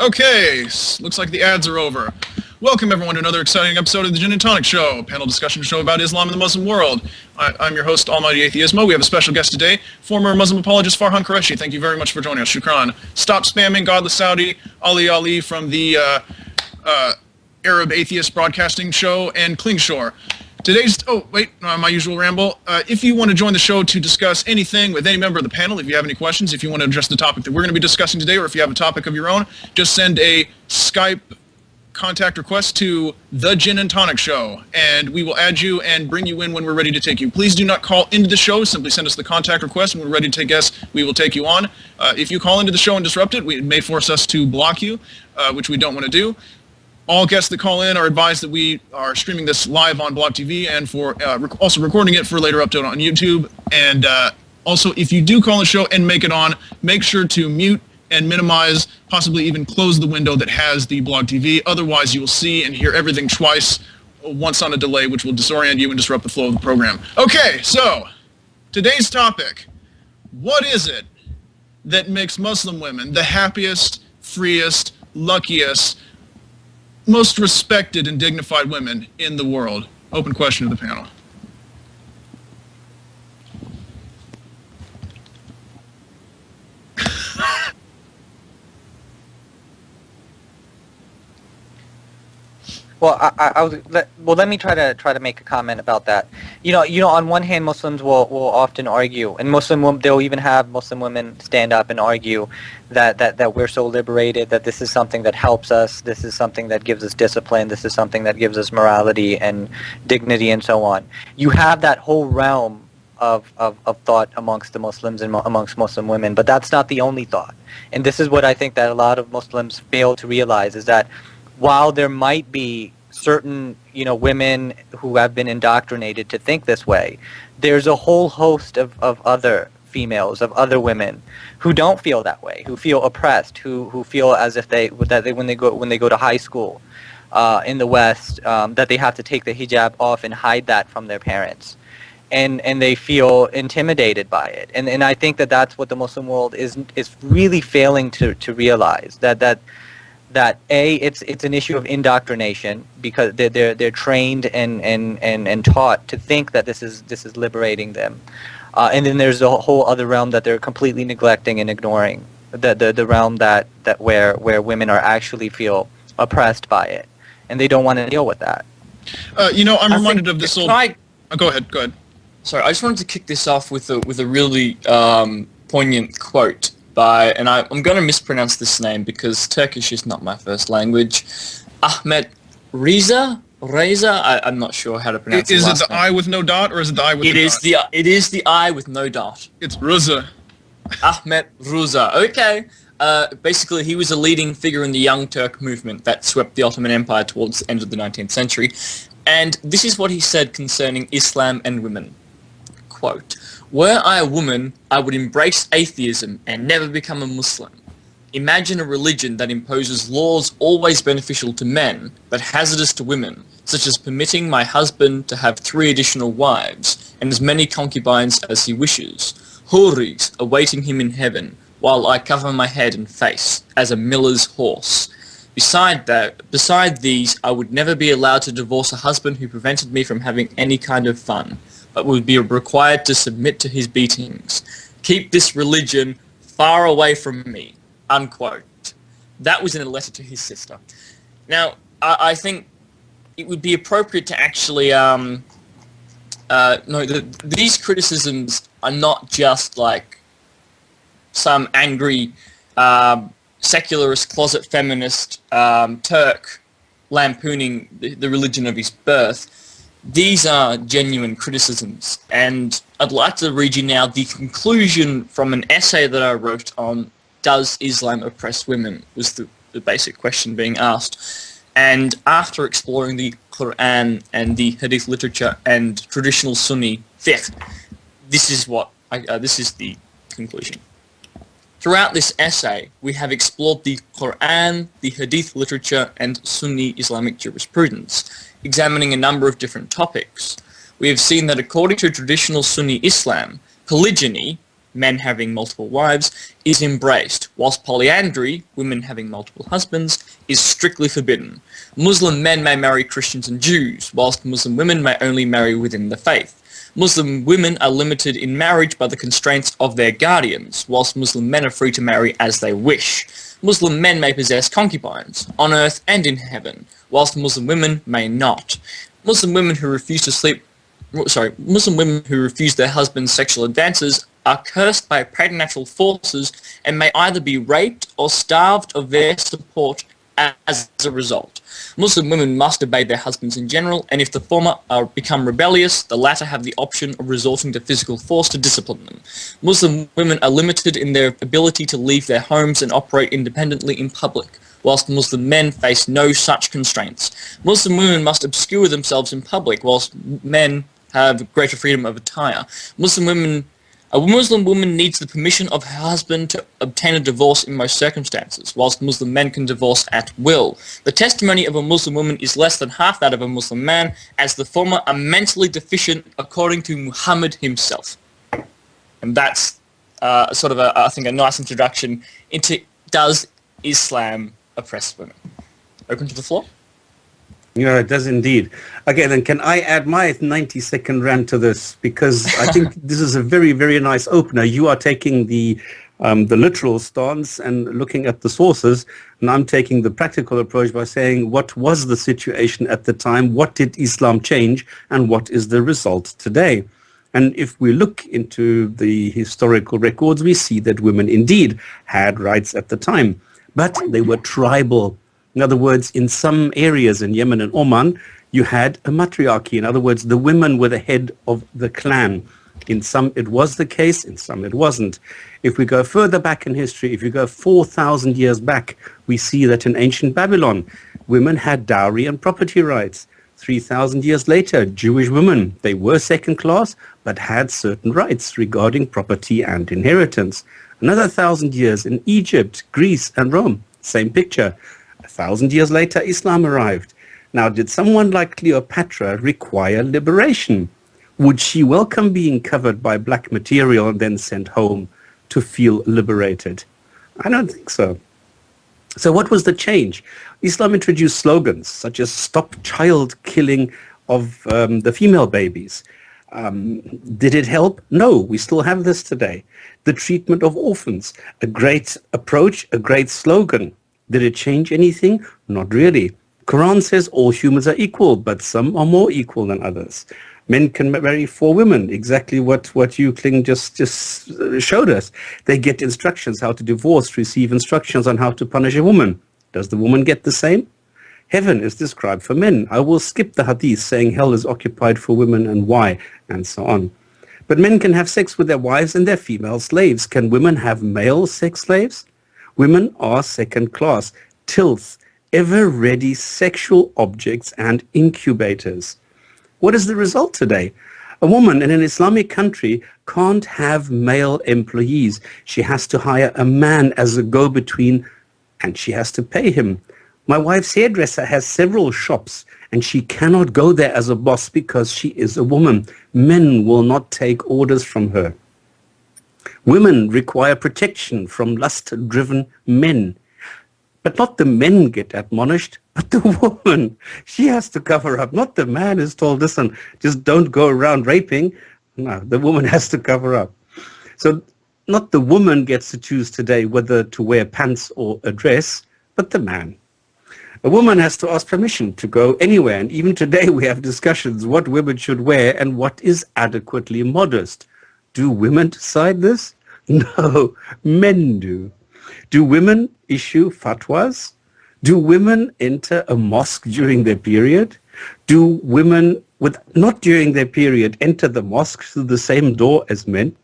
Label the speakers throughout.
Speaker 1: Okay, looks like the ads are over. Welcome everyone to another exciting episode of the Gin and Tonic Show, a panel discussion show about Islam and the Muslim world. I'm your host, Almighty Atheismo. We have a special guest today, former Muslim apologist Farhan Qureshi. Thank you very much for joining us. Shukran. Stopspamming, Godless Saudi, Ali from the Arab Atheist Broadcasting Show, and Klingschor. My usual ramble. If you want to join the show to discuss anything with any member of the panel, if you have any questions, if you want to address the topic that we're going to be discussing today, or if you have a topic of your own, just send a Skype contact request to The Gin and Tonic Show, and we will add you and bring you in when we're ready to take you. Please do not call into the show. Simply send us the contact request. When we're ready to take guests, we will take you on. If you call into the show and disrupt it, it may force us to block you, which we don't want to do. All guests that call in are advised that we are streaming this live on Block TV and for also recording it for later upload on YouTube. And also, if you do call the show and make it on, make sure to mute and minimize, possibly even close the window that has the Block TV. Otherwise, you will see and hear everything twice, once on a delay, which will disorient you and disrupt the flow of the program. Okay, so today's topic: what is it that makes Muslim women the happiest, freest, luckiest, most respected and dignified women in the world? Open question to the panel.
Speaker 2: Well, let me try to make a comment about that. You know, on one hand, Muslims will often argue, and they'll even have Muslim women stand up and argue that we're so liberated, that this is something that helps us, this is something that gives us discipline, this is something that gives us morality and dignity and so on. You have that whole realm of thought amongst the Muslims and amongst Muslim women, but that's not the only thought. And this is what I think that a lot of Muslims fail to realize, is that while there might be certain, women who have been indoctrinated to think this way, there's a whole host of other females, of other women who don't feel that way, who feel oppressed, who feel as if when they go to high school in the West, that they have to take the hijab off and hide that from their parents, and they feel intimidated by it. And I think that's what the Muslim world is really failing to realize, that it's an issue of indoctrination, because they're trained and taught to think that this is liberating them, and then there's a whole other realm that they're completely neglecting and ignoring, the realm that where women are actually feel oppressed by it, and they don't want to deal with that.
Speaker 1: I'm reminded of this old. Go ahead.
Speaker 3: Sorry, I just wanted to kick this off with a really poignant quote by, and I'm going to mispronounce this name because Turkish is not my first language, Ahmet Reza? I'm not sure how to pronounce it.
Speaker 1: Is it the I with no dot, or is it the I with the dot?
Speaker 3: It is the I with no dot.
Speaker 1: It's Reza.
Speaker 3: Ahmet Reza. Okay. Basically, he was a leading figure in the Young Turk movement that swept the Ottoman Empire towards the end of the 19th century. And this is what he said concerning Islam and women. Quote, "Were I a woman, I would embrace atheism and never become a Muslim. Imagine a religion that imposes laws always beneficial to men, but hazardous to women, such as permitting my husband to have 3 additional wives, and as many concubines as he wishes, houris awaiting him in heaven, while I cover my head and face, as a miller's horse. Beside these, I would never be allowed to divorce a husband who prevented me from having any kind of fun, but would be required to submit to his beatings. Keep this religion far away from me," unquote. That was in a letter to his sister. Now, I think it would be appropriate to actually, these criticisms are not just like some angry, secularist, closet feminist Turk lampooning the religion of his birth. These are genuine criticisms, and I'd like to read you now the conclusion from an essay that I wrote on "Does Islam Oppress Women?" was the basic question being asked. And after exploring the Quran and the Hadith literature and traditional Sunni fiqh, this is the conclusion. Throughout this essay, we have explored the Quran, the Hadith literature, and Sunni Islamic jurisprudence, examining a number of different topics. We have seen that according to traditional Sunni Islam, polygyny, men having multiple wives, is embraced, whilst polyandry, women having multiple husbands, is strictly forbidden. Muslim men may marry Christians and Jews, whilst Muslim women may only marry within the faith. Muslim women are limited in marriage by the constraints of their guardians, whilst Muslim men are free to marry as they wish. Muslim men may possess concubines, on earth and in heaven, whilst Muslim women may not. Muslim women who refuse their husbands' sexual advances are cursed by preternatural forces and may either be raped or starved of their support as a result. Muslim women must obey their husbands in general, and if the former become rebellious, the latter have the option of resorting to physical force to discipline them. Muslim women are limited in their ability to leave their homes and operate independently in public, whilst Muslim men face no such constraints. Muslim women must obscure themselves in public, whilst men have greater freedom of attire. A Muslim woman needs the permission of her husband to obtain a divorce in most circumstances, whilst Muslim men can divorce at will. The testimony of a Muslim woman is less than half that of a Muslim man, as the former are mentally deficient according to Muhammad himself. And that's sort of, I think, a nice introduction into does Islam oppress women. Open to the floor?
Speaker 4: Yeah, it does indeed. Okay, then can I add my 90-second rant to this? Because I think this is a very, very nice opener. You are taking the literal stance and looking at the sources, and I'm taking the practical approach by saying what was the situation at the time, what did Islam change, and what is the result today? And if we look into the historical records, we see that women indeed had rights at the time, but they were tribal. In other words, in some areas in Yemen and Oman, you had a matriarchy. In other words, the women were the head of the clan. In some it was the case, in some it wasn't. If we go further back in history, if you go 4,000 years back, we see that in ancient Babylon, women had dowry and property rights. 3,000 years later, Jewish women, they were second class, but had certain rights regarding property and inheritance. Another 1,000 years in Egypt, Greece, and Rome, same picture. 1,000 years later, Islam arrived. Now, did someone like Cleopatra require liberation? Would she welcome being covered by black material and then sent home to feel liberated? I don't think so. So what was the change? Islam introduced slogans such as "Stop child killing of the female babies." Did it help? No, we still have this today. The treatment of orphans, a great approach, a great slogan. Did it change anything? Not really. Quran says all humans are equal, but some are more equal than others. Men can marry 4 women, exactly what you, Kling, just showed us. They get instructions how to divorce, receive instructions on how to punish a woman. Does the woman get the same? Heaven is described for men. I will skip the hadith saying hell is occupied for women and why, and so on. But men can have sex with their wives and their female slaves. Can women have male sex slaves? Women are second class, tilth, ever-ready sexual objects and incubators. What is the result today? A woman in an Islamic country can't have male employees. She has to hire a man as a go-between, and she has to pay him. My wife's hairdresser has several shops, and she cannot go there as a boss because she is a woman. Men will not take orders from her. Women require protection from lust-driven men. But not the men get admonished, but the woman. She has to cover up. Not the man is told, listen, just don't go around raping. No, the woman has to cover up. So not the woman gets to choose today whether to wear pants or a dress, but the man. A woman has to ask permission to go anywhere. And even today we have discussions what women should wear and what is adequately modest. Do women decide this? No, men do. Do women issue fatwas? Do women enter a mosque during their period? Do women, not during their period, enter the mosque through the same door as men?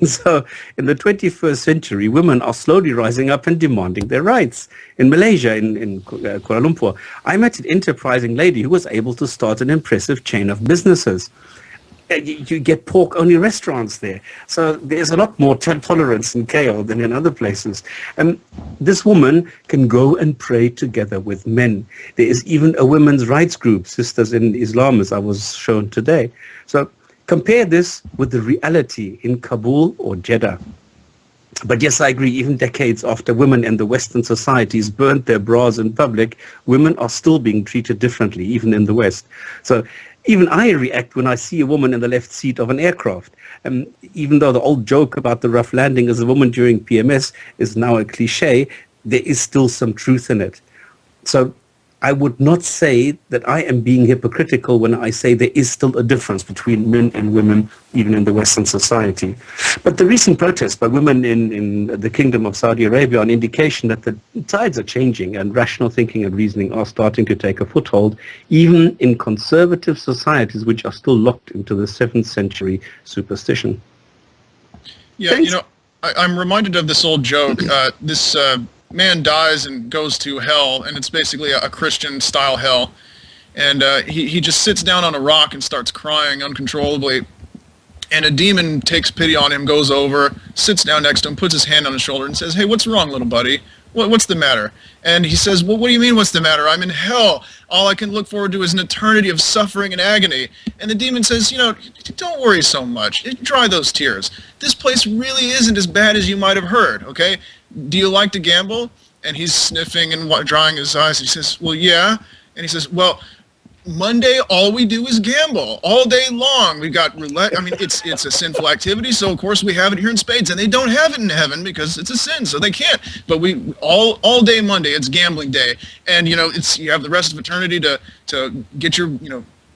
Speaker 4: So in the 21st century, women are slowly rising up and demanding their rights. In Malaysia, in Kuala Lumpur, I met an enterprising lady who was able to start an impressive chain of businesses. You get pork-only restaurants there. So there's a lot more tolerance in KL than in other places. And this woman can go and pray together with men. There is even a women's rights group, Sisters in Islam, as I was shown today. So Compare this with the reality in Kabul or Jeddah. But yes, I agree, even decades after women in the Western societies burnt their bras in public, women are still being treated differently, even in the West. So even I react when I see a woman in the left seat of an aircraft. Even though the old joke about the rough landing as a woman during PMS is now a cliche, there is still some truth in it. So I would not say that I am being hypocritical when I say there is still a difference between men and women, even in the Western society. But the recent protests by women in the Kingdom of Saudi Arabia are an indication that the tides are changing and rational thinking and reasoning are starting to take a foothold, even in conservative societies which are still locked into the 7th century superstition.
Speaker 1: Yeah,
Speaker 4: Thanks.
Speaker 1: you know, I'm reminded of this old joke. This man dies and goes to hell, and it's basically a Christian-style hell. And he just sits down on a rock and starts crying uncontrollably. And a demon takes pity on him, goes over, sits down next to him, puts his hand on his shoulder and says, "Hey, what's wrong, little buddy? What's the matter?" And he says, "Well, what do you mean, what's the matter? I'm in hell. All I can look forward to is an eternity of suffering and agony." And the demon says, "You know, don't worry so much. Dry those tears. This place really isn't as bad as you might have heard, okay? Do you like to gamble?" And he's sniffing and drying his eyes. He says, "Well, yeah." And he says, "Well, Monday, all we do is gamble all day long. We got roulette. I mean, it's a sinful activity, so of course we have it here in spades, and they don't have it in heaven because it's a sin, so they can't. But we all day Monday, it's gambling day, and you know, you have the rest of eternity to get your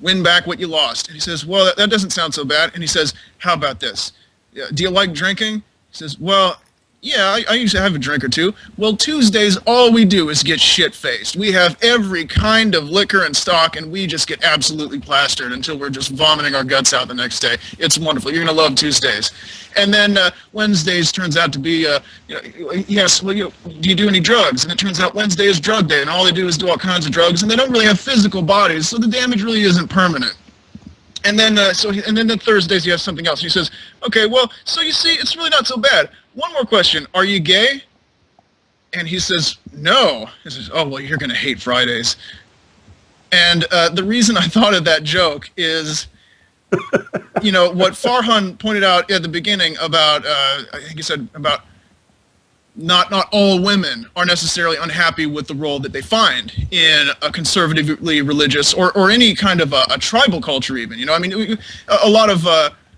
Speaker 1: win back what you lost." And he says, "Well, that doesn't sound so bad." And he says, "How about this? Do you like drinking?" He says, "Well, yeah, I usually have a drink or two." "Well, Tuesdays, all we do is get shit-faced. We have every kind of liquor in stock, and we just get absolutely plastered until we're just vomiting our guts out the next day. It's wonderful. You're going to love Tuesdays." And then Wednesdays turns out to be, yes, well, do you do any drugs? And it turns out Wednesday is drug day, and all they do is do all kinds of drugs, and they don't really have physical bodies, so the damage really isn't permanent. And then, the Thursdays you have something else. He says, "Okay, well, so you see, it's really not so bad. One more question. Are you gay?" And he says, "No." He says, "Oh, well, you're going to hate Fridays." And the reason I thought of that joke is, what Farhan pointed out at the beginning about, I think he said about not all women are necessarily unhappy with the role that they find in a conservatively religious or any kind of a tribal culture even. I mean, a lot of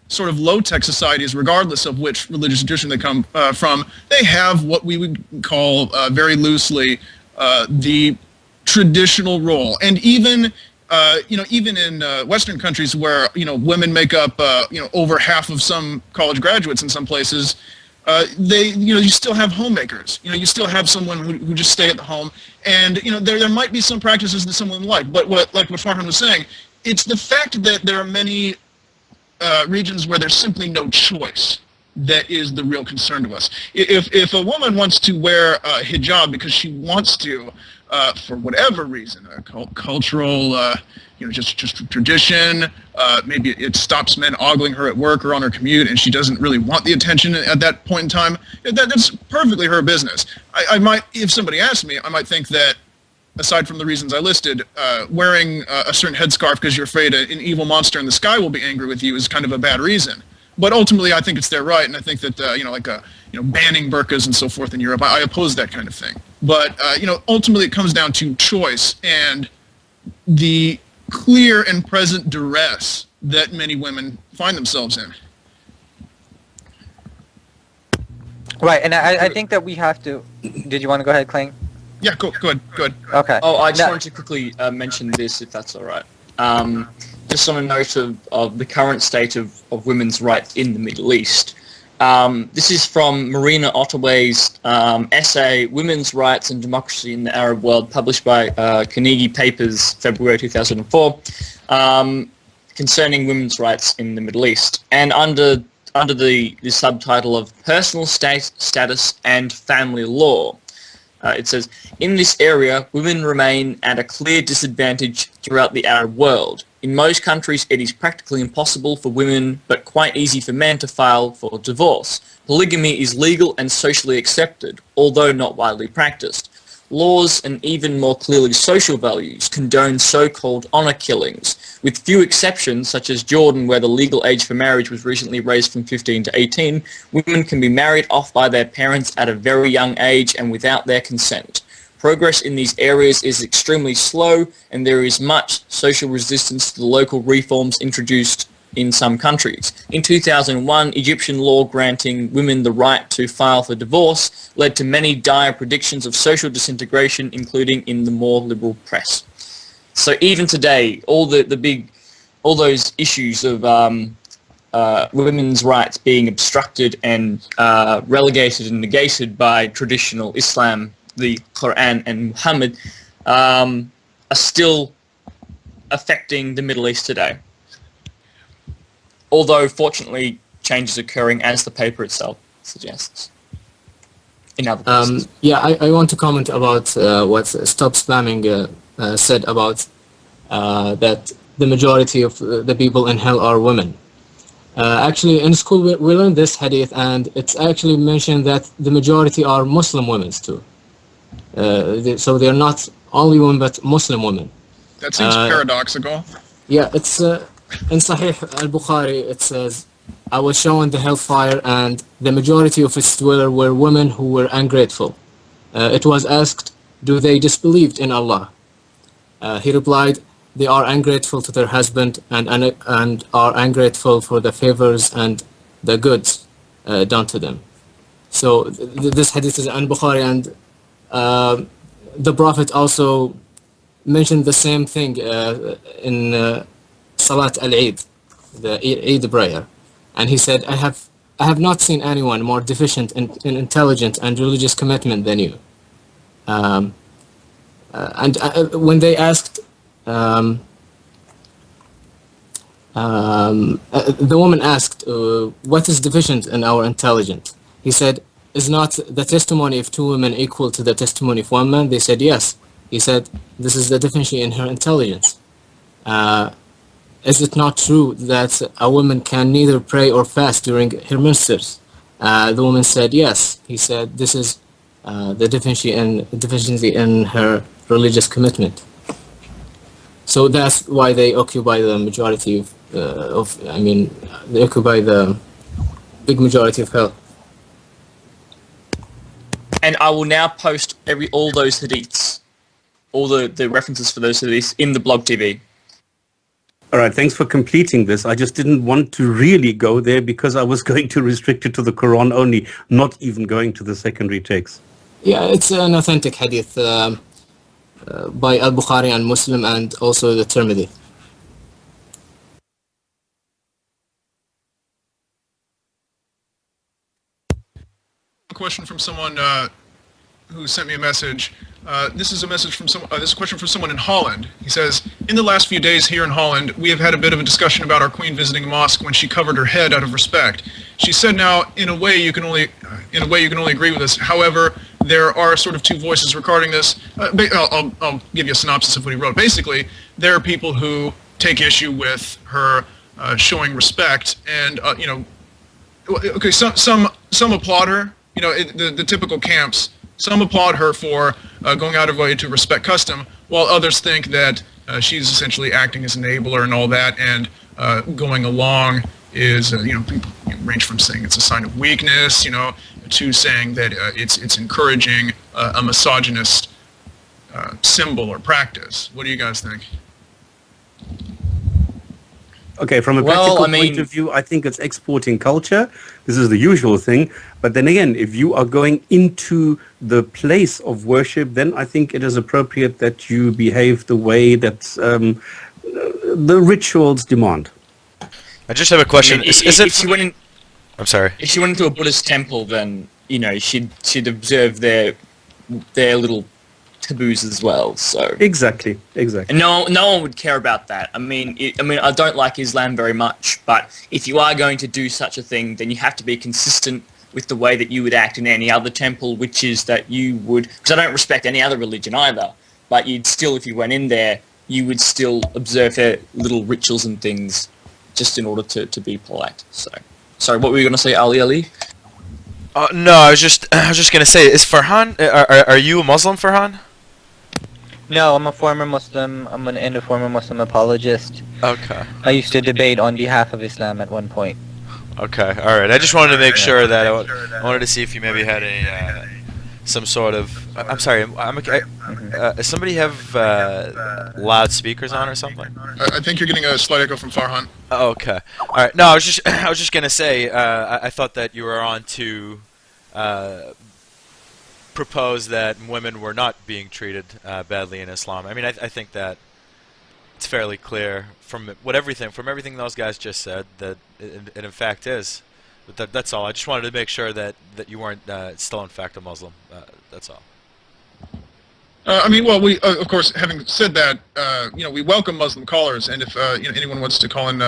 Speaker 1: sort of low-tech societies, regardless of which religious tradition they come from, they have what we would call very loosely the traditional role. And even even in Western countries where women make up over half of some college graduates in some places, you still have homemakers. You still have someone who just stay at the home, and there might be some practices that someone like, but what Farhan was saying, it's the fact that there are many regions where there's simply no choice that is the real concern to us. If a woman wants to wear a hijab because she wants to, for whatever reason, cultural, just tradition, maybe it stops men ogling her at work or on her commute, and she doesn't really want the attention at that point in time, that's perfectly her business. I might, if somebody asked me, I might think that, aside from the reasons I listed, wearing a certain headscarf because you're afraid an evil monster in the sky will be angry with you is kind of a bad reason. But ultimately, I think it's their right, and I think that banning burqas and so forth in Europe, I oppose that kind of thing. But ultimately, it comes down to choice and the clear and present duress that many women find themselves in.
Speaker 2: Right, and I think that we have to. Did you want to go ahead, Kling?
Speaker 1: Yeah, go ahead.
Speaker 2: Okay.
Speaker 3: Oh, I just wanted to quickly mention this, if that's all right. Just on a note of the current state of women's rights in the Middle East. This is from Marina Ottaway's essay, Women's Rights and Democracy in the Arab World, published by Carnegie Papers, February 2004, concerning women's rights in the Middle East. And under the subtitle of Personal Status and Family Law, it says, in this area, women remain at a clear disadvantage throughout the Arab world. In most countries, it is practically impossible for women, but quite easy for men to file for divorce. Polygamy is legal and socially accepted, although not widely practiced. laws and even more clearly social values condone so-called honor killings, with few exceptions, such as Jordan, where the legal age for marriage was recently raised from 15 to 18. Women can be married off by their parents at a very young age and without their consent. Progress in these areas is extremely slow, and there is much social resistance to the local reforms introduced in some countries. In 2001, Egyptian law granting women the right to file for divorce led to many dire predictions of social disintegration, including in the more liberal press. So even today, all those issues of women's rights being obstructed and relegated and negated by traditional Islam, the Quran and Muhammad, are still affecting the Middle East today. Although, fortunately, change is occurring, as the paper itself suggests. In other places.
Speaker 5: I want to comment about what Stopspamming said about that the majority of the people in hell are women. Actually, in school we learned this hadith, and it's actually mentioned that the majority are Muslim women too. So they're not only women, but Muslim women.
Speaker 1: That seems paradoxical.
Speaker 5: Yeah, it's in Sahih al-Bukhari, it says, I was shown the hellfire, and the majority of its dwellers were women who were ungrateful. It was asked, do they disbelieve in Allah? He replied, they are ungrateful to their husband and are ungrateful for the favors and the goods done to them. So this hadith is in Bukhari, and the Prophet also mentioned the same thing in Salat al-Eid, the Eid prayer, and he said, I have not seen anyone more deficient in intelligent and religious commitment than you. When they asked, the woman asked, what is deficient in our intelligence? He said, is not the testimony of two women equal to the testimony of one man? They said, yes. He said, this is the deficiency in her intelligence. Is it not true that a woman can neither pray or fast during her menstrues? The woman said, yes. He said, this is the deficiency in her religious commitment. So that's why they occupy the majority they occupy the big majority of hell.
Speaker 3: And I will now post all those hadiths, all the references for those hadiths in the blog TV.
Speaker 4: All right, thanks for completing this. I just didn't want to really go there because I was going to restrict it to the Quran only, not even going to the secondary texts.
Speaker 5: Yeah, it's an authentic hadith by Al-Bukhari and Muslim, and also the Tirmidhi.
Speaker 1: A question from someone who sent me a message. This is a message from this is a question from someone in Holland. He says, in the last few days here in Holland, we have had a bit of a discussion about our queen visiting a mosque when she covered her head out of respect. She said, now, in a way you can only agree with this. However, there are sort of two voices regarding this. I'll give you a synopsis of what he wrote. Basically, there are people who take issue with her showing respect, and okay, some applaud her. The typical camps. Some applaud her for going out of her way to respect custom, while others think that she's essentially acting as an enabler and all that, and going along is, people range from saying it's a sign of weakness, to saying that it's encouraging a misogynist symbol or practice. What do you guys think?
Speaker 4: Okay, from a practical point of view, I think it's exporting culture. This is the usual thing. But then again, if you are going into the place of worship, then I think it is appropriate that you behave the way that the rituals demand.
Speaker 6: I just have a question.
Speaker 3: If she went in,
Speaker 6: I'm sorry.
Speaker 3: If she went into a Buddhist temple, then she'd observe their little taboos as well. So
Speaker 4: exactly.
Speaker 3: And no one would care about that. I mean, I don't like Islam very much, but if you are going to do such a thing, then you have to be consistent with the way that you would act in any other temple, which is that you would, because I don't respect any other religion either, but you'd still, if you went in there, you would still observe their little rituals and things just in order to be polite. So, sorry, what were you going to say, Ali?
Speaker 6: No, I was just gonna say, is Farhan? Are you a Muslim, Farhan?
Speaker 2: No, I'm a former Muslim. And a former Muslim apologist.
Speaker 6: Okay.
Speaker 2: I used to debate on behalf of Islam at one point.
Speaker 6: Okay. All right. I just wanted to make sure that I wanted to see if you maybe had a some sort of. I'm sorry. Does somebody have loudspeakers on or something?
Speaker 1: I think you're getting a slight echo from Farhan.
Speaker 6: Oh, okay. All right. No, I was just gonna say. I thought that you were on to propose that women were not being treated badly in Islam. I mean, I think that it's fairly clear from everything those guys just said that it in fact is. But that's all. I just wanted to make sure that you weren't still in fact a Muslim. That's all.
Speaker 1: I mean, well, we of course, having said that, we welcome Muslim callers, and if anyone wants to call in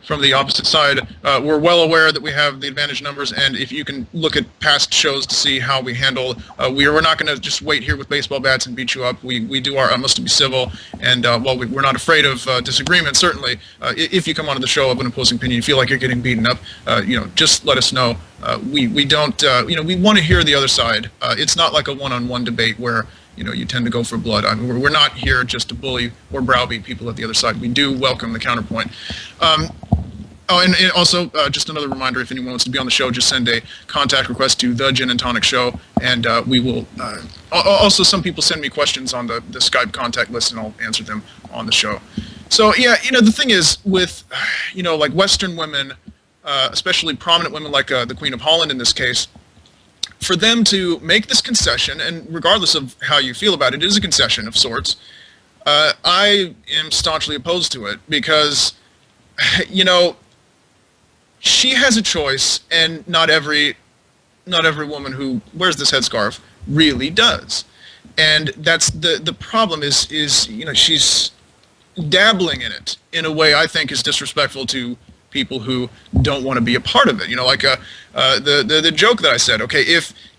Speaker 1: from the opposite side, we're well aware that we have the advantage numbers, and if you can look at past shows to see how we handle, we're not going to just wait here with baseball bats and beat you up. We do our utmost to be civil, and while we're not afraid of disagreement, certainly, if you come onto the show of an opposing opinion, you feel like you're getting beaten up, just let us know. We don't, we want to hear the other side. It's not like a one-on-one debate where you tend to go for blood. I mean, we're not here just to bully or browbeat people at the other side. We do welcome the counterpoint. And also, just another reminder, if anyone wants to be on the show, just send a contact request to the Gin and Tonic Show, and we will... also, some people send me questions on the Skype contact list, and I'll answer them on the show. So, yeah, the thing is, with, like Western women, especially prominent women like the Queen of Holland in this case, for them to make this concession, and regardless of how you feel about it, it is a concession of sorts, I am staunchly opposed to it because, she has a choice, and not every woman who wears this headscarf really does. And that's the problem is she's dabbling in it in a way I think is disrespectful to people who don't want to be a part of it. Like the joke that I said, okay,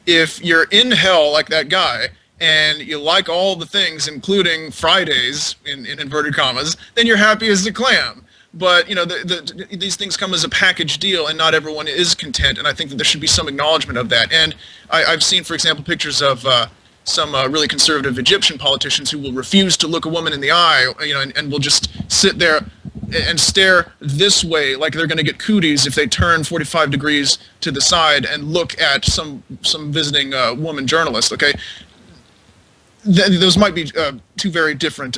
Speaker 1: if you're in hell like that guy and you like all the things, including Fridays in inverted commas, then you're happy as a clam. But these things come as a package deal, and not everyone is content. And I think that there should be some acknowledgement of that. And I've seen, for example, pictures of some really conservative Egyptian politicians who will refuse to look a woman in the eye, and will just sit there and stare this way like they're going to get cooties if they turn 45 degrees to the side and look at some visiting woman journalist. Okay, those might be two very different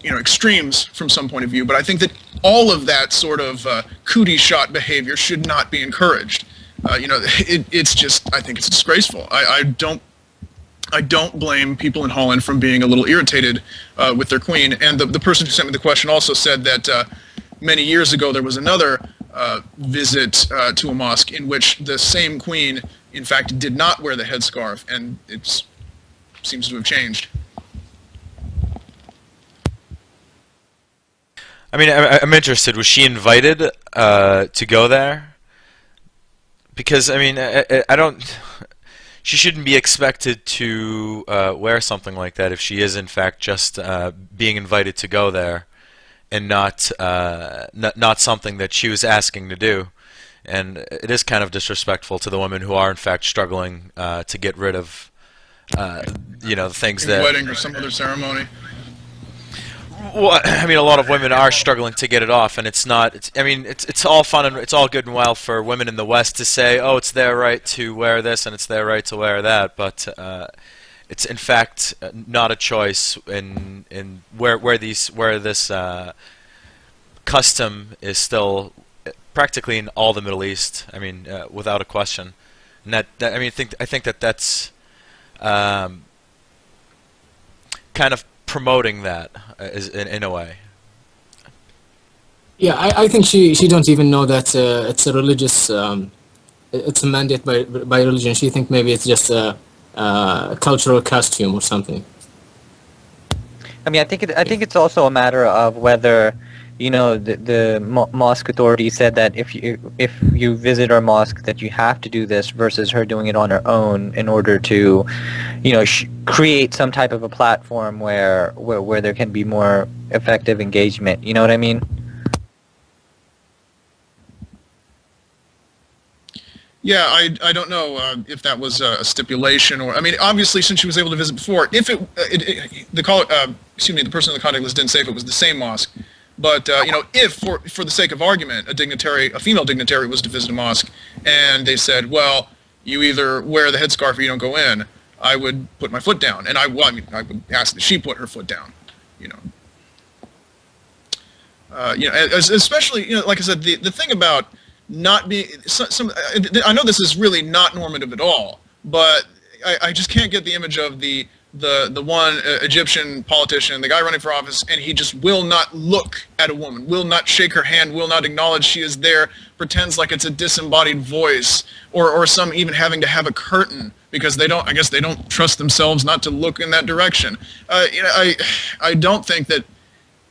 Speaker 1: extremes from some point of view, but I think that all of that sort of cootie shot behavior should not be encouraged. It's just, I think it's disgraceful. I don't blame people in Holland from being a little irritated with their queen. And the person who sent me the question also said that many years ago there was another visit to a mosque in which the same queen, in fact, did not wear the headscarf, and it seems to have changed.
Speaker 6: I mean, I'm interested. Was she invited to go there? Because I mean, I don't. She shouldn't be expected to wear something like that if she is in fact just being invited to go there, and not something that she was asking to do. And it is kind of disrespectful to the women who are in fact struggling to get rid of the things that.
Speaker 1: Wedding or some other ceremony.
Speaker 6: Well, I mean, a lot of women are struggling to get it off, and it's not. It's all fun and it's all good and well for women in the West to say, "Oh, it's their right to wear this and it's their right to wear that," but it's in fact not a choice in where this custom is still practically in all the Middle East. I mean, without a question. And I think that's kind of promoting that is in a way.
Speaker 5: Yeah, I think she don't even know that it's a religious, it's a mandate by religion. She think maybe it's just a cultural costume or something.
Speaker 2: I mean, I think it's also a matter of whether, the mosque authority said that if you visit our mosque that you have to do this, versus her doing it on her own in order to, create some type of a platform where there can be more effective engagement. You know what I mean?
Speaker 1: Yeah, I don't know if that was a stipulation or I mean obviously since she was able to visit before, if the person in the contact list didn't say if it was the same mosque, but you know, if for the sake of argument a female dignitary was to visit a mosque and they said, well, you either wear the headscarf or you don't go in, I would put my foot down, and I would ask that she put her foot down, you know. Especially, you know, like I said, the thing about not being I know this is really not normative at all, but I just can't get the image of the one Egyptian politician, the guy running for office, and he just will not look at a woman, will not shake her hand, will not acknowledge she is there, pretends like it's a disembodied voice, or some even having to have a curtain because I guess they don't trust themselves not to look in that direction. You know, I don't think that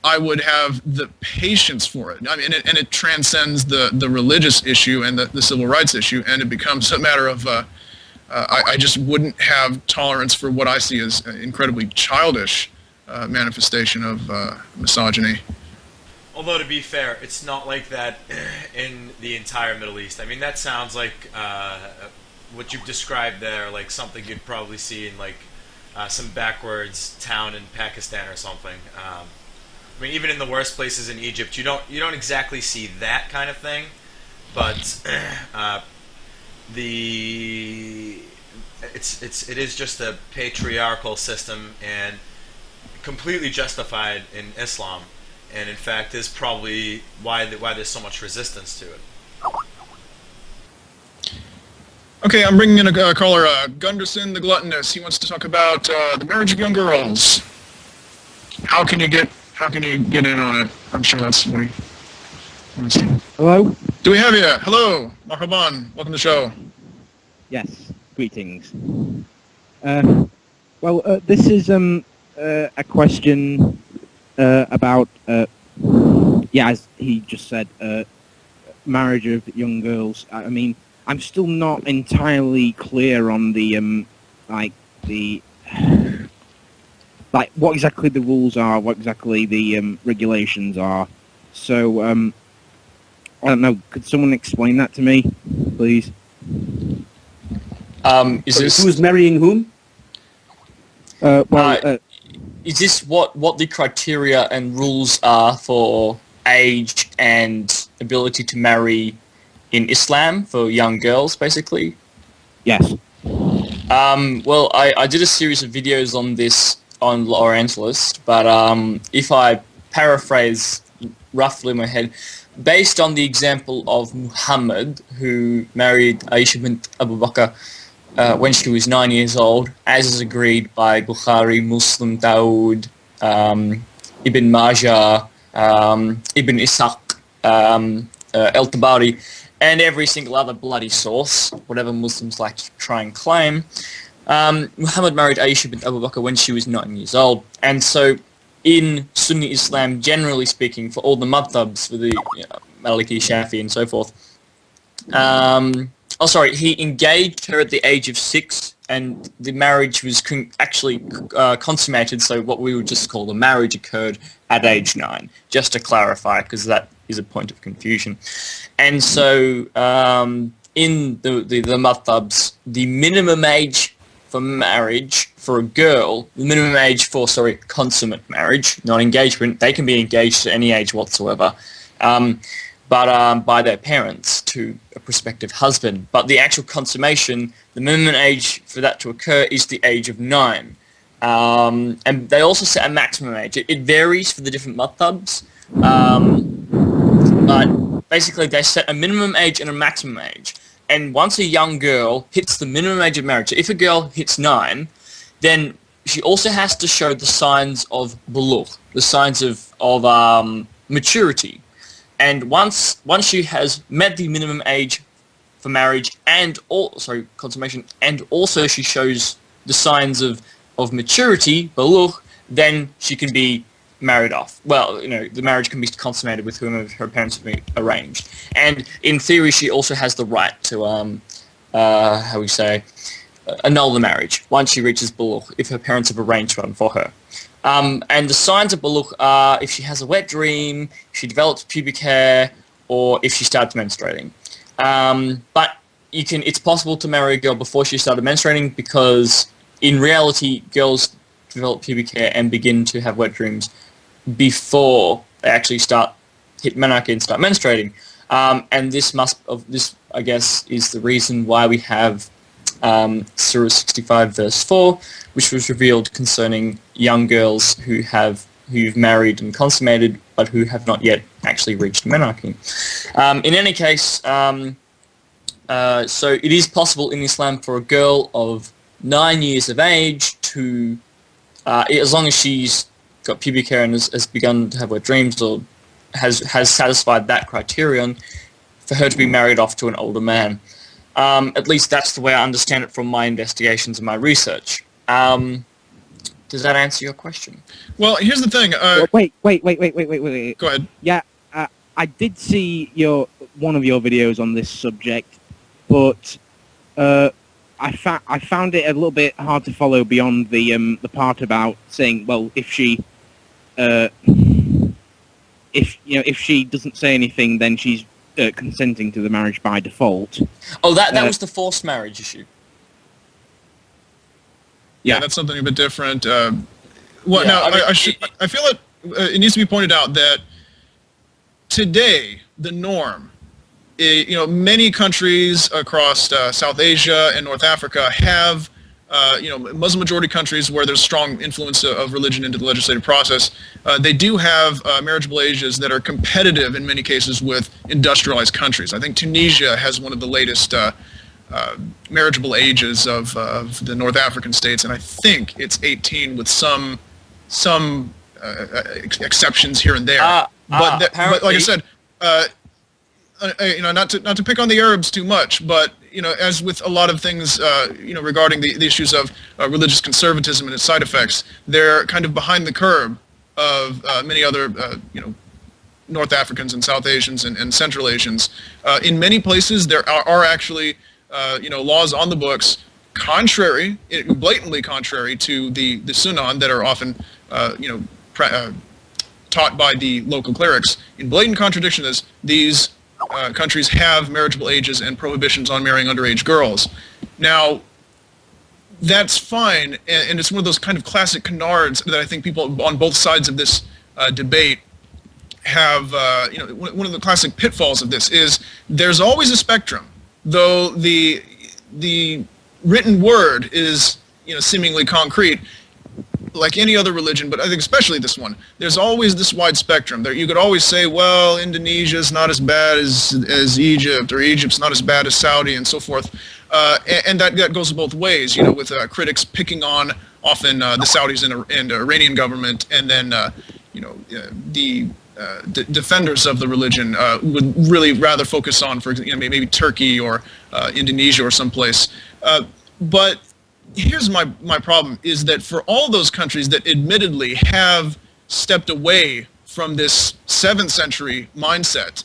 Speaker 1: I would have the patience for it. I mean, and it transcends the religious issue and the civil rights issue, and it becomes a matter of I just wouldn't have tolerance for what I see as an incredibly childish manifestation of misogyny.
Speaker 6: Although, to be fair, it's not like that in the entire Middle East. I mean, that sounds like what you've described there, like something you'd probably see in like some backwards town in Pakistan or something. I mean, even in the worst places in Egypt, you don't exactly see that kind of thing, but it is just a patriarchal system and completely justified in Islam, and in fact is probably why there's so much resistance to it.
Speaker 1: Okay, I'm bringing in a caller, Gunderson the Gluttonous. He wants to talk about the marriage of young girls. How can you get in on it? I'm sure that's what he wants to.
Speaker 7: Hello?
Speaker 1: Do we have you? Hello, marhaban. Welcome to the show.
Speaker 7: Yes, greetings. This is a question about, as he just said, marriage of young girls. I mean, I'm still not entirely clear on the what exactly the rules are, what exactly the regulations are. So, I don't know, could someone explain that to me, please?
Speaker 4: Who's marrying whom?
Speaker 3: Is this what the criteria and rules are for age and ability to marry in Islam for young girls, basically?
Speaker 7: Yes.
Speaker 3: Well, I did a series of videos on this on Orientalist, but if I paraphrase roughly in my head, based on the example of Muhammad, who married Aisha bint Abu Bakr when she was 9 years old, as is agreed by Bukhari, Muslim, Dawood, Ibn Majah, Ibn Ishaq, El-Tabari, and every single other bloody source, whatever Muslims like to try and claim. Muhammad married Aisha bint Abu Bakr when she was 9 years old, and so in Sunni Islam, generally speaking, for all the madhabs, for the Maliki, Shafi, and so forth, he engaged her at the age of 6, and the marriage was actually consummated, so what we would just call the marriage occurred at age 9, just to clarify, because that is a point of confusion. And so in the madhabs, the minimum age for marriage for a girl, the minimum age for, consummate marriage, not engagement, they can be engaged at any age whatsoever, but by their parents to a prospective husband. But the actual consummation, the minimum age for that to occur is the age of 9. And they also set a maximum age. It varies for the different madhabs, but basically they set a minimum age and a maximum age. And once a young girl hits the minimum age of marriage, so if a girl hits 9, then she also has to show the signs of bulugh, the signs of maturity. And once she has met the minimum age for marriage and consummation, and also she shows the signs of maturity, bulugh, then she can be married off. Well, the marriage can be consummated with whomever her parents have arranged. And in theory, she also has the right to, annul the marriage once she reaches bulugh, if her parents have arranged one for her. And the signs of bulugh are if she has a wet dream, if she develops pubic hair, or if she starts menstruating. But it's possible to marry a girl before she started menstruating, because in reality, girls develop pubic hair and begin to have wet dreams before they actually hit menarche and start menstruating. And this I guess, is the reason why we have Surah 65 verse 4, which was revealed concerning young girls who've married and consummated, but who have not yet actually reached menarche. In any case, so it is possible in Islam for a girl of 9 years of age to, as long as she's got pubic hair and has begun to have wet dreams, or has satisfied that criterion, for her to be married off to an older man. At least that's the way I understand it from my investigations and my research. Does that answer your question?
Speaker 1: Well, here's the thing.
Speaker 7: Wait.
Speaker 1: Go ahead.
Speaker 7: Yeah, I did see one of your videos on this subject, but I found it a little bit hard to follow beyond the part about saying, well, if she doesn't say anything, then she's consenting to the marriage by default.
Speaker 3: Oh, that was the forced marriage issue.
Speaker 1: Yeah, that's something a bit different. I feel it needs to be pointed out that today the norm, many countries across South Asia and North Africa have, Muslim majority countries where there's strong influence of religion into the legislative process. They do have marriageable ages that are competitive in many cases with industrialized countries. I think Tunisia has one of the latest marriageable ages of the North African states, and I think it's 18 with some exceptions here and there. But like I said, not to pick on the Arabs too much, but as with a lot of things, regarding the issues of religious conservatism and its side effects, they're kind of behind the curve of many other North Africans and South Asians and Central Asians. In many places, there are actually laws on the books blatantly contrary to the Sunnah that are often taught by the local clerics. In blatant contradiction is these countries have marriageable ages and prohibitions on marrying underage girls. Now, that's fine, and it's one of those kind of classic canards that I think people on both sides of this debate have. One of the classic pitfalls of this is there's always a spectrum, though the written word is seemingly concrete, like any other religion, but I think especially this one, there's always this wide spectrum. There, you could always say, well, Indonesia's not as bad as Egypt, or Egypt's not as bad as Saudi, and so forth. And that goes both ways, with critics picking on often the Saudis and Iranian government, and then the defenders of the religion would really rather focus on, for example, maybe Turkey or Indonesia or someplace. But here's my problem, is that for all those countries that admittedly have stepped away from this 7th century mindset,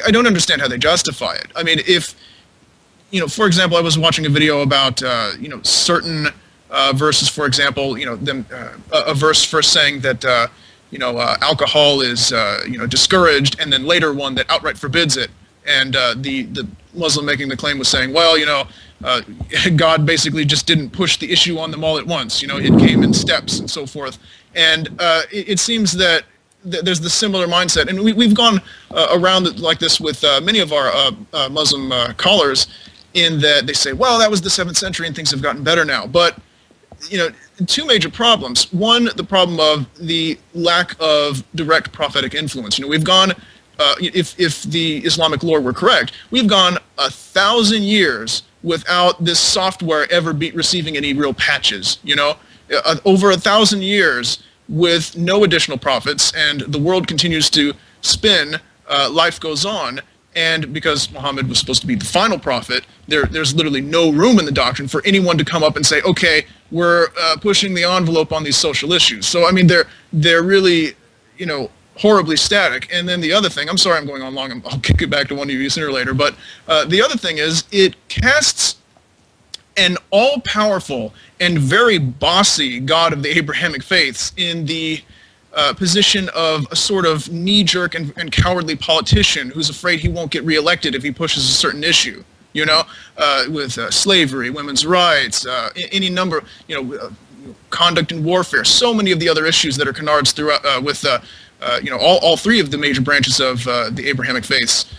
Speaker 1: I don't understand how they justify it. I mean, if, for example, I was watching a video about, certain verses, for example, a verse first saying that, alcohol is, discouraged, and then later one that outright forbids it. And the Muslim making the claim was saying, well, God basically just didn't push the issue on them all at once. It came in steps and so forth. And it seems that there's the similar mindset. And we've gone around like this with many of our Muslim callers, in that they say, well, that was the 7th century and things have gotten better now. But, two major problems. One, the problem of the lack of direct prophetic influence. We've gone, if the Islamic lore were correct, we've gone 1,000 years without this software ever receiving any real patches, over 1,000 years with no additional prophets, and the world continues to spin, life goes on, and because Muhammad was supposed to be the final prophet, there's literally no room in the doctrine for anyone to come up and say, okay, we're pushing the envelope on these social issues. So, I mean, they're really, horribly static. And then the other thing, I'm sorry I'm going on long, I'll kick it back to one of you sooner or later, but the other thing is it casts an all-powerful and very bossy God of the Abrahamic faiths in the position of a sort of knee-jerk and cowardly politician who's afraid he won't get reelected if he pushes a certain issue. with slavery, women's rights, any number, conduct in warfare, so many of the other issues that are canards throughout with all three of the major branches of the Abrahamic faiths.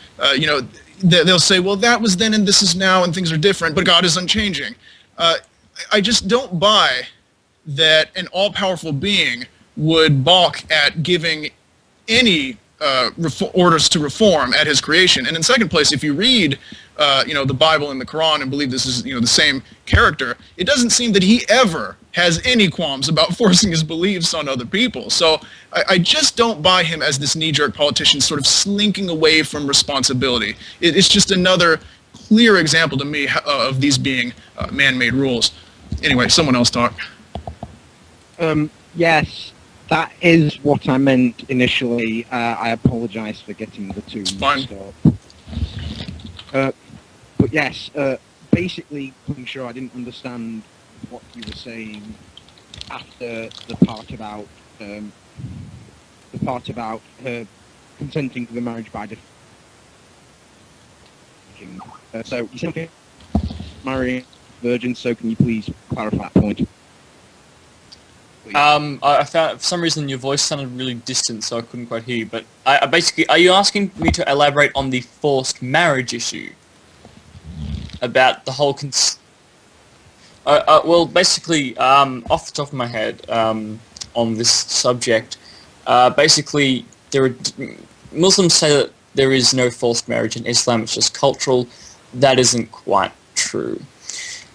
Speaker 1: They'll say, well, that was then and this is now and things are different, but God is unchanging. I just don't buy that an all-powerful being would balk at giving any orders to reform at his creation. And in second place, if you read the Bible and the Quran and believe this is the same character, it doesn't seem that he ever has any qualms about forcing his beliefs on other people. So I just don't buy him as this knee-jerk politician sort of slinking away from responsibility. It's just another clear example to me of these being man-made rules. Anyway, someone else talk.
Speaker 7: Yes, that is what I meant initially. I apologise for getting the two mixed up. But yes, basically, Klingschor, I didn't understand what you were saying after the part about her consenting to the marriage by default. So you said marrying virgins. So can you please clarify that point?
Speaker 3: I found for some reason your voice sounded really distant, so I couldn't quite hear you. But I basically, are you asking me to elaborate on the forced marriage issue? About the whole well, basically, off the top of my head, on this subject, basically, Muslims say that there is no forced marriage in Islam. It's just cultural. That isn't quite true.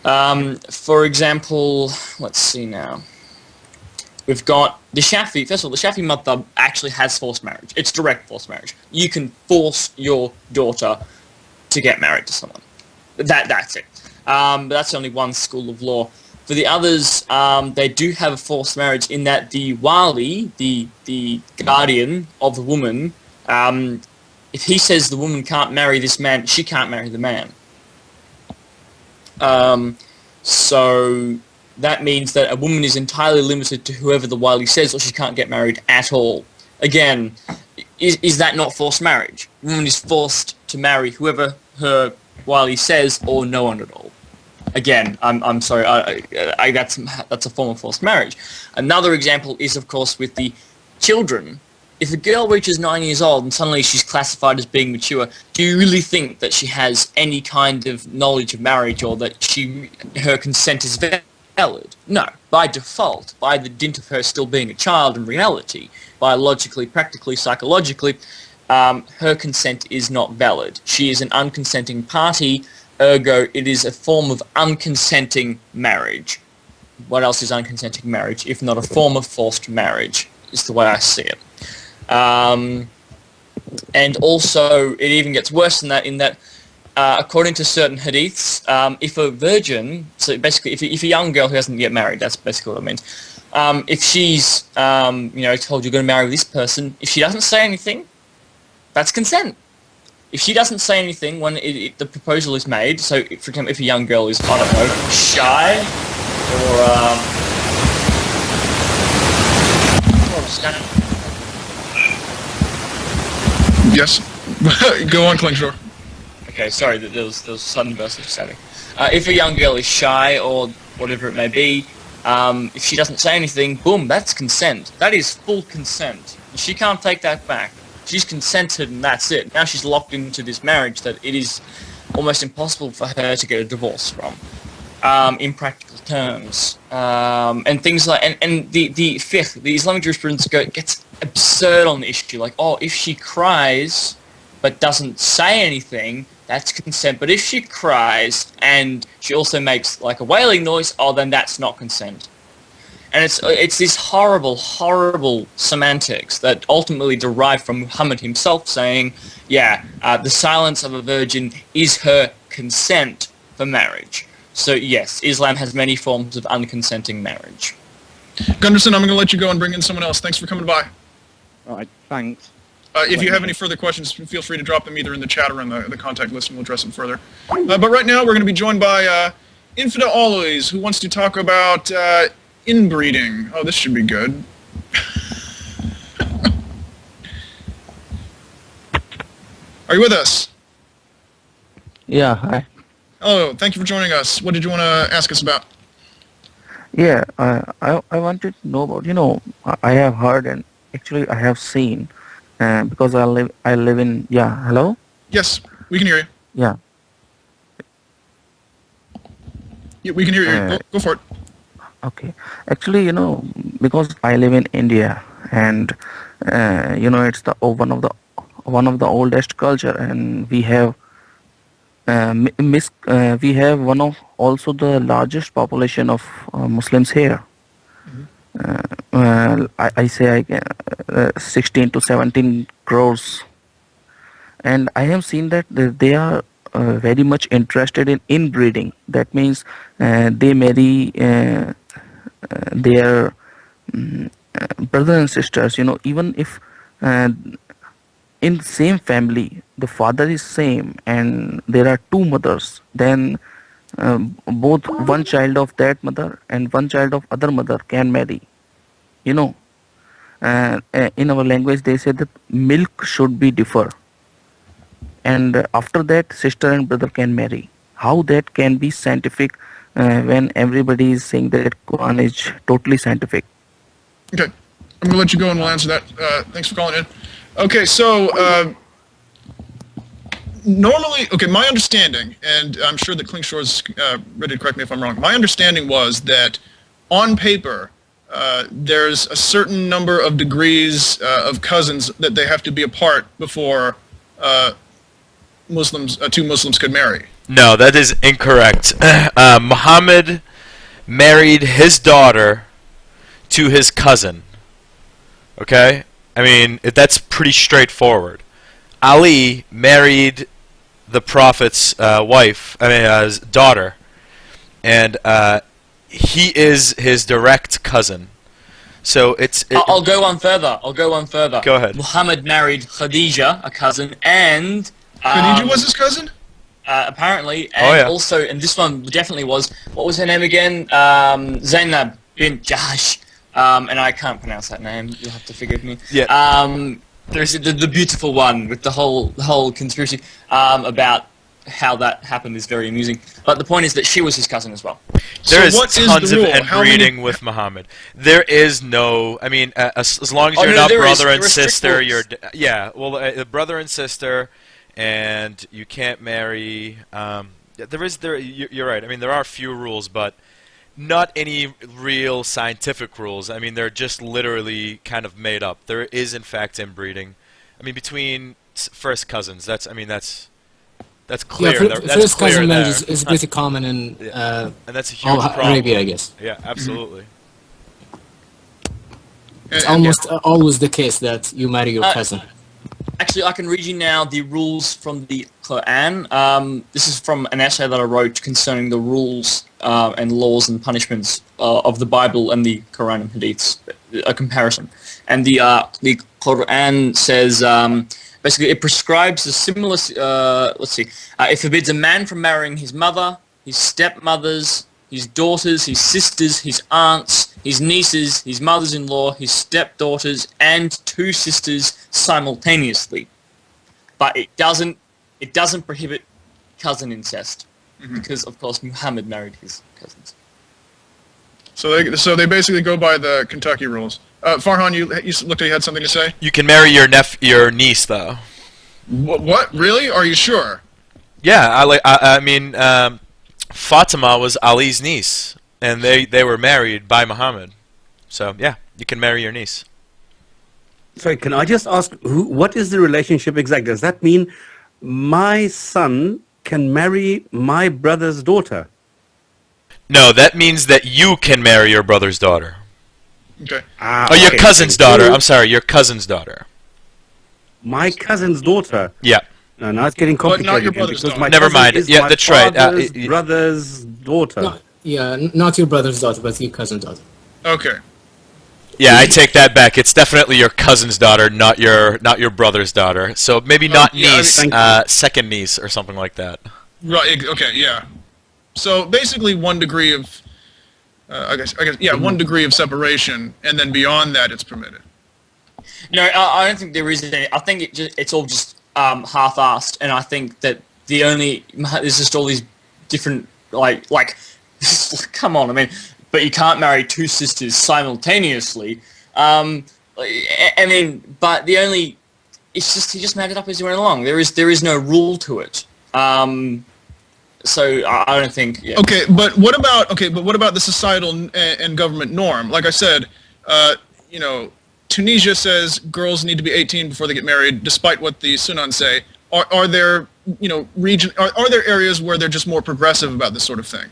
Speaker 3: For example, let's see now. We've got the Shafi. First of all, the Shafi madhab actually has forced marriage. It's direct forced marriage. You can force your daughter to get married to someone. That's it. But that's only one school of law. For the others, they do have a forced marriage in that the wali, the guardian of the woman, if he says the woman can't marry this man, she can't marry the man. So that means that a woman is entirely limited to whoever the wali says, or she can't get married at all. Again, is that not forced marriage? A woman is forced to marry whoever her wali says, or no one at all. Again, I'm sorry, that's a form of forced marriage. Another example is, of course, with the children. If a girl reaches 9 years old and suddenly she's classified as being mature, do you really think that she has any kind of knowledge of marriage, or that her consent is valid? No. By default, by the dint of her still being a child in reality, biologically, practically, psychologically, her consent is not valid. She is an unconsenting party, ergo it is a form of unconsenting marriage. What else is unconsenting marriage if not a form of forced marriage, is the way I see it. And also, it even gets worse than that, in that according to certain hadiths, if a virgin, so basically if a young girl who hasn't yet married, that's basically what it means, if she's told you're going to marry this person, if she doesn't say anything, that's consent. If she doesn't say anything when the proposal is made, so for example, if a young girl is, I don't know, shy, or
Speaker 1: Yes. Go on, Klingschor.
Speaker 3: Okay, sorry, there was sudden burst of static. If a young girl is shy or whatever it may be, if she doesn't say anything, boom, that's consent. That is full consent. She can't take that back. She's consented and that's it. Now she's locked into this marriage that it is almost impossible for her to get a divorce from, in practical terms. And things like, and the fiqh, the Islamic jurisprudence gets absurd on the issue. Like, oh, if she cries but doesn't say anything, that's consent. But if she cries and she also makes like a wailing noise, oh, then that's not consent. And it's this horrible, horrible semantics that ultimately derive from Muhammad himself saying, yeah, the silence of a virgin is her consent for marriage. So yes, Islam has many forms of unconsenting marriage.
Speaker 1: Gunderson, I'm going to let you go and bring in someone else. Thanks for coming by.
Speaker 7: All right, thanks.
Speaker 1: If you have any further questions, feel free to drop them either in the chat or in the contact list, and we'll address them further. But right now, we're going to be joined by Infidel Always, who wants to talk about inbreeding. Oh, this should be good. Are you with us?
Speaker 8: Yeah, hi.
Speaker 1: Hello, thank you for joining us. What did you want to ask us about?
Speaker 8: Yeah, I wanted to know about, I have heard and actually I have seen, because I live in, yeah, hello?
Speaker 1: Yes, we can hear you.
Speaker 8: Yeah,
Speaker 1: Yeah, we can hear you.
Speaker 8: uh,
Speaker 1: Go for it.
Speaker 8: okay. Actually, because I live in India and, it's one of the oldest culture, and we have one of also the largest population of Muslims here. I say 16 to 17 crores, and I have seen that they are very much interested in inbreeding. That means they marry their brothers and sisters. Even if uh, in the same family the father is same and there are two mothers, then both one child of that mother and one child of other mother can marry. You know, in our language they say that milk should be differ, and after that sister and brother can marry. How that can be scientific when everybody is saying that Quran is totally scientific?
Speaker 1: Okay, I'm going to let you go and we'll answer that. Thanks for calling in. Okay, so normally, okay, my understanding, and I'm sure that Klingschor's ready to correct me if I'm wrong, my understanding was that on paper, there's a certain number of degrees of cousins that they have to be apart before two Muslims could marry.
Speaker 6: No, that is incorrect. Muhammad married his daughter to his cousin. Okay? I mean, that's pretty straightforward. Ali married the Prophet's his daughter, and he is his direct cousin. So
Speaker 3: I'll go one further.
Speaker 6: Go ahead.
Speaker 3: Muhammad married Khadija, a cousin, and
Speaker 1: Khadija was his cousin?
Speaker 3: apparently, and
Speaker 6: yeah.
Speaker 3: also, and this one definitely was. What was her name again? Zainab bint Jahash. And I can't pronounce that name. You'll have to forgive me.
Speaker 6: Yeah.
Speaker 3: There's the beautiful one with the whole conspiracy about how that happened is very amusing. But the point is that she was his cousin as well.
Speaker 6: There is
Speaker 1: what is
Speaker 6: tons
Speaker 1: the
Speaker 6: of
Speaker 1: rule? How
Speaker 6: inbreeding
Speaker 1: many-
Speaker 6: with Muhammad. There is no. I mean, as long as
Speaker 3: Oh,
Speaker 6: you're
Speaker 3: no,
Speaker 6: not
Speaker 3: there is.
Speaker 6: brother and
Speaker 3: There are strict
Speaker 6: sister,
Speaker 3: rules.
Speaker 6: you're yeah. Well, the brother and sister, and you can't marry. You're right. I mean, there are few rules, but not any real scientific rules. I mean, they're just literally kind of made up. There is, in fact, inbreeding. I mean, between first cousins. That's clear.
Speaker 5: Yeah,
Speaker 6: That's
Speaker 5: first
Speaker 6: clear
Speaker 5: cousin
Speaker 6: there.
Speaker 5: marriage is pretty common in
Speaker 6: And that's a huge
Speaker 5: all
Speaker 6: problem.
Speaker 5: Arabia, I guess.
Speaker 6: Yeah, absolutely.
Speaker 5: It's almost always the case that you marry your cousin.
Speaker 3: Actually, I can read you now the rules from the Quran. This is from an essay that I wrote concerning the rules and laws and punishments of the Bible and the Quran and Hadiths, a comparison. And the Quran says, basically, it prescribes a similar, it forbids a man from marrying his mother, his stepmothers, his daughters, his sisters, his aunts, his nieces, his mothers-in-law, his stepdaughters, and two sisters simultaneously. But it doesn't prohibit cousin incest, because of course Muhammad married his cousins.
Speaker 1: So they basically go by the Kentucky rules. Farhan, you looked like you had something to say?
Speaker 6: You can marry your niece, though.
Speaker 1: What? Really? Are you sure?
Speaker 6: Yeah, I mean, Fatima was Ali's niece, and they were married by Muhammad. So yeah, you can marry your niece.
Speaker 4: Sorry, can I just ask, what is the relationship exactly? Does that mean my son can marry my brother's daughter?
Speaker 6: No, that means that you can marry your brother's daughter.
Speaker 1: Okay.
Speaker 6: Your cousin's daughter. I'm sorry, your cousin's daughter.
Speaker 4: My cousin's daughter.
Speaker 6: Yeah.
Speaker 4: No, now it's getting
Speaker 1: But not
Speaker 4: complicated
Speaker 1: your
Speaker 4: again,
Speaker 1: brother's
Speaker 4: because
Speaker 1: daughter.
Speaker 4: my
Speaker 6: Never
Speaker 4: cousin
Speaker 6: mind.
Speaker 4: is
Speaker 6: Yeah,
Speaker 4: my
Speaker 6: that's right.
Speaker 4: father's brother's daughter.
Speaker 5: No, yeah, not your brother's daughter, but your cousin's daughter.
Speaker 1: Okay.
Speaker 6: Yeah, I take that back. It's definitely your cousin's daughter, not your brother's daughter. So maybe not
Speaker 1: yeah, I mean,
Speaker 6: niece,
Speaker 4: thank you.
Speaker 6: second niece or something like that.
Speaker 1: Right. Okay. Yeah. So basically, one degree of, I guess, yeah, one degree of separation, and then beyond that, it's permitted.
Speaker 3: No, I don't think there is any. I think it's all just half-assed, and I think that there's just all these different, like, come on, I mean, but you can't marry two sisters simultaneously. I mean, but it's just he just made it up as he went along. There is no rule to it. So I don't think. Yeah.
Speaker 1: Okay, but what about the societal and government norm? Like I said, Tunisia says girls need to be 18 before they get married, despite what the Sunan say. Are there are there areas where they're just more progressive about this sort of thing?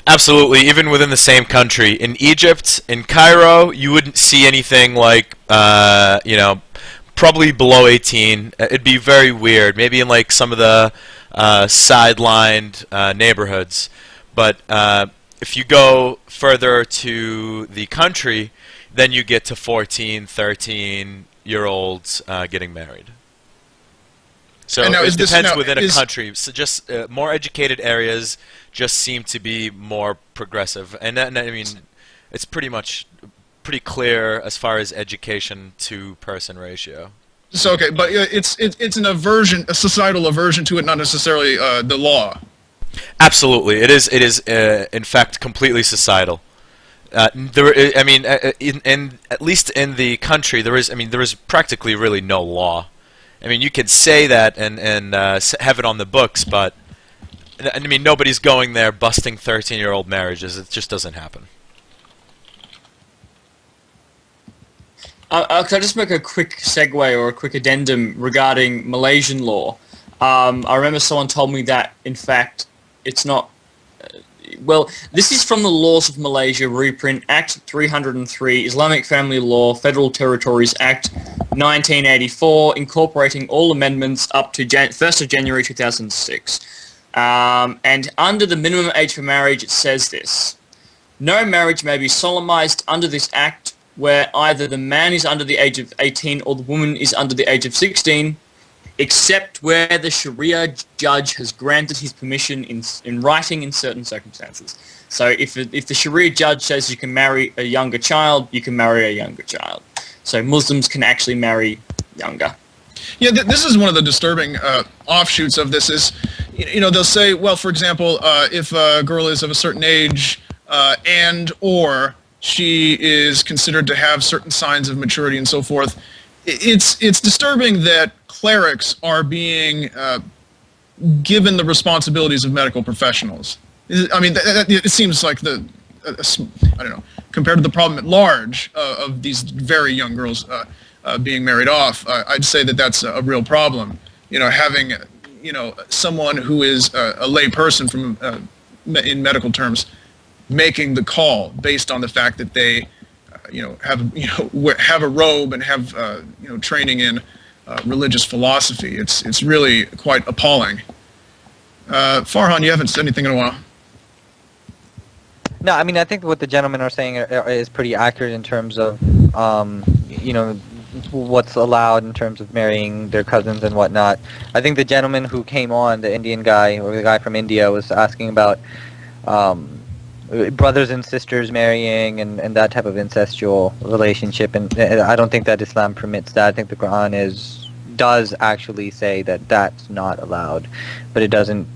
Speaker 6: Absolutely, even within the same country. In Egypt, in Cairo, you wouldn't see anything like, probably below 18. It'd be very weird. Maybe in like some of the sidelined neighborhoods. But if you go further to the country, then you get to 14, 13-year-olds getting married. So it depends within a country. So just more educated areas just seem to be more progressive, and I mean, it's pretty clear as far as education to person ratio.
Speaker 1: So okay, but it's a societal aversion to it, not necessarily the law.
Speaker 6: Absolutely, it is in fact completely societal. At least in the country, there is practically really no law. I mean, you could say that and have it on the books, but I mean, nobody's going there busting 13-year-old marriages. It just doesn't happen.
Speaker 3: Can I just make a quick segue or a quick addendum regarding Malaysian law? I remember someone told me that, in fact, it's not... well, this is from the Laws of Malaysia reprint, Act 303, Islamic Family Law, Federal Territories Act 1984, incorporating all amendments up to 1st of January 2006. And under the minimum age for marriage, it says this: no marriage may be solemnized under this act where either the man is under the age of 18 or the woman is under the age of 16, except where the Sharia judge has granted his permission in writing in certain circumstances. So if the Sharia judge says you can marry a younger child, you can marry a younger child. So Muslims can actually marry younger.
Speaker 1: Yeah, this is one of the disturbing offshoots of this is, they'll say, well, for example, if a girl is of a certain age and or she is considered to have certain signs of maturity and so forth, it's disturbing that clerics are being given the responsibilities of medical professionals. I mean, it seems like I don't know, compared to the problem at large of these very young girls being married off, I'd say that that's a real problem. Having someone who is a lay person from in medical terms making the call based on the fact that they have a robe and have training in religious philosophy. It's really quite appalling. Farhan, you haven't said anything in a while.
Speaker 2: No, I mean, I think what the gentlemen are saying is pretty accurate in terms of, what's allowed in terms of marrying their cousins and whatnot. I think the gentleman who came on, the Indian guy, or the guy from India, was asking about brothers and sisters marrying and that type of incestual relationship, and I don't think that Islam permits that. I think the Quran does actually say that that's not allowed, but it doesn't.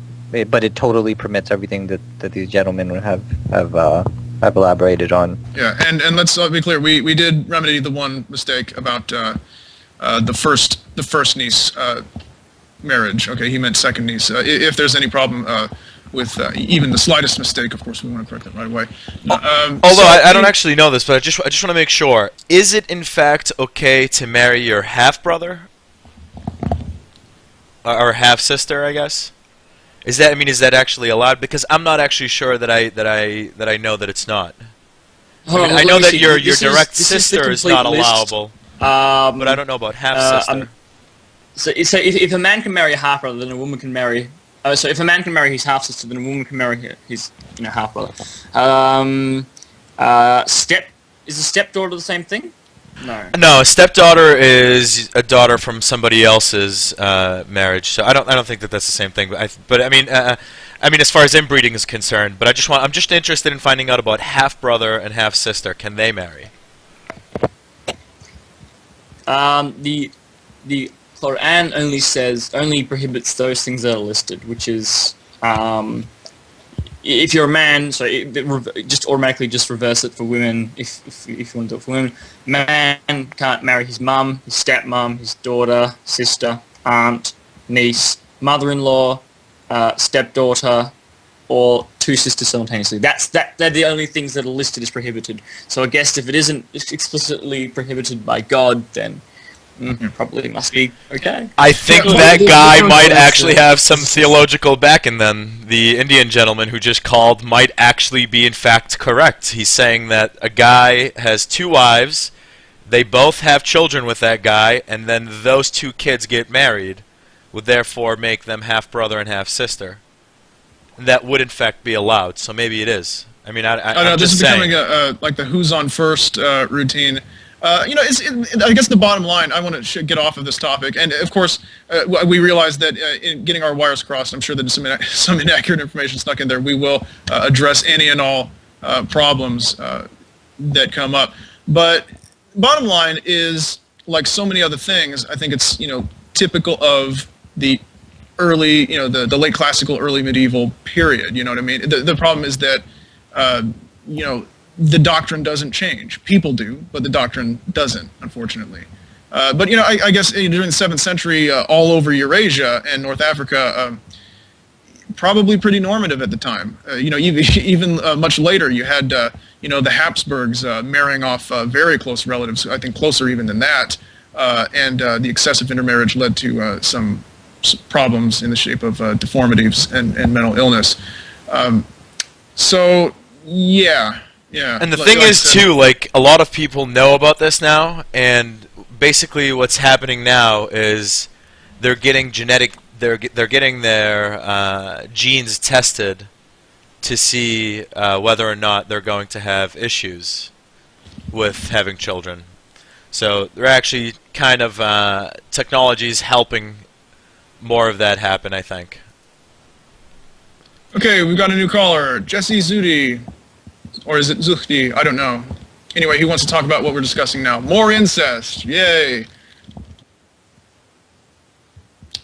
Speaker 2: But it totally permits everything that these gentlemen have elaborated on.
Speaker 1: Yeah, and let's be clear. We did remedy the one mistake about the first niece marriage. Okay, he meant second niece. If there's any problem with even the slightest mistake, of course we want to correct that right away.
Speaker 6: Although I don't actually know this, but I just want to make sure: is it in fact okay to marry your half brother or half sister? I guess. Is that actually allowed? Because I'm not actually sure that I know that it's not. I know that your direct sister is not allowable, but I don't know about half sister.
Speaker 3: So if a man can marry a half brother, then a woman can marry. So if a man can marry his half sister, then a woman can marry his half brother. Is a stepdaughter the same thing? No.
Speaker 6: No, a stepdaughter is a daughter from somebody else's marriage. So I don't think that that's the same thing. But I mean, as far as inbreeding is concerned. But I'm just interested in finding out about half brother and half sister. Can they marry?
Speaker 3: The Quran only prohibits those things that are listed, which is if you're a man, so just automatically just reverse it for women. If you want to do it for women, man can't marry his mum, his stepmom, his daughter, sister, aunt, niece, mother-in-law, stepdaughter, or two sisters simultaneously. They're the only things that are listed as prohibited. So I guess if it isn't explicitly prohibited by God, then probably must be okay.
Speaker 6: I think that guy might actually have some theological backing then. The Indian gentleman who just called might actually be in fact correct. He's saying that a guy has two wives, they both have children with that guy, and then those two kids get married, would therefore make them half brother and half sister. That would in fact be allowed, so maybe it is. I mean, I'm
Speaker 1: know, this
Speaker 6: just
Speaker 1: is
Speaker 6: saying.
Speaker 1: becoming like the who's on first routine. I guess the bottom line, I want to get off of this topic, and of course, we realize that in getting our wires crossed, I'm sure that there's some inaccurate information stuck in there. We will address any and all problems that come up. But bottom line is, like so many other things, I think it's typical of the early, the late classical, early medieval period. You know what I mean? The problem is that the doctrine doesn't change. People do, but the doctrine doesn't, unfortunately. But I guess during the 7th century, all over Eurasia and North Africa, probably pretty normative at the time. Even much later, you had the Habsburgs marrying off very close relatives. I think closer even than that, and the excessive intermarriage led to some problems in the shape of deformities and mental illness. So yeah.
Speaker 6: And the thing is too, like, a lot of people know about this now, and basically what's happening now is they're getting they're getting their genes tested to see whether or not they're going to have issues with having children. So they're actually kind of technology's helping more of that happen, I think.
Speaker 1: Okay, we've got a new caller, Jesse Zudi. Or is it Zuhdi? I don't know. Anyway, he wants to talk about what we're discussing now. More incest. Yay.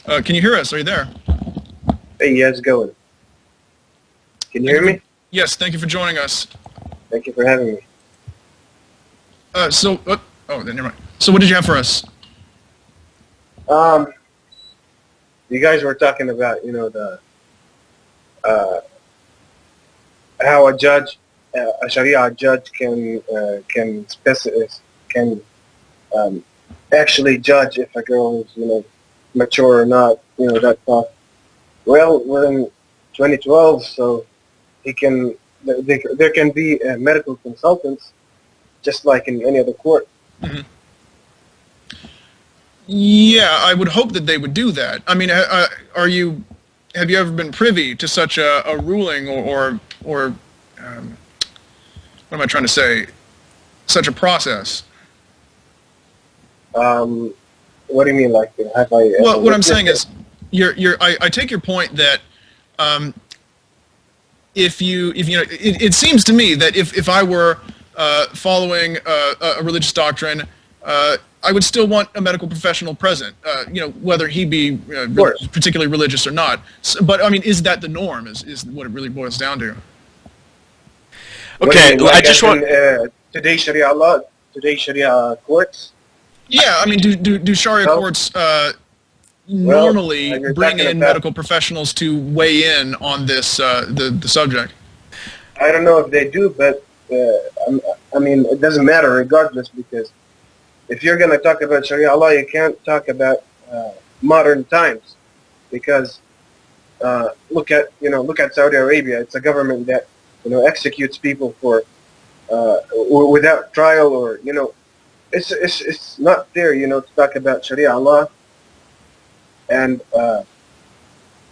Speaker 1: Can you hear us? Are you there?
Speaker 9: Hey, how's it going? Can you hear me?
Speaker 1: Yes, thank you for joining us.
Speaker 9: Thank you for having me.
Speaker 1: Then never mind. So what did you have for us?
Speaker 9: You guys were talking about, how a Sharia judge can actually judge if a girl is mature or not. That stuff. Well, we're in 2012, so there can be medical consultants, just like in any other court.
Speaker 1: Mm-hmm. Yeah, I would hope that they would do that. I mean, have you ever been privy to such a ruling or what am I trying to say? Such a process?
Speaker 9: What do you mean, like, have I?
Speaker 1: Well, what I'm saying is, I take your point that it seems to me that if I were following a religious doctrine, I would still want a medical professional present, whether he be particularly religious or not. So, but I mean, is that the norm? Is what it really boils down to?
Speaker 6: Okay,
Speaker 9: like,
Speaker 6: I just want
Speaker 9: today's Sharia law, today's Sharia courts.
Speaker 1: Yeah, I mean, do Sharia courts normally bring in medical professionals to weigh in on this the subject?
Speaker 9: I don't know if they do, but I mean, it doesn't matter regardless, because if you're going to talk about Sharia law, you can't talk about modern times, because look at Saudi Arabia. It's a government that executes people for without trial, or it's not fair to talk about Sharia law and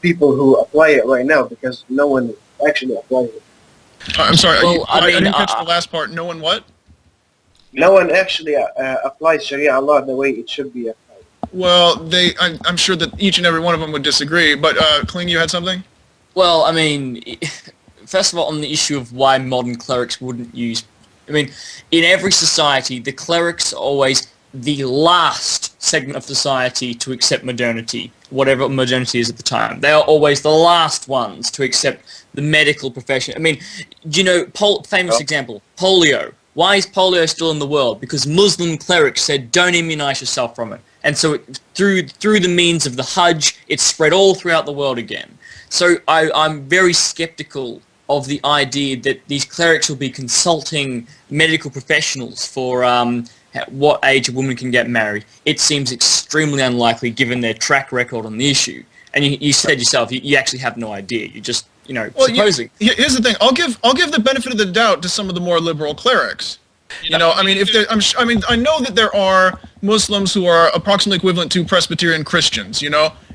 Speaker 9: people who apply it right now, because no one actually applies it.
Speaker 1: I'm sorry,
Speaker 3: well,
Speaker 1: I didn't catch the last part. No one what?
Speaker 9: No one actually applies Sharia law the way it should be applied.
Speaker 1: Well, I'm sure that each and every one of them would disagree, but Kling, you had something?
Speaker 3: Well, I mean, first of all, on the issue of why modern clerics wouldn't use... I mean, in every society, the clerics are always the last segment of society to accept modernity, whatever modernity is at the time. They are always the last ones to accept the medical profession. I mean, do you know, famous example, polio. Why is polio still in the world? Because Muslim clerics said, don't immunize yourself from it. And so through the means of the Hajj, it spread all throughout the world again. So I'm very skeptical of the idea that these clerics will be consulting medical professionals for what age a woman can get married. It seems extremely unlikely given their track record on the issue. And you said yourself, you actually have no idea. You just, supposing.
Speaker 1: Here's the thing. I'll give the benefit of the doubt to some of the more liberal clerics. I know that there are Muslims who are approximately equivalent to Presbyterian Christians,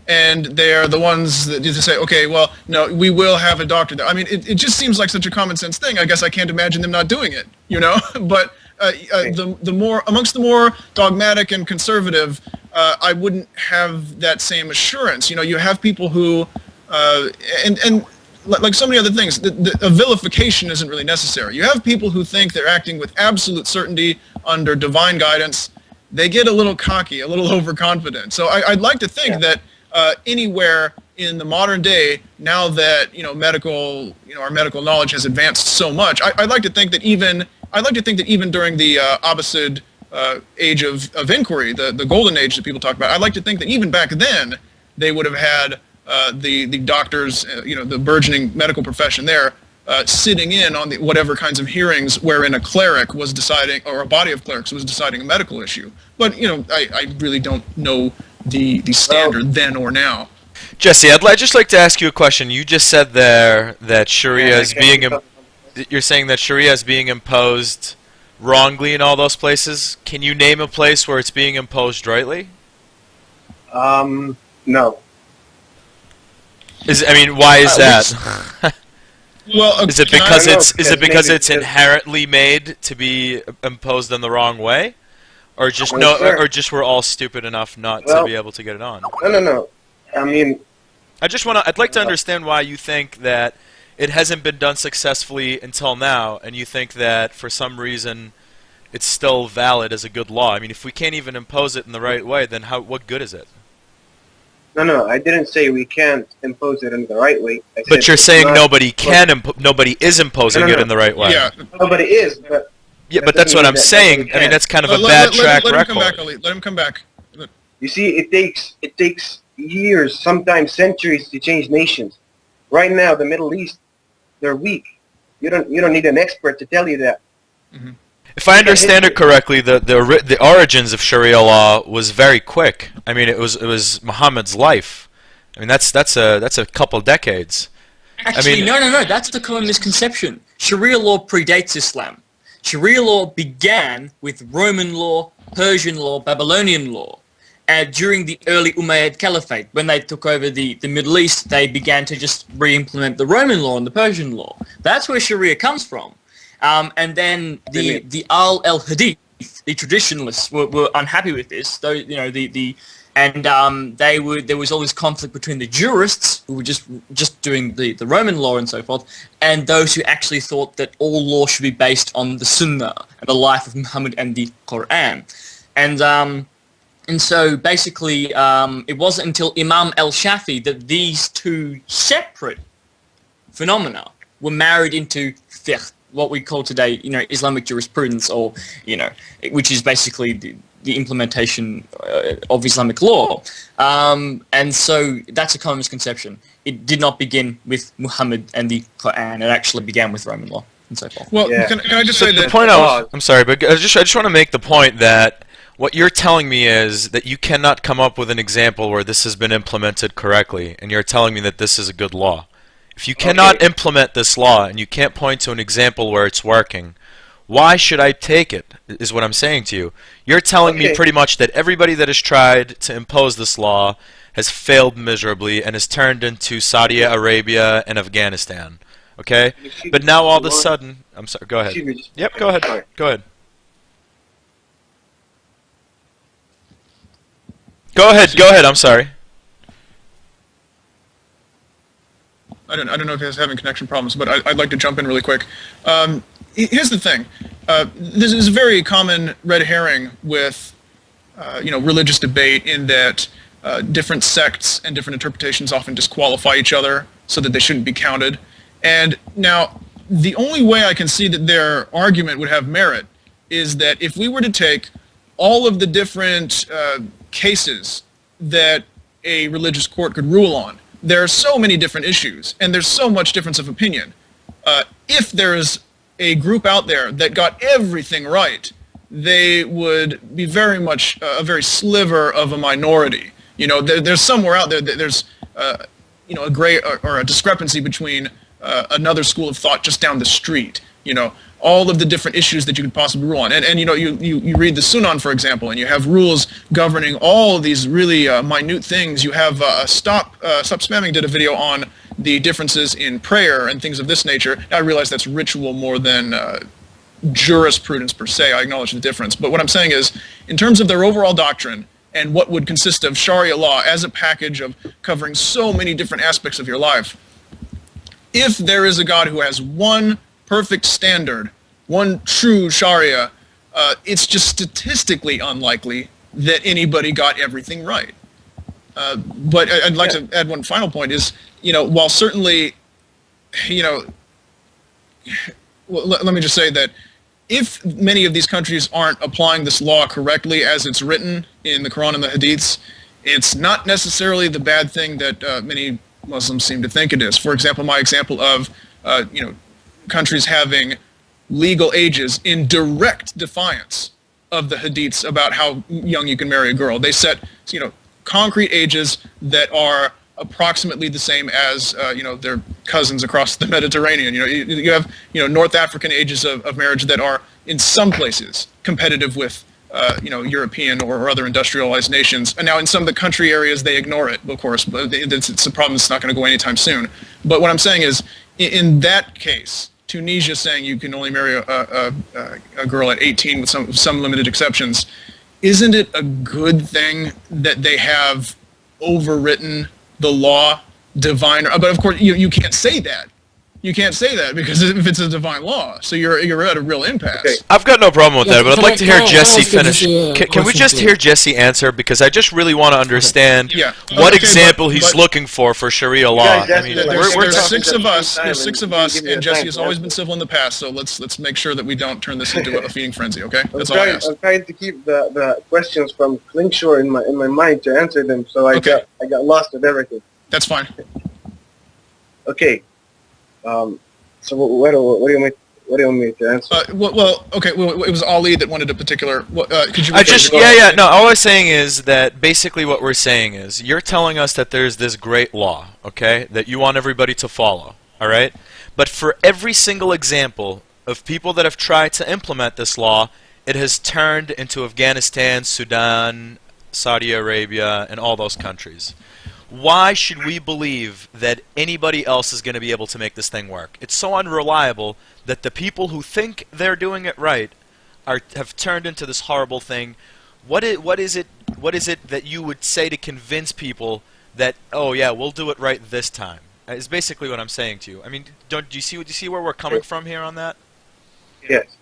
Speaker 1: and they're the ones that just say, okay, well, no, we will have a doctor there. I mean, it just seems like such a common sense thing. I guess I can't imagine them not doing it, But amongst the more dogmatic and conservative, I wouldn't have that same assurance. You have people who, and like so many other things, a vilification isn't really necessary. You have people who think they're acting with absolute certainty under divine guidance. They get a little cocky, a little overconfident. So I'd like to think that anywhere in the modern day, now that our medical knowledge has advanced so much, I'd like to think that even during the Abbasid age of inquiry, the golden age that people talk about, I'd like to think that even back then they would have had the doctors, the burgeoning medical profession there, sitting in on whatever kinds of hearings wherein a cleric was deciding, or a body of clerics was deciding a medical issue. But I really don't know the standard then or now.
Speaker 6: Jesse, I'd just like to ask you a question. You just said there that Sharia is being you're saying that Sharia is being imposed wrongly in all those places. Can you name a place where it's being imposed rightly?
Speaker 9: No.
Speaker 6: Why is that?
Speaker 1: Well,
Speaker 6: is it because it's inherently made to be imposed in the wrong way, or just or just we're all stupid enough not to be able to get it on?
Speaker 9: No. I mean,
Speaker 6: I'd like to understand why you think that it hasn't been done successfully until now, and you think that for some reason it's still valid as a good law. I mean, if we can't even impose it in the right way, then what good is it?
Speaker 9: No, I didn't say we can't impose it in the right way.
Speaker 6: But you're saying nobody is imposing it in the right way.
Speaker 9: Yeah, nobody is. But
Speaker 6: but that's what I'm saying. I mean, that's kind of a bad track record.
Speaker 1: Let him come back, Ali. Let him come back.
Speaker 9: You see, it takes years, sometimes centuries, to change nations. Right now, the Middle East, they're weak. You don't need an expert to tell you that.
Speaker 1: Mm-hmm.
Speaker 6: If I understand it correctly, the origins of Sharia law was very quick. I mean, it was Muhammad's life. I mean, that's a couple decades.
Speaker 3: Actually, no. That's the common misconception. Sharia law predates Islam. Sharia law began with Roman law, Persian law, Babylonian law. And during the early Umayyad Caliphate, when they took over the Middle East, they began to just re-implement the Roman law and the Persian law. That's where Sharia comes from. And then the al-Hadith, the traditionalists, were unhappy with this. Though there was all this conflict between the jurists, who were just doing the Roman law and so forth, and those who actually thought that all law should be based on the Sunnah and the life of Muhammad and the Quran. And so basically, it wasn't until Imam al-Shafi that these two separate phenomena were married into fiqh, what we call today, Islamic jurisprudence, or which is basically the implementation of Islamic law. And so that's a common misconception. It did not begin with Muhammad and the Quran. It actually began with Roman law and so forth.
Speaker 1: Well, can I just say
Speaker 6: the
Speaker 1: that
Speaker 6: point I'm sorry, but I just want to make the point that what you're telling me is that you cannot come up with an example where this has been implemented correctly, and you're telling me that this is a good law. If you cannot implement this law and you can't point to an example where it's working, why should I take it, is what I'm saying to you. You're telling me pretty much that everybody that has tried to impose this law has failed miserably and has turned into Saudi Arabia and Afghanistan. Okay? But now all of a sudden... I'm sorry, go ahead. Yep, go ahead. Go ahead. Go ahead, I'm sorry.
Speaker 1: I don't know if he's having connection problems, but I'd like to jump in really quick. Here's the thing. This is a very common red herring with religious debate in that different sects and different interpretations often disqualify each other so that they shouldn't be counted. And now, the only way I can see that their argument would have merit is that if we were to take all of the different cases that a religious court could rule on, there are so many different issues, and there's so much difference of opinion. If there is a group out there that got everything right, they would be very much a very sliver of a minority. There's somewhere out there that there's a gray or a discrepancy between another school of thought just down the street. All of the different issues that you could possibly rule on. And you read the Sunan, for example, and you have rules governing all of these really minute things. You have Stopspamming did a video on the differences in prayer and things of this nature. Now, I realize that's ritual more than jurisprudence per se. I acknowledge the difference. But what I'm saying is, in terms of their overall doctrine and what would consist of Sharia law as a package of covering so many different aspects of your life, if there is a God who has one perfect standard, one true Sharia, it's just statistically unlikely that anybody got everything right. But I'd like to add one final point is, while certainly, let me just say that if many of these countries aren't applying this law correctly as it's written in the Quran and the Hadiths, it's not necessarily the bad thing that many Muslims seem to think it is. For example, my example of, countries having legal ages in direct defiance of the Hadiths about how young you can marry a girl. They set, concrete ages that are approximately the same as, their cousins across the Mediterranean. You have, North African ages of marriage that are, in some places, competitive with, European or other industrialized nations. And now in some of the country areas, they ignore it, of course. But it's a problem that's not going to go anytime soon. But what I'm saying is, in that case, Tunisia saying you can only marry a girl at 18 with some limited exceptions, isn't it a good thing that they have overwritten the law divine? But of course, you can't say that. You can't say that because if it's a divine law, so you're at a real impasse.
Speaker 9: Okay.
Speaker 6: I've got no problem with that, but I'd like to hear Jesse finish.
Speaker 5: Jesse,
Speaker 6: Can we just hear Jesse answer? Because I just really want to understand what example he's looking for Sharia law.
Speaker 9: guys,
Speaker 6: I mean,
Speaker 1: There's six of us.
Speaker 9: time
Speaker 1: There's six of
Speaker 9: and
Speaker 1: us,
Speaker 9: give me
Speaker 1: and
Speaker 9: the
Speaker 1: Jesse
Speaker 9: time
Speaker 1: has
Speaker 9: to
Speaker 1: always
Speaker 9: answer.
Speaker 1: been civil in the past. So let's make sure that we don't turn this into a feeding frenzy. Okay,
Speaker 9: I'm
Speaker 1: that's all I
Speaker 9: trying,
Speaker 1: ask.
Speaker 9: I'm trying to keep the questions from Klingschor in my mind to answer them, so I
Speaker 1: Okay.
Speaker 9: got lost with everything.
Speaker 1: That's fine.
Speaker 9: Okay. So what do you want me to answer?
Speaker 1: Okay. Well, it was Ali that wanted a particular. Could you?
Speaker 6: No. All I was saying is that basically what we're saying is you're telling us that there's this great law, okay, that you want everybody to follow, all right? But for every single example of people that have tried to implement this law, it has turned into Afghanistan, Sudan, Saudi Arabia, and all those countries. Why should we believe that anybody else is going to be able to make this thing work? It's so unreliable that the people who think they're doing it right have turned into this horrible thing. What is it that you would say to convince people that, oh yeah, we'll do it right this time? Is basically what I'm saying to you. I mean, do you see where we're coming from here on that?
Speaker 9: Yes.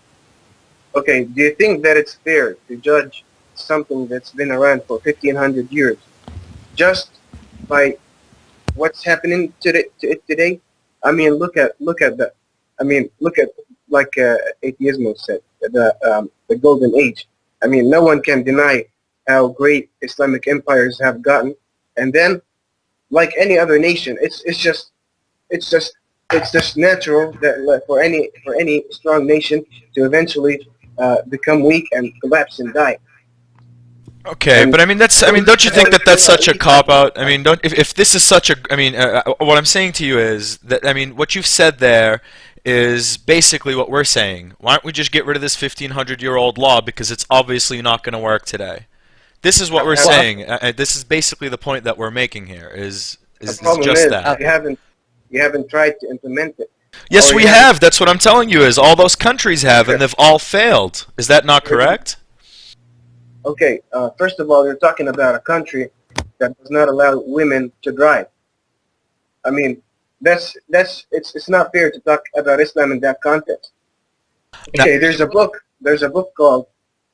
Speaker 9: Okay, do you think that it's fair to judge something that's been around for 1,500 years just by what's happening to it today? I mean, look at like Atheismo said, the golden age. I mean, no one can deny how great Islamic empires have gotten, and then, like any other nation, it's just natural that for any strong nation to eventually become weak and collapse and die.
Speaker 6: Okay, but I mean don't you think that that's such a cop out? I mean, if this is such a, what I'm saying to you is that, I mean, what you've said there is basically what we're saying. Why don't we just get rid of this 1,500-year-old law because it's obviously not going to work today? This is what we're saying. This is basically the point that we're making here. Is just that
Speaker 9: you haven't tried to implement it.
Speaker 6: Yes, we have. That's what I'm telling you. Is all those countries have, and they've all failed. Is that not correct?
Speaker 9: Okay, first of all, you're talking about a country that does not allow women to drive. I mean, it's not fair to talk about Islam in that context. Okay, there's a book called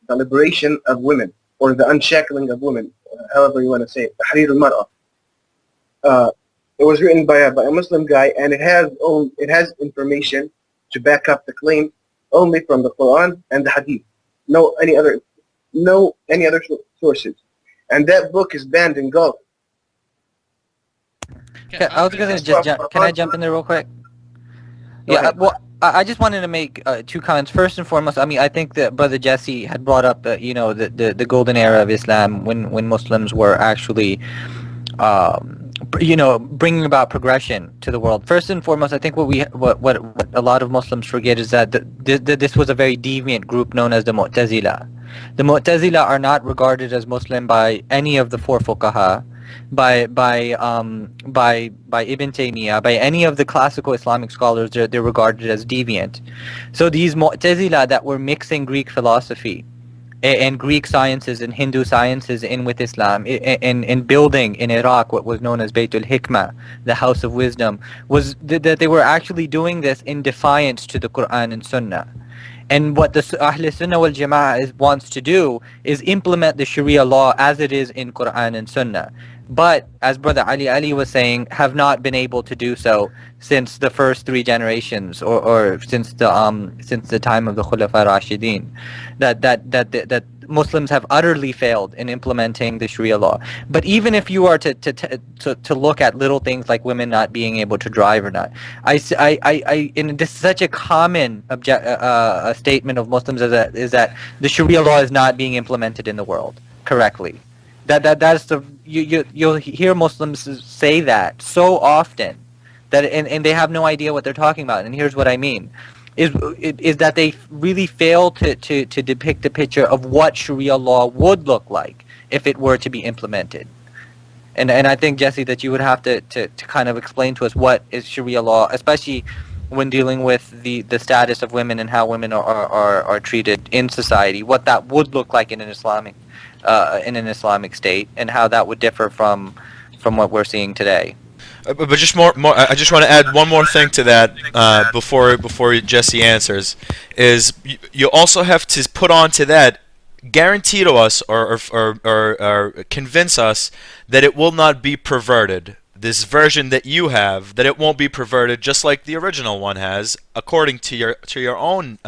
Speaker 9: The Liberation of Women. or the unshackling of women, however you want to say it, Tahrir al-Mar'a. It was written by a Muslim guy, and it has information to back up the claim only from the Quran and the Hadith. No any other sources. And that book is banned in Gulf.
Speaker 2: Okay, I was gonna just can I jump in there real quick? Yeah, well, I just wanted to make 2 comments. First and foremost, I mean, I think that Brother Jesse had brought up, the golden era of Islam when Muslims were actually, bringing about progression to the world. First and foremost, I think what a lot of Muslims forget is that this was a very deviant group known as the Mu'tazila. The Mu'tazila are not regarded as Muslim by any of the 4 fuqaha, by Ibn Taymiyyah, by any of the classical Islamic scholars. They're regarded as deviant. So these Mu'tazila that were mixing Greek philosophy and Greek sciences and Hindu sciences in with Islam, in building in Iraq what was known as Baytul Hikmah, the House of Wisdom, was that they were actually doing this in defiance to the Quran and Sunnah. And what the Ahl Sunnah wal Jama'ah wants to do is implement the Sharia law as it is in Quran and Sunnah. But, as Brother Ali was saying, have not been able to do so since the first 3 generations, or since the time of the Khulafa Rashidin. That Muslims have utterly failed in implementing the Sharia law. But even if you are to look at little things like women not being able to drive or not, and this is such a common statement of Muslims is that the Sharia law is not being implemented in the world correctly. That's you'll hear Muslims say that so often that and they have no idea what they're talking about. And here's what I mean. Is that they really fail to depict a picture of what Sharia law would look like if it were to be implemented. And I think, Jesse, that you would have to kind of explain to us what is Sharia law, especially when dealing with the status of women and how women are treated in society, what that would look like in an Islamic state, and how that would differ from what we're seeing today.
Speaker 6: But just more. I just want to add one more thing to that before Jesse answers. Is you also have to put on to that, guarantee to us or convince us that it will not be perverted. This version that you have, that it won't be perverted, just like the original one has, according to your own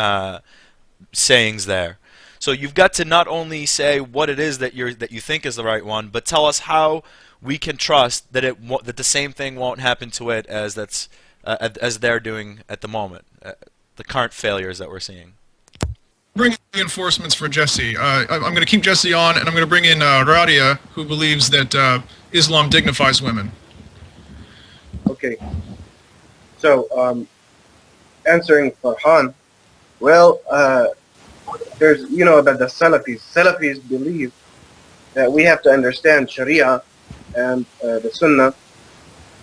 Speaker 6: sayings there. So you've got to not only say what it is that you think is the right one, but tell us how we can trust that that the same thing won't happen to it as they're doing at the moment, the current failures that we're seeing.
Speaker 1: Bring reinforcements for Jesse. I'm going to keep Jesse on, and I'm going to bring in Radia, who believes that Islam dignifies women.
Speaker 9: Okay. So, answering Farhan, well, there's, about the Salafis. Salafis believe that we have to understand Sharia and the Sunnah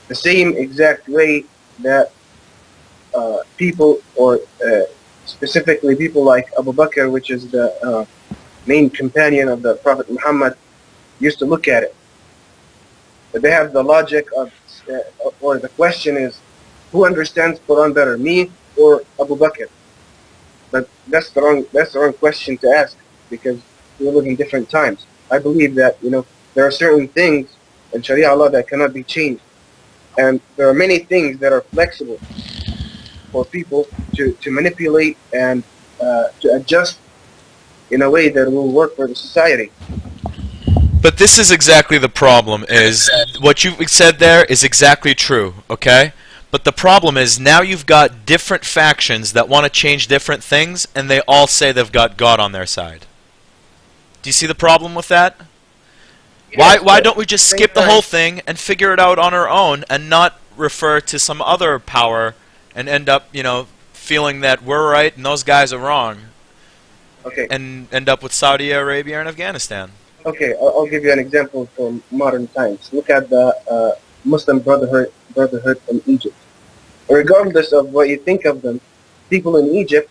Speaker 9: the same exact way that people, or specifically people like Abu Bakr, which is the main companion of the Prophet Muhammad, used to look at it. But they have the logic of, or the question is, who understands Quran better, me or Abu Bakr? But that's the wrong question to ask, because we're living different times. I believe that there are certain things in Sharia law that cannot be changed, and there are many things that are flexible for people to manipulate and to adjust in a way that will work for the society.
Speaker 6: But this is exactly the problem. Is what you said there is exactly true, okay? But the problem is now you've got different factions that want to change different things, and they all say they've got God on their side. Do you see the problem with that?
Speaker 9: Yes,
Speaker 6: Why don't we just skip the whole thing and figure it out on our own, and not refer to some other power and end up, feeling that we're right and those guys are wrong?
Speaker 9: Okay.
Speaker 6: And end up with Saudi Arabia and Afghanistan.
Speaker 9: Okay, I'll give you an example from modern times. Look at the Muslim Brotherhood in Egypt. Regardless of what you think of them, people in Egypt,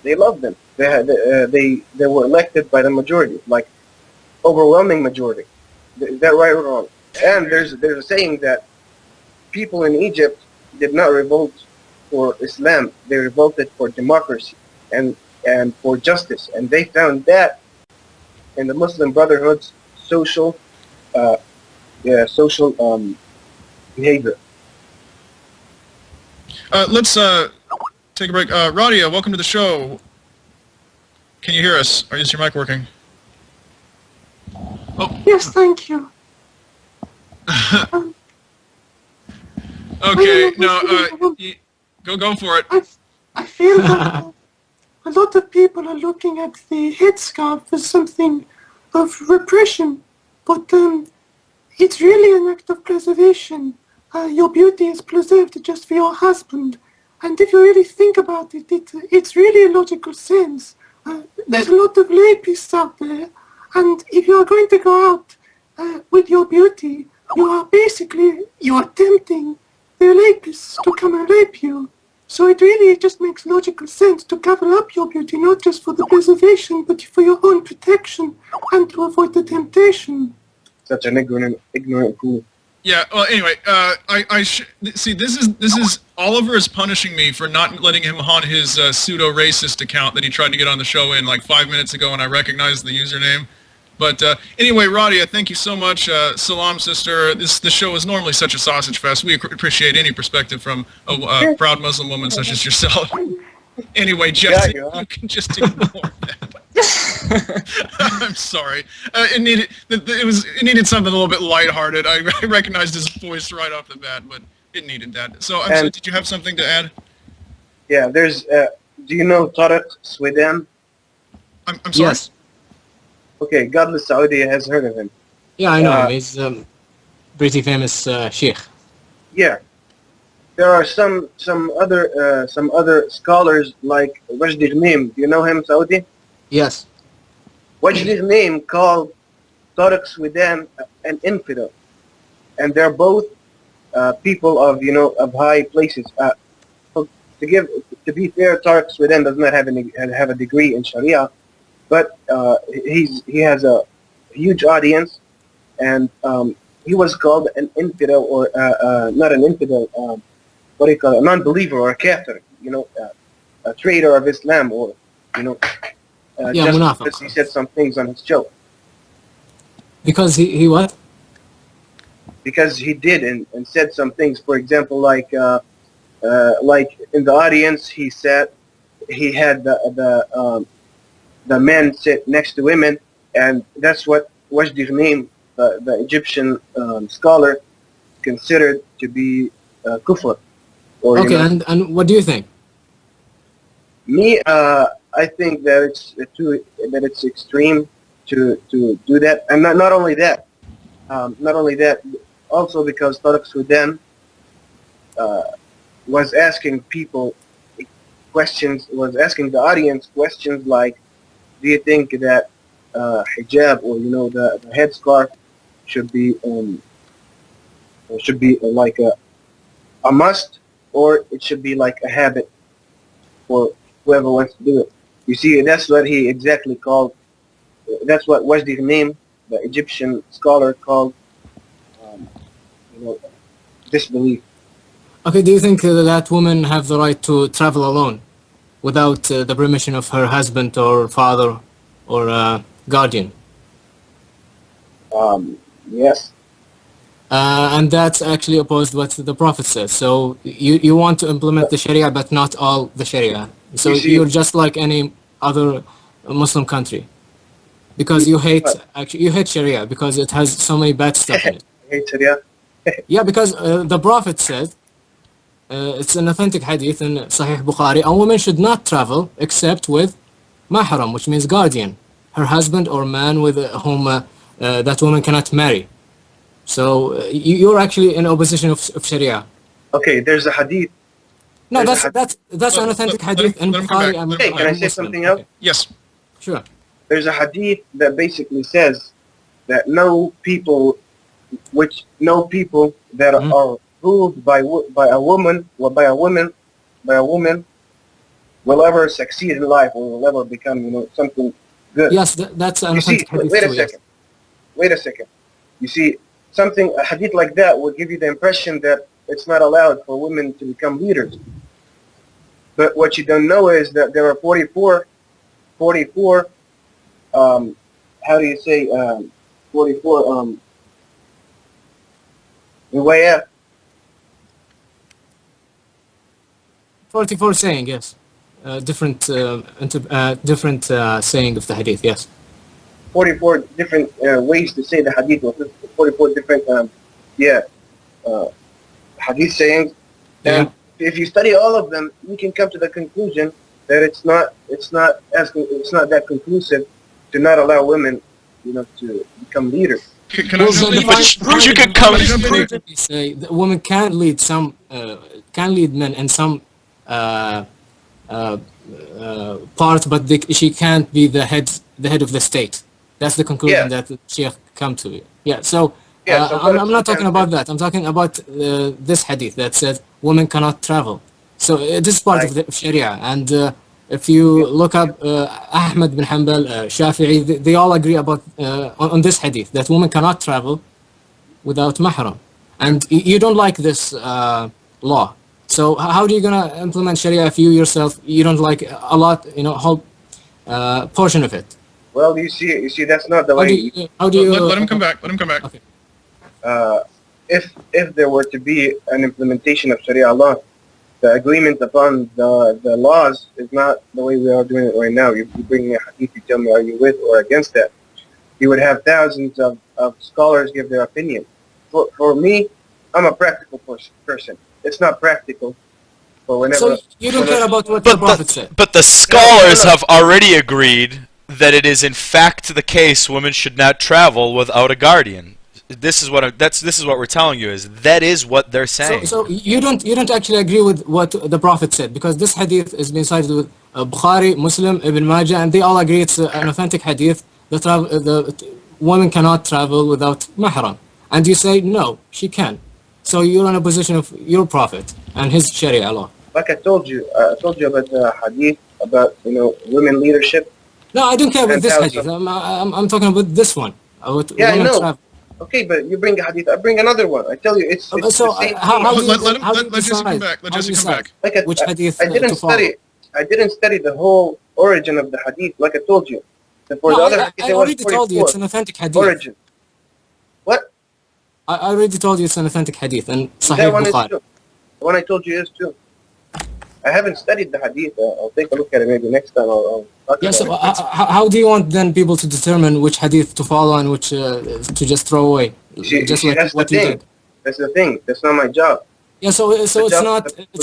Speaker 9: they love them. They were elected by the majority, like overwhelming majority. Is that right or wrong? And there's a saying that people in Egypt did not revolt for Islam. They revolted for democracy and for justice. And they found that in the Muslim Brotherhood's social behavior.
Speaker 1: Let's take a break. Radia, welcome to the show. Can you hear us? Or is your mic working? Oh.
Speaker 10: Yes, thank you.
Speaker 1: Okay, no, go for it.
Speaker 10: I feel that a lot of people are looking at the headscarf as something of repression, but it's really an act of preservation. Your beauty is preserved just for your husband, and if you really think about it, it's really a logical sense. There's a lot of rapists out there, and if you are going to go out with your beauty, you are tempting the rapists to come and rape you. So it really just makes logical sense to cover up your beauty, not just for the preservation, but for your own protection and to avoid the temptation.
Speaker 9: Such an ignorant fool.
Speaker 1: Yeah. Well, anyway, see. This is Oliver is punishing me for not letting him on his pseudo-racist account that he tried to get on the show in like 5 minutes ago, and I recognized the username. But anyway, Radia, thank you so much. Salam, sister. The show is normally such a sausage fest. We appreciate any perspective from a proud Muslim woman such as yourself. Anyway, Jesse, you can just ignore that. I'm sorry. It needed something a little bit lighthearted. I recognized his voice right off the bat, but it needed that. So, sorry, did you have something to add?
Speaker 9: Yeah, there's. Do you know Tariq Sweden?
Speaker 1: I'm sorry.
Speaker 5: Yes.
Speaker 9: Okay, Godless Saudi has heard of him.
Speaker 5: Yeah, I know him. He's pretty famous sheikh.
Speaker 9: Yeah. There are some other scholars like Wajdi Ghanim. Do you know him, Saudi?
Speaker 5: Yes.
Speaker 9: Wajdi Ghanim called Tariq Sweden an infidel, and they're both people of high places. To be fair, Tariq Sweden does not have a degree in Sharia, but he has a huge audience, and he was called an infidel, or not an infidel. What do you call it? A non-believer or a kafir, a traitor of Islam, or just because he said some things on his show.
Speaker 5: Because he what?
Speaker 9: Because he did and said some things. For example, like in the audience, he said he had the men sit next to women, and that's what Wajdi Ghanim, the Egyptian scholar, considered to be kufr.
Speaker 5: Okay, and what do you think?
Speaker 9: Me, I think that it's extreme to do that, and not only that, also because Tariq Sweden was asking people questions, was asking the audience questions like, do you think that hijab, or the headscarf should be like a must, or it should be like a habit for whoever wants to do it? You see, that's what he exactly called. That's what Wajdi Ghanim, the Egyptian scholar, called disbelief.
Speaker 5: Okay, do you think that women have the right to travel alone without the permission of her husband or father or guardian?
Speaker 9: Yes.
Speaker 5: And that's actually opposed what the Prophet says. So you want to implement the Sharia, but not all the Sharia. So you're just like any other Muslim country, because you hate Sharia because it has so many bad stuff in it.
Speaker 9: I hate Sharia.
Speaker 5: Yeah, because the Prophet said, it's an authentic hadith in Sahih Bukhari, a woman should not travel except with mahram, which means guardian, her husband or man with whom that woman cannot marry. So you're actually in opposition of Sharia.
Speaker 9: Okay, there's a hadith.
Speaker 5: No, that's an authentic hadith in Bukhari.
Speaker 9: Hey, can I say something else?
Speaker 5: Okay.
Speaker 1: Yes.
Speaker 5: Sure.
Speaker 9: There's a hadith that basically says that no people that are ruled by a woman will ever succeed in life, or will ever become something good.
Speaker 5: Yes, that's an authentic hadith.
Speaker 9: Wait a second. You see, a hadith like that will give you the impression that it's not allowed for women to become leaders. But what you don't know is that there are 44 how do you say 44 روايات.
Speaker 5: 44 saying, yes. Different saying of the hadith, yes.
Speaker 9: 44 different ways to say the hadith, or 44 different hadith sayings. And if you study all of them, you can come to the conclusion that it's not that conclusive to not allow women, to become leaders.
Speaker 6: But you can come.
Speaker 5: Say that women can lead men in some part, but she can't be the head of the state. That's the conclusion that the Sheikh come to. Yeah. So I'm not talking about that. I'm talking about this hadith that says women cannot travel. So this is part of the Sharia, and if you look up Ahmad bin Hanbal, Shafi'i, they all agree about on this hadith that women cannot travel without mahram, and you don't like this law. So how are you gonna implement Sharia if you don't like a lot, whole portion of it?
Speaker 9: Well, you see, that's not the way.
Speaker 5: How do you?
Speaker 1: Let him come back. Let him come back.
Speaker 5: Okay.
Speaker 9: If there were to be an implementation of Sharia law, the agreement upon the laws is not the way we are doing it right now. You bring me a hadith, you tell me, are you with or against that? You would have thousands of scholars give their opinion. For me, I'm a practical person. It's not practical for whenever.
Speaker 5: So you don't care about what the Prophet said.
Speaker 6: But the scholars have already agreed that it is in fact the case women should not travel without a guardian. This is what we're telling you, is that is what they're saying.
Speaker 5: So you don't actually agree with what the Prophet said, because this hadith is being cited with Bukhari, Muslim, Ibn Majah, and they all agree it's an authentic hadith that the woman cannot travel without mahram, and you say no, she can. So you're in a position of your Prophet and his Sharia law.
Speaker 9: Like I told you about the hadith about women leadership.
Speaker 5: No, I don't care about this hadith. I'm talking about this one.
Speaker 9: Yeah, I know. Travel. Okay, but you bring a hadith, I bring another one. I tell you, it's
Speaker 5: so
Speaker 9: the same
Speaker 1: let Jesse come back. Let Jesse come back.
Speaker 9: Like
Speaker 5: which hadith
Speaker 9: I didn't study the whole origin of the hadith, like I told you. So for the other hadith,
Speaker 5: I already told you it's an authentic hadith.
Speaker 9: Origin. What?
Speaker 5: I already told you it's an authentic hadith and Sahih
Speaker 9: that one
Speaker 5: Bukhari.
Speaker 9: Is true. The one I told you is true. I haven't studied the hadith. I'll take a look at it maybe next time. I'll talk about
Speaker 5: so
Speaker 9: it.
Speaker 5: how do you want then people to determine which hadith to follow and which to just throw away?
Speaker 9: Just like that's what you did. That's the thing. That's not my job.
Speaker 5: Yeah, so it's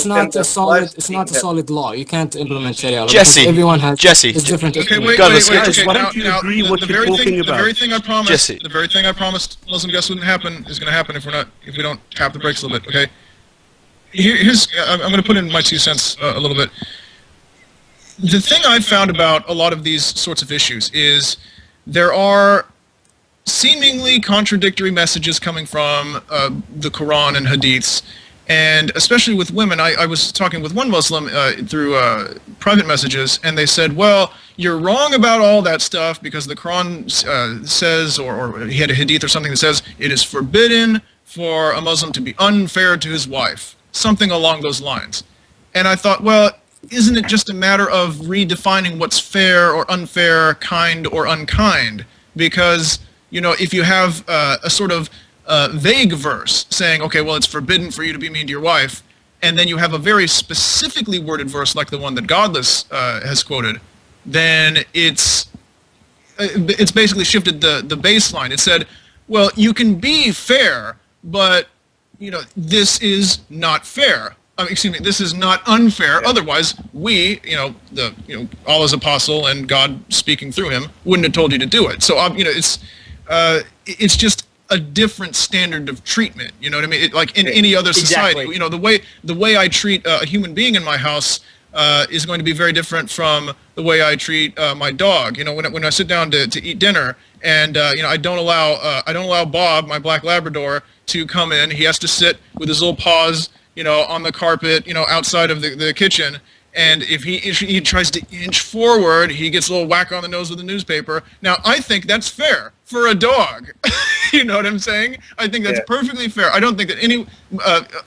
Speaker 5: not a solid law. You can't implement Sharia law.
Speaker 6: Jesse,
Speaker 5: everyone has
Speaker 6: Jesse,
Speaker 5: different.
Speaker 1: Okay, wait.
Speaker 4: Why don't you agree what you're talking about?
Speaker 1: The very thing I promised,
Speaker 6: Jesse.
Speaker 1: the very thing I promised Muslim guests wouldn't happen is going to happen if we don't tap the brakes a little bit. Okay. I'm going to put in my 2 cents a little bit. The thing I've found about a lot of these sorts of issues is there are seemingly contradictory messages coming from the Quran and Hadiths, and especially with women. I was talking with one Muslim through private messages, and they said, well, you're wrong about all that stuff because the Quran says, or he had a Hadith or something that says, it is forbidden for a Muslim to be unfair to his wife. Something along those lines. And I thought, well, isn't it just a matter of redefining what's fair or unfair, kind or unkind? Because, if you have a sort of vague verse saying, okay, well, it's forbidden for you to be mean to your wife, and then you have a very specifically worded verse like the one that Godless has quoted, then it's basically shifted the baseline. It said, well, you can be fair, but this is not fair. This is not unfair. Yeah. Otherwise, we, Allah's apostle and God speaking through him, wouldn't have told you to do it. So, it's just a different standard of treatment. You know what I mean? Like in any other society, exactly. The way I treat a human being in my house is going to be very different from the way I treat my dog. When I sit down to eat dinner, and I don't allow Bob, my black Labrador, to come in. He has to sit with his little paws, on the carpet, outside of the kitchen. And if he tries to inch forward, he gets a little whack on the nose with a newspaper. Now, I think that's fair for a dog. You know what I'm saying? I think that's perfectly fair. I don't think that any,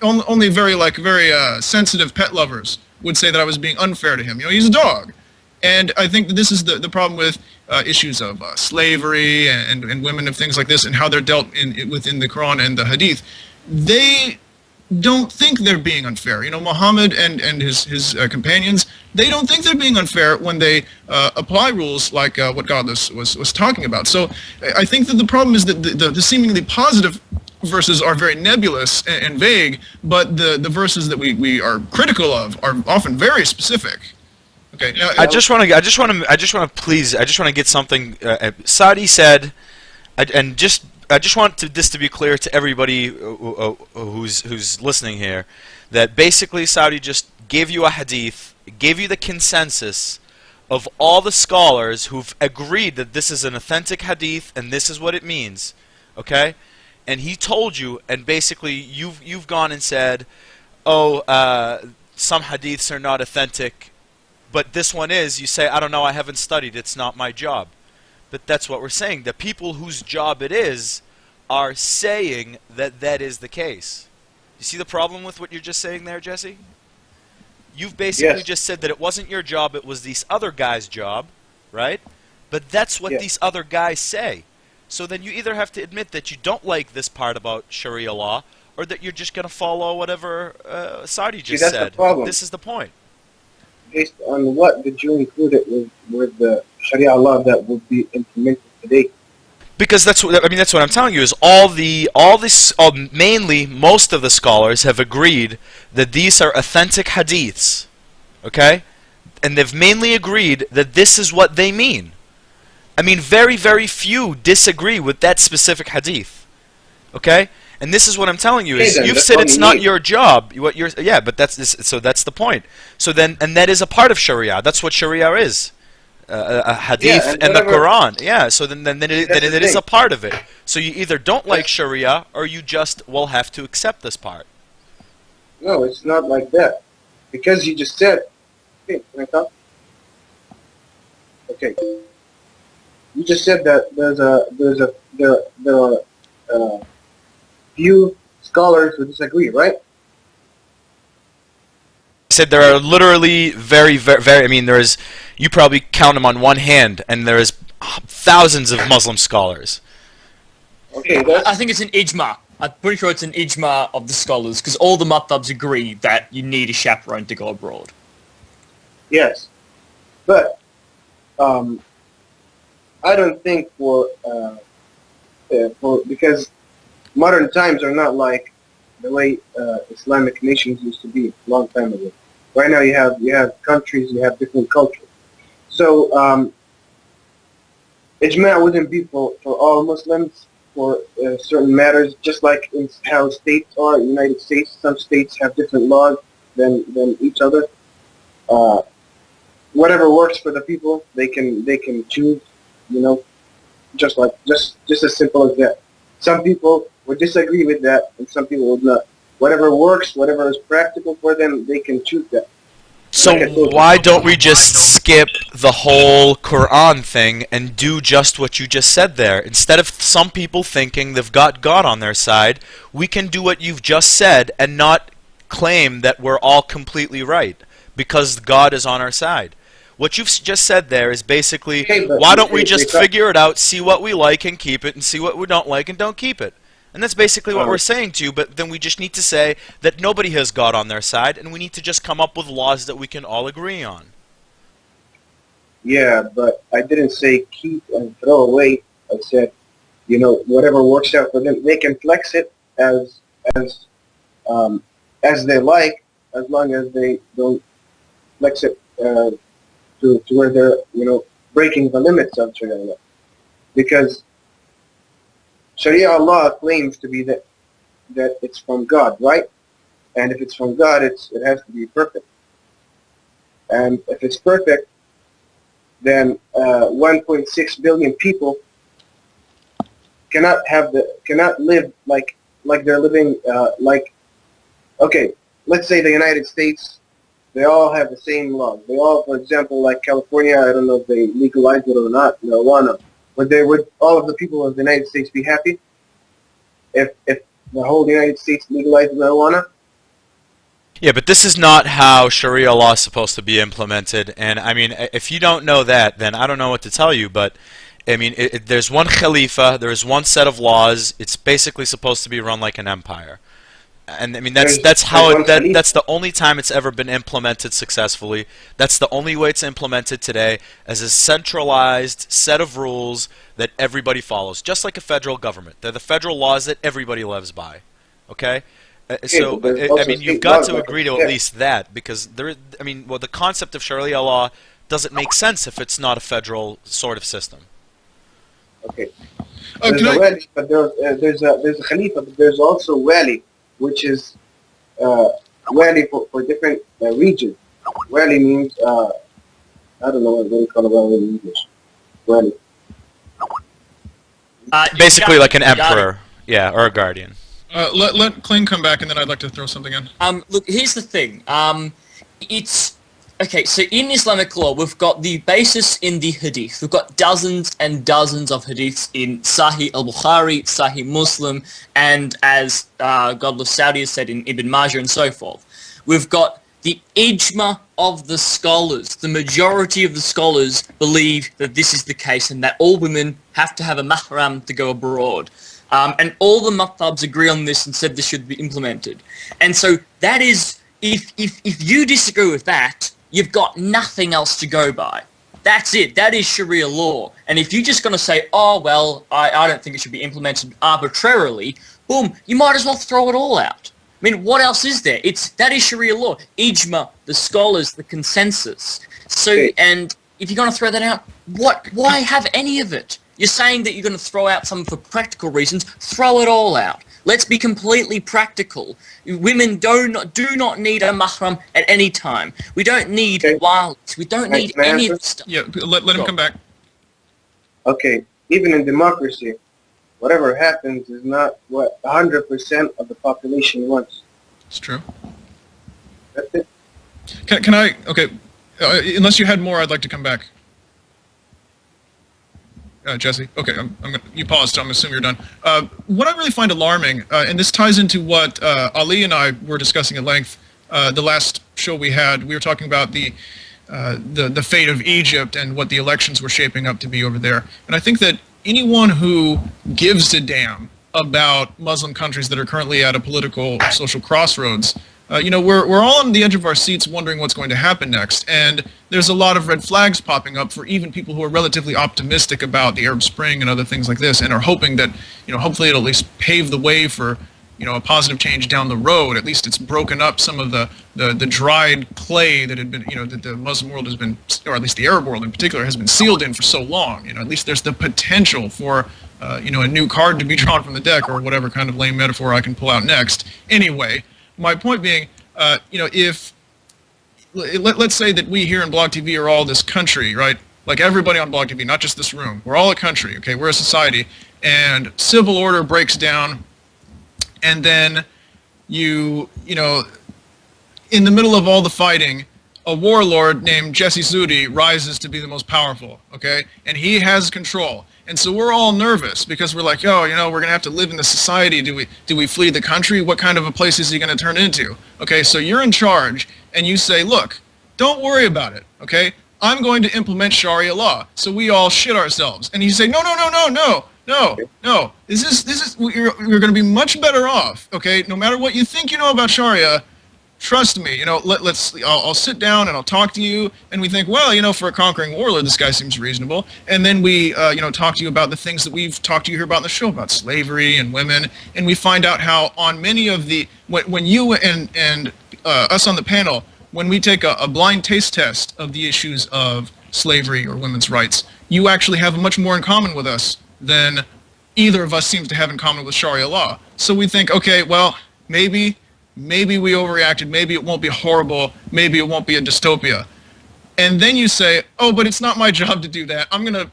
Speaker 1: only very sensitive pet lovers would say that I was being unfair to him. He's a dog. And I think that this is the problem with issues of slavery and women and things like this, and how they're dealt within the Quran and the Hadith. They don't think they're being unfair. You know, Muhammad and his companions, they don't think they're being unfair when they apply rules like what Godless was talking about. So I think that the problem is that the seemingly positive verses are very nebulous and vague, but the verses that we are critical of are often very specific. Okay.
Speaker 6: I just want to get something. Saudi said, I just want this to be clear to everybody who's listening here, that basically Saudi just gave you a hadith, gave you the consensus of all the scholars who've agreed that this is an authentic hadith and this is what it means, okay? And he told you, and basically you've gone and said, oh, some hadiths are not authentic, but this one is. You say, I don't know, I haven't studied, it's not my job. But that's what we're saying. The people whose job it is are saying that that is the case. You see the problem with what you're just saying there, Jesse? You've basically just said that it wasn't your job, it was these other guys' job, right? But that's what these other guys say. So then you either have to admit that you don't like this part about Sharia law, or that you're just going to follow whatever Saudi just said.
Speaker 9: The problem.
Speaker 6: This is the point.
Speaker 9: Based on what did you include it with the Sharia law that will be implemented today?
Speaker 6: Because that's what I'm telling you is mainly most of the scholars have agreed that these are authentic hadiths, okay, and they've mainly agreed that this is what they mean. I mean, very, very few disagree with that specific hadith, okay. And this is what I'm telling you is you've said it's not your job. But that's the point. So then, and that is a part of Sharia. That's what Sharia is, a hadith and the Quran. Yeah. So then it is a part of it. So you either don't like Sharia or you just will have to accept this part.
Speaker 9: No, it's not like that. Because you just said, okay, can I talk? Okay. You just said that there are few scholars who disagree, right?
Speaker 6: I said there are literally very, I mean, you probably count them on one hand, and there's thousands of Muslim scholars.
Speaker 9: Okay,
Speaker 3: I think it's an ijma. I'm pretty sure it's an ijma of the scholars, because all the madhabs agree that you need a chaperone to go abroad.
Speaker 9: Yes, but I don't think because modern times are not like the way Islamic nations used to be a long time ago. Right now you have countries, you have different cultures. So ijma wouldn't be for all Muslims for certain matters, just like in how states are. In the United States, some states have different laws than each other. Whatever works for the people, they can choose. You know, just as simple as that. Some people would disagree with that, and some people would not. Whatever works, whatever is practical for them, they can choose that.
Speaker 6: So why don't we just skip the whole Quran thing and do just what you just said there? Instead of some people thinking they've got God on their side, we can do what you've just said and not claim that we're all completely right because God is on our side. What you've just said there is basically, why don't we just figure it out, see what we like and keep it, and see what we don't like and don't keep it? And that's basically what we're saying to you, but then we just need to say that nobody has God on their side, and we need to just come up with laws that we can all agree on.
Speaker 9: Yeah, but I didn't say keep and throw away. I said, you know, whatever works out for them, they can flex it as they like, as long as they don't flex it to where they're, you know, breaking the limits of Sharia law. Because Sharia law claims to be that it's from God, right? And if it's from God, it has to be perfect. And if it's perfect, then 1.6 billion people cannot live like they're living okay, let's say the United States, they all have the same laws. They all, for example, like California, I don't know if they legalized it or not, marijuana. Would all of the people of the United States be happy if the whole United States legalized marijuana?
Speaker 6: Yeah, but this is not how Sharia law is supposed to be implemented. And I mean, if you don't know that, then I don't know what to tell you. But I mean, there's one Khalifa, there's one set of laws. It's basically supposed to be run like an empire. And I mean, that's the only time it's ever been implemented successfully. That's the only way it's implemented today, as a centralized set of rules that everybody follows, just like a federal government. They're the federal laws that everybody lives by. Okay. So, I mean, you've got to agree to at least that, because I mean, well, the concept of Sharia law doesn't make sense if it's not a federal sort of system.
Speaker 9: Okay. There's a wali, but there's a khalifa, but there's also wali, which is wali for different regions. Wali means I don't know what they call it wali in English. Wali.
Speaker 6: Basically, like an emperor, yeah, or a guardian.
Speaker 1: Let Kling come back, and then I'd like to throw something in.
Speaker 3: Look, here's the thing. It's okay. So in Islamic law, we've got the basis in the hadith. We've got dozens and dozens of hadiths in Sahih al-Bukhari, Sahih Muslim, and as Godless Saudi has said, in Ibn Majah and so forth. We've got the ijma of the scholars. The majority of the scholars believe that this is the case, and that all women have to have a mahram to go abroad. And all the madhabs agree on this and said this should be implemented. And so that is, if you disagree with that, you've got nothing else to go by. That's it. That is Sharia law. And if you're just going to say, oh, well, I don't think it should be implemented arbitrarily, boom, you might as well throw it all out. I mean, what else is there? That is Sharia law. Ijma, the scholars, the consensus. So, and if you're going to throw that out, why have any of it? You're saying that you're going to throw out some for practical reasons. Throw it all out. Let's be completely practical. Women do not need a mahram at any time. We don't need wallets. We don't need any of the stuff.
Speaker 1: Yeah, let him come back.
Speaker 9: Okay, even in democracy, whatever happens is not what 100% of the population wants.
Speaker 1: It's true.
Speaker 9: That's it.
Speaker 1: Can I? Okay, unless you had more, I'd like to come back. Jesse, okay, you paused, so I'm assuming you're done. What I really find alarming, and this ties into what Ali and I were discussing at length the last show we had. We were talking about the fate of Egypt and what the elections were shaping up to be over there. And I think that anyone who gives a damn about Muslim countries that are currently at a political, social crossroads, you know, we're all on the edge of our seats wondering what's going to happen next, and there's a lot of red flags popping up for even people who are relatively optimistic about the Arab Spring and other things like this, and are hoping that, you know, hopefully it'll at least pave the way for, you know, a positive change down the road. At least it's broken up some of the dried clay that had been, you know, that the Muslim world has been, or at least the Arab world in particular, has been sealed in for so long. You know, at least there's the potential for, you know, a new card to be drawn from the deck, or whatever kind of lame metaphor I can pull out next. Anyway, my point being, you know, if let's say that we here in Blog TV are all this country, right? Like everybody on Blog TV, not just this room. We're all a country, okay? We're a society, and civil order breaks down, and then you know, in the middle of all the fighting, a warlord named Jesse Zudi rises to be the most powerful, okay? And he has control. And so we're all nervous because we're like, oh, you know, we're going to have to live in this society. Do we flee the country? What kind of a place is he going to turn into? Okay, so you're in charge, and you say, look, don't worry about it, okay? I'm going to implement Sharia law. So we all shit ourselves. And you say, no. You're going to be much better off, okay? No matter what you think you know about Sharia, trust me, you know, I'll sit down and I'll talk to you, and we think, well, you know, for a conquering warlord, this guy seems reasonable. And then we, you know, talk to you about the things that we've talked to you here about in the show, about slavery and women, and we find out how on many of the, when you and us on the panel, when we take a blind taste test of the issues of slavery or women's rights, you actually have much more in common with us than either of us seems to have in common with Sharia law. So we think, okay, well, maybe we overreacted, maybe it won't be horrible, maybe it won't be a dystopia. And then you say, oh, but it's not my job to do that. I'm gonna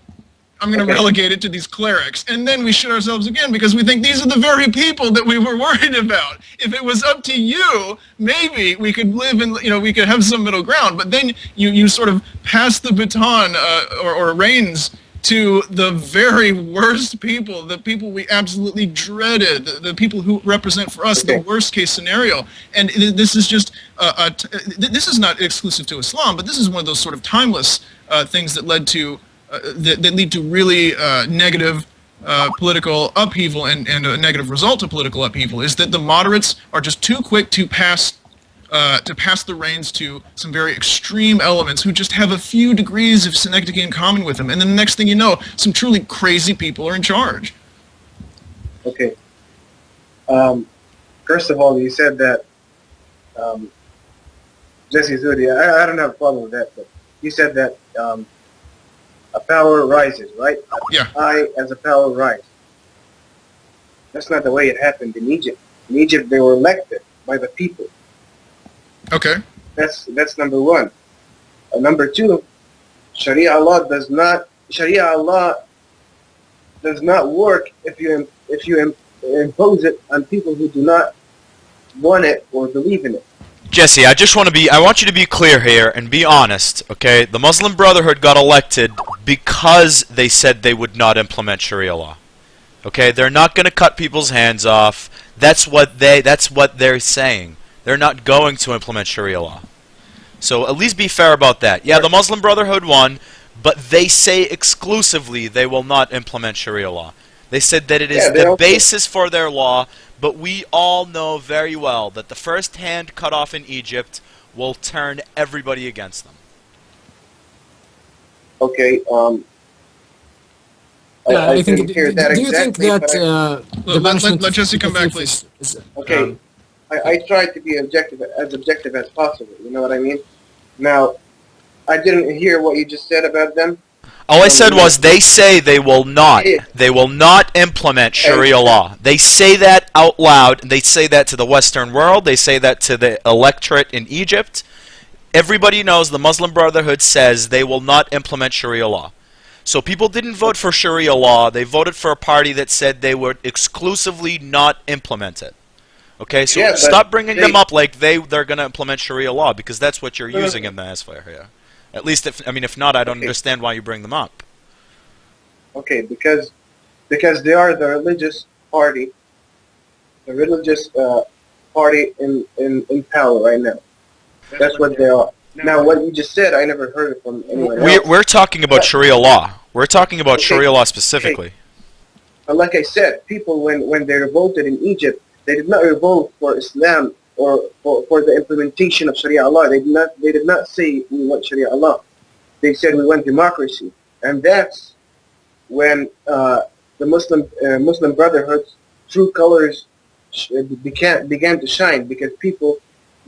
Speaker 1: relegate it to these clerics. And then we shit ourselves again because we think these are the very people that we were worried about. If it was up to you, maybe we could live in, you know, we could have some middle ground. But then you sort of pass the baton or reins to the very worst people, the people we absolutely dreaded, the people who represent for us the worst case scenario. And this is just, this is not exclusive to Islam, but this is one of those sort of timeless things that led to, that lead to really negative political upheaval and a negative result of political upheaval, is that the moderates are just too quick to pass the reins to some very extreme elements who just have a few degrees of synecdoche in common with them, and then the next thing you know, some truly crazy people are in charge.
Speaker 9: Okay. First of all, you said that Jesse Zudi, I don't have a problem with that, but you said that a power rises, right?
Speaker 1: Yeah.
Speaker 9: I, as a power, rise. That's not the way it happened in Egypt. In Egypt, they were elected by the people.
Speaker 1: Okay.
Speaker 9: That's number one. Number two, Sharia law does not work if you impose it on people who do not want it or believe in it.
Speaker 6: Jesse, I want you to be clear here and be honest, okay? The Muslim Brotherhood got elected because they said they would not implement Sharia law. Okay? They're not going to cut people's hands off. That's what they're saying. They're not going to implement Sharia law. So at least be fair about that. Yeah, the Muslim Brotherhood won, but they say exclusively they will not implement Sharia law. They said that it is the basis for their law, but we all know very well that the first hand cut off in Egypt will turn everybody against them.
Speaker 9: Okay,
Speaker 5: I think.
Speaker 9: didn't hear that
Speaker 5: Do you think
Speaker 9: exactly,
Speaker 5: that the punishment?
Speaker 1: Let Jesse come back, please.
Speaker 9: Okay, I tried to be objective as possible. You know what I mean? Now, I didn't hear what you just said about them.
Speaker 6: All I said was they say they will not. They will not implement Sharia law. They say that out loud. They say that to the Western world. They say that to the electorate in Egypt. Everybody knows the Muslim Brotherhood says they will not implement Sharia law. So people didn't vote for Sharia law. They voted for a party that said they would exclusively not implement it. Okay, so stop bringing them up like they're going to implement Sharia law, because that's what you're using in the Asfire here. At least, if not, I don't understand why you bring them up.
Speaker 9: Okay, because they are the religious party, in power right now. That's what they are. Now, what you just said, I never heard it from anyone else.
Speaker 6: We're talking about Sharia law. We're talking about Sharia law specifically.
Speaker 9: Okay. But like I said, people, when they revolted in Egypt, they did not revolt for Islam or for the implementation of Sharia law. They did not say we want Sharia law. They said we want democracy, and that's when the Muslim Brotherhood's true colors began to shine, because people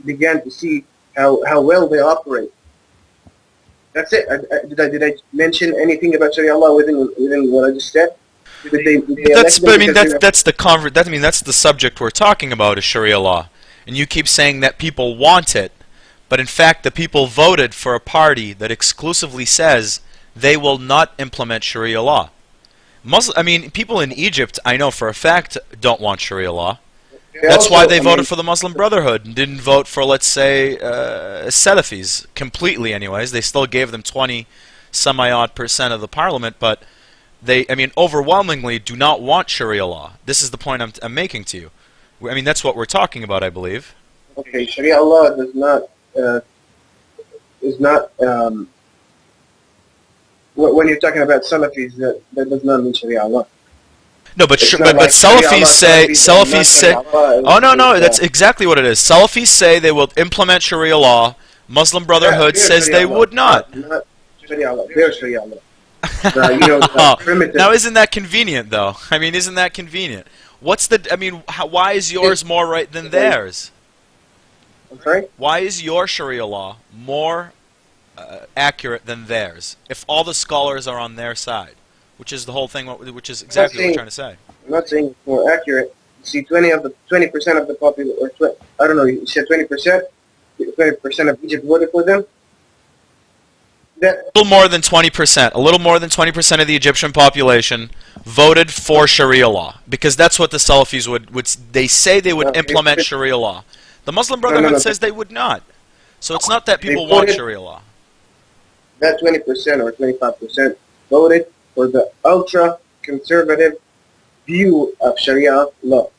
Speaker 9: began to see how well they operate. That's it. Did I mention anything about Sharia law within what I just said?
Speaker 6: That's the subject we're talking about, is Sharia law. And you keep saying that people want it, but in fact the people voted for a party that exclusively says they will not implement Sharia law. People in Egypt, I know for a fact, don't want Sharia law. That's why they voted for the Muslim Brotherhood and didn't vote for, let's say, Salafis completely anyways. They still gave them 20-some-odd% of the parliament, but they, overwhelmingly do not want Sharia law. This is the point I'm making to you. That's what we're talking about, I believe.
Speaker 9: Okay, Sharia law does not when you're talking about Salafis, that does not mean Sharia law.
Speaker 6: No, but Salafis say. Oh no, that's exactly what it is. Salafis say they will implement Sharia law. Muslim Brotherhood says they would not.
Speaker 9: Not Sharia law. Their Sharia law.
Speaker 6: Now, isn't that convenient, though? Isn't that convenient? Why is yours more right than theirs?
Speaker 9: I'm sorry?
Speaker 6: Why is your Sharia law more accurate than theirs, if all the scholars are on their side? Which is the whole thing, which is exactly what we're trying to say.
Speaker 9: I'm not saying it's more accurate. See, 20% of the population, or I don't know, you said 20%? 20% of Egypt voted for them?
Speaker 6: A little more than 20%. A little more than 20% of the Egyptian population voted for Sharia law, because that's what the Salafis would they say they would implement Sharia law. The Muslim Brotherhood says they would not. So it's not that people want Sharia law.
Speaker 9: That 20% or 25% voted for the ultra-conservative view of Sharia law.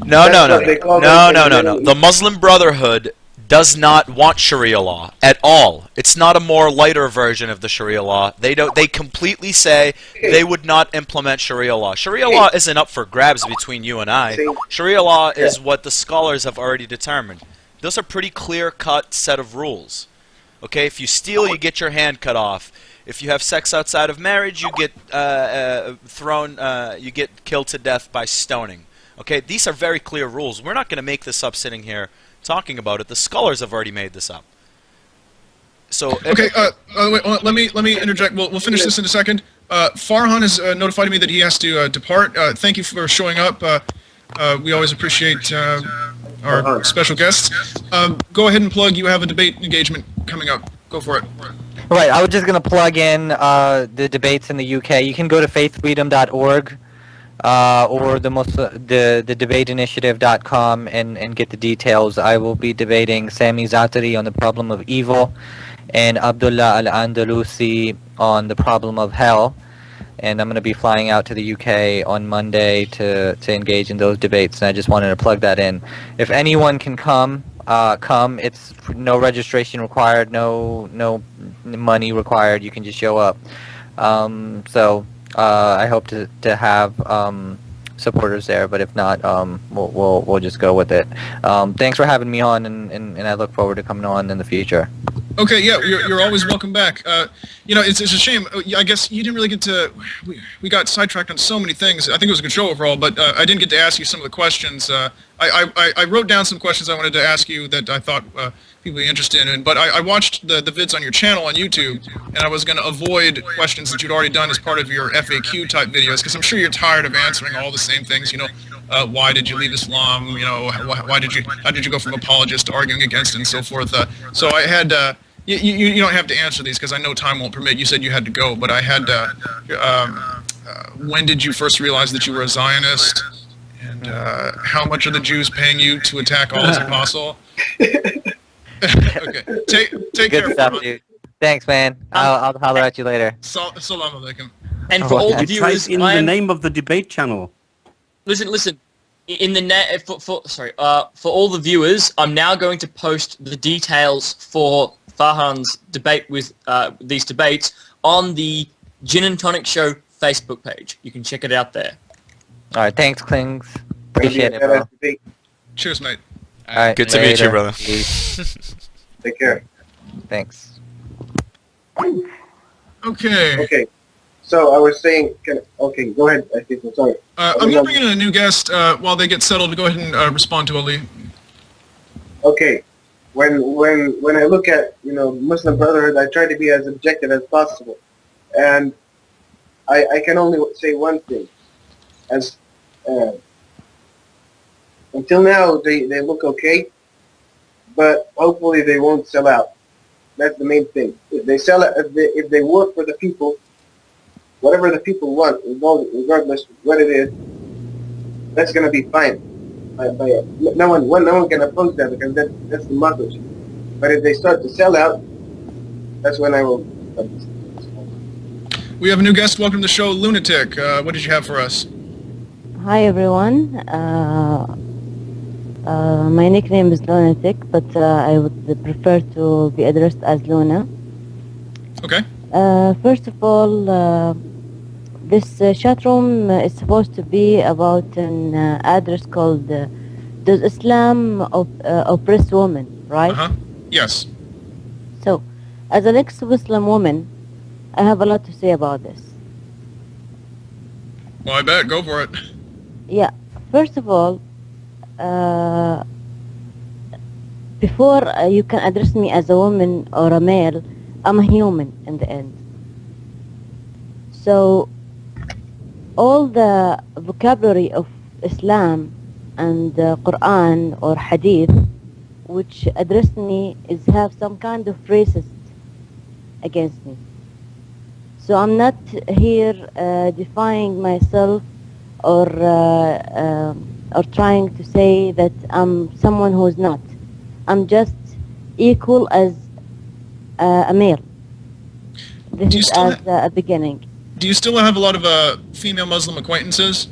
Speaker 6: No.
Speaker 9: No.
Speaker 6: The Muslim Brotherhood does not want Sharia law at all. It's not a more lighter version of the Sharia law. They don't. They completely say they would not implement Sharia law. Sharia law isn't up for grabs between you and I. Sharia law is what the scholars have already determined. Those are pretty clear-cut set of rules. Okay, if you steal, you get your hand cut off. If you have sex outside of marriage, you get you get killed to death by stoning. Okay, these are very clear rules. We're not going to make this up sitting here talking about it. The scholars have already made this up. So
Speaker 1: okay, wait, let me interject. We'll finish this in a second. Farhan has notified me that he has to depart. Thank you for showing up. We always appreciate our special guests. Go ahead and plug. You have a debate engagement coming up. Go for it.
Speaker 2: Right, I was just going to plug in the debates in the UK. You can go to faithfreedom.org or the debateinitiative.com and get the details. I will be debating Sami Zatari on the problem of evil and Abdullah Al-Andalusi on the problem of hell. And I'm going to be flying out to the UK on Monday to engage in those debates, and I just wanted to plug that in. If anyone can come. It's no registration required, no money required. You can just show up. So I hope to have supporters there, but if not, we'll just go with it. Thanks for having me on, and I look forward to coming on in the future.
Speaker 1: Okay, yeah, you're always welcome back. You know, it's a shame. I guess you didn't really get to. We got sidetracked on so many things. I think it was a good show overall, but I didn't get to ask you some of the questions. I wrote down some questions I wanted to ask you that I thought people would be interested in. But I watched the vids on your channel on YouTube, and I was going to avoid questions that you'd already done as part of your FAQ type videos, because I'm sure you're tired of answering all the same things. You know, why did you leave Islam? You know, how did you go from apologist to arguing against it and so forth? So I had. You don't have to answer these because I know time won't permit. You said you had to go, but I had. When did you first realize that you were a Zionist? And how much are the Jews paying you to attack Allah's apostle? Okay, take
Speaker 2: Good
Speaker 1: care.
Speaker 2: stuff, dude. Thanks, man. I'll holler at you later.
Speaker 1: Salam alaikum.
Speaker 3: And for all the
Speaker 4: You type
Speaker 3: viewers,
Speaker 4: in the name of the debate channel.
Speaker 3: listen. In the for all the viewers, I'm now going to post the details for Farhan's debate with these debates on the Gin and Tonic Show Facebook page. You can check it out there.
Speaker 2: All right, thanks, Klings. Appreciate it, bro.
Speaker 1: Cheers, mate.
Speaker 2: All right,
Speaker 6: Good to meet you,
Speaker 2: later.
Speaker 6: brother.
Speaker 9: Take care.
Speaker 2: Thanks.
Speaker 1: Okay.
Speaker 9: Okay. So I was saying, okay, go ahead. I think I'm sorry.
Speaker 1: I'm going to bring in a new guest while they get settled. Go ahead and respond to Ali.
Speaker 9: Okay. When I look at, you know, Muslim Brotherhood, I try to be as objective as possible. And I can only say one thing. As until now, they look okay, but hopefully they won't sell out. That's the main thing. If they sell it, if they work for the people, whatever the people want, regardless of what it is, that's going to be fine. No one can oppose that because that's democracy. But if they start to sell out, that's when I will.
Speaker 1: We have a new guest. Welcome to the show, Lunatic. What did you have for us?
Speaker 11: Hi everyone. My nickname is Lunatic, but I would prefer to be addressed as Luna.
Speaker 1: Okay.
Speaker 11: First of all, this chat room is supposed to be about an address called Does Islam oppress women, right?
Speaker 1: Uh-huh. Yes.
Speaker 11: So, as an ex-Muslim woman, I have a lot to say about this.
Speaker 1: Well, I bet. Go for it.
Speaker 11: Yeah. First of all, before you can address me as a woman or a male, I'm a human in the end. So, all the vocabulary of Islam and Quran or Hadith which address me have some kind of racist against me. So I'm not here defying myself or trying to say that I'm someone who's not. I'm just equal as a male. This is as a beginning.
Speaker 1: do you still have a lot of female Muslim acquaintances?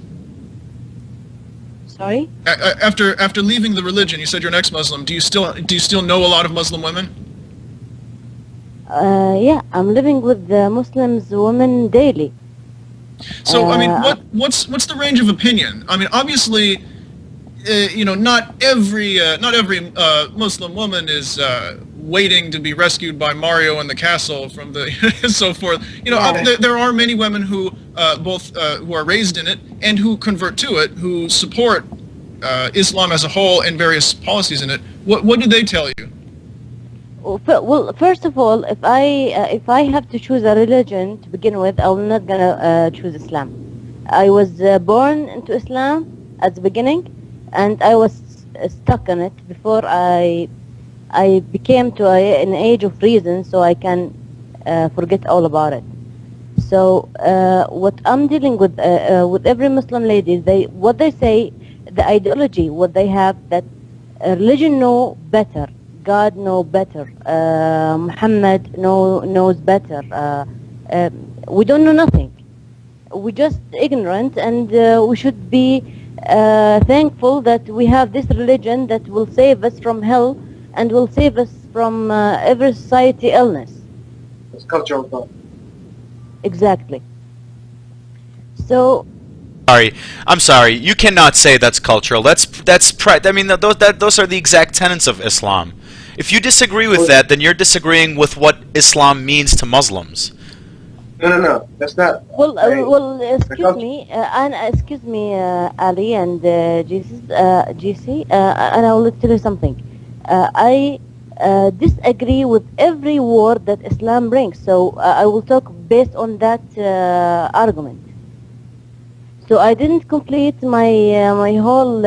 Speaker 11: Sorry?
Speaker 1: After leaving the religion, you said you're an ex-Muslim. Do you still know a lot of Muslim women?
Speaker 11: Yeah, I'm living with the Muslims women daily.
Speaker 1: So I mean, what's the range of opinion? I mean, obviously, you know, not every Muslim woman is waiting to be rescued by Mario in the castle from the so forth. You know,
Speaker 11: Yeah.
Speaker 1: there are many women who both who are raised in it and who convert to it, who support Islam as a whole and various policies in it. What do they tell you?
Speaker 11: Well, first of all, if I have to choose a religion to begin with, I'm not gonna choose Islam. I was born into Islam at the beginning, and I was stuck in it before I became to an age of reason, so I can forget all about it. So what I'm dealing with every Muslim lady, what they say, the ideology, what they have, that religion know better, God know better, Muhammad knows better. We don't know nothing. We're just ignorant, and we should be thankful that we have this religion that will save us from hell and will save us from every society illness.
Speaker 9: It's cultural thought.
Speaker 11: Exactly. So
Speaker 6: I'm sorry. You cannot say that's cultural. I mean, those are the exact tenets of Islam. If you disagree with that, then you're disagreeing with what Islam means to Muslims.
Speaker 9: No, that's not.
Speaker 11: Excuse me, Ali and GC, and I will tell you something. I disagree with every word that Islam brings, so I will talk based on that argument. So I didn't complete my whole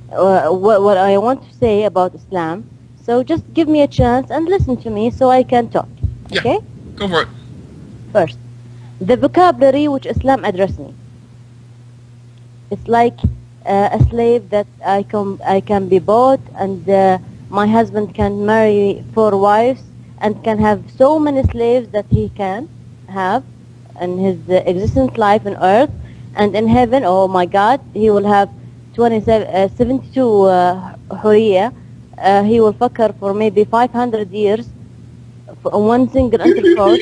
Speaker 11: what I want to say about Islam. So just give me a chance and listen to me so I can talk.
Speaker 1: Yeah.
Speaker 11: Okay?
Speaker 1: Go for it.
Speaker 11: First, the vocabulary which Islam addressed me. It's like a slave that I can be bought, and my husband can marry 4 wives and can have so many slaves that he can have in his existence life on earth, and in heaven, oh my God, he will have 72 huriya. He will fuck her for maybe 500 years on one single intercourse.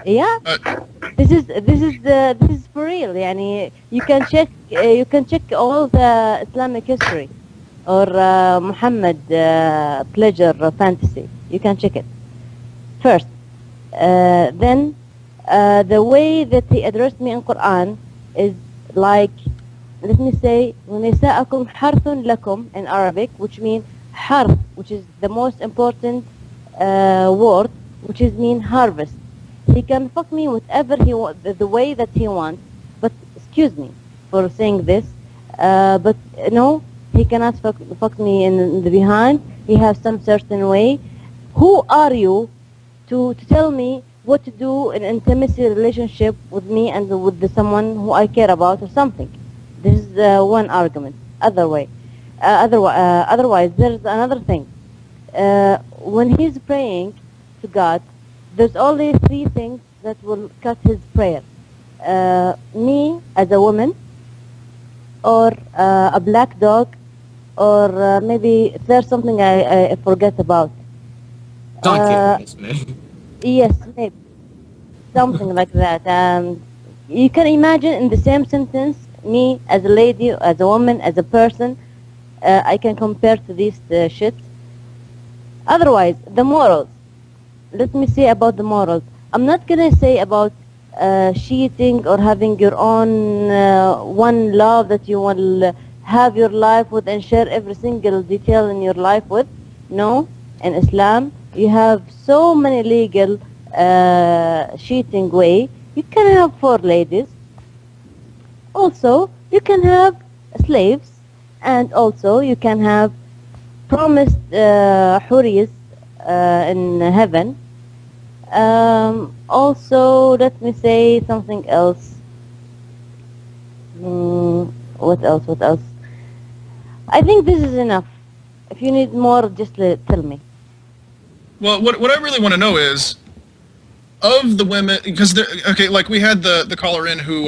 Speaker 11: Yeah, this is for real. Yani, you can check all the Islamic history or Muhammad pleasure fantasy. You can check it first. Then the way that he addressed me in Quran is like, let me say, وَنِسَاءَكُمْ حَرْثٌ لَكُمْ in Arabic, which means harth, which is the most important word, which is mean harvest. He can fuck me whatever he wants, the way that he wants. But excuse me for saying this, but no, he cannot fuck me in the behind. He has some certain way. Who are you to tell me what to do in intimacy relationship with me and with someone who I care about or something? This is one argument. Otherwise, there's another thing. When he's praying to God, there's only 3 things that will cut his prayer. Me as a woman, or a black dog, or maybe there's something I forget about.
Speaker 5: Donkey.
Speaker 11: Yes, maybe. Something like that. You can imagine in the same sentence, me as a lady, as a woman, as a person, I can compare to these shit. Otherwise, the morals. Let me say about the morals. I'm not going to say about cheating or having your own one love that you will have your life with and share every single detail in your life with. No, in Islam, you have so many legal cheating way. You can have 4 ladies. Also, you can have slaves, and also you can have promised huris in heaven. Also, let me say something else. What else? I think this is enough. If you need more, just tell me.
Speaker 1: Well, what I really want to know is, of the women, because okay, like we had the caller in who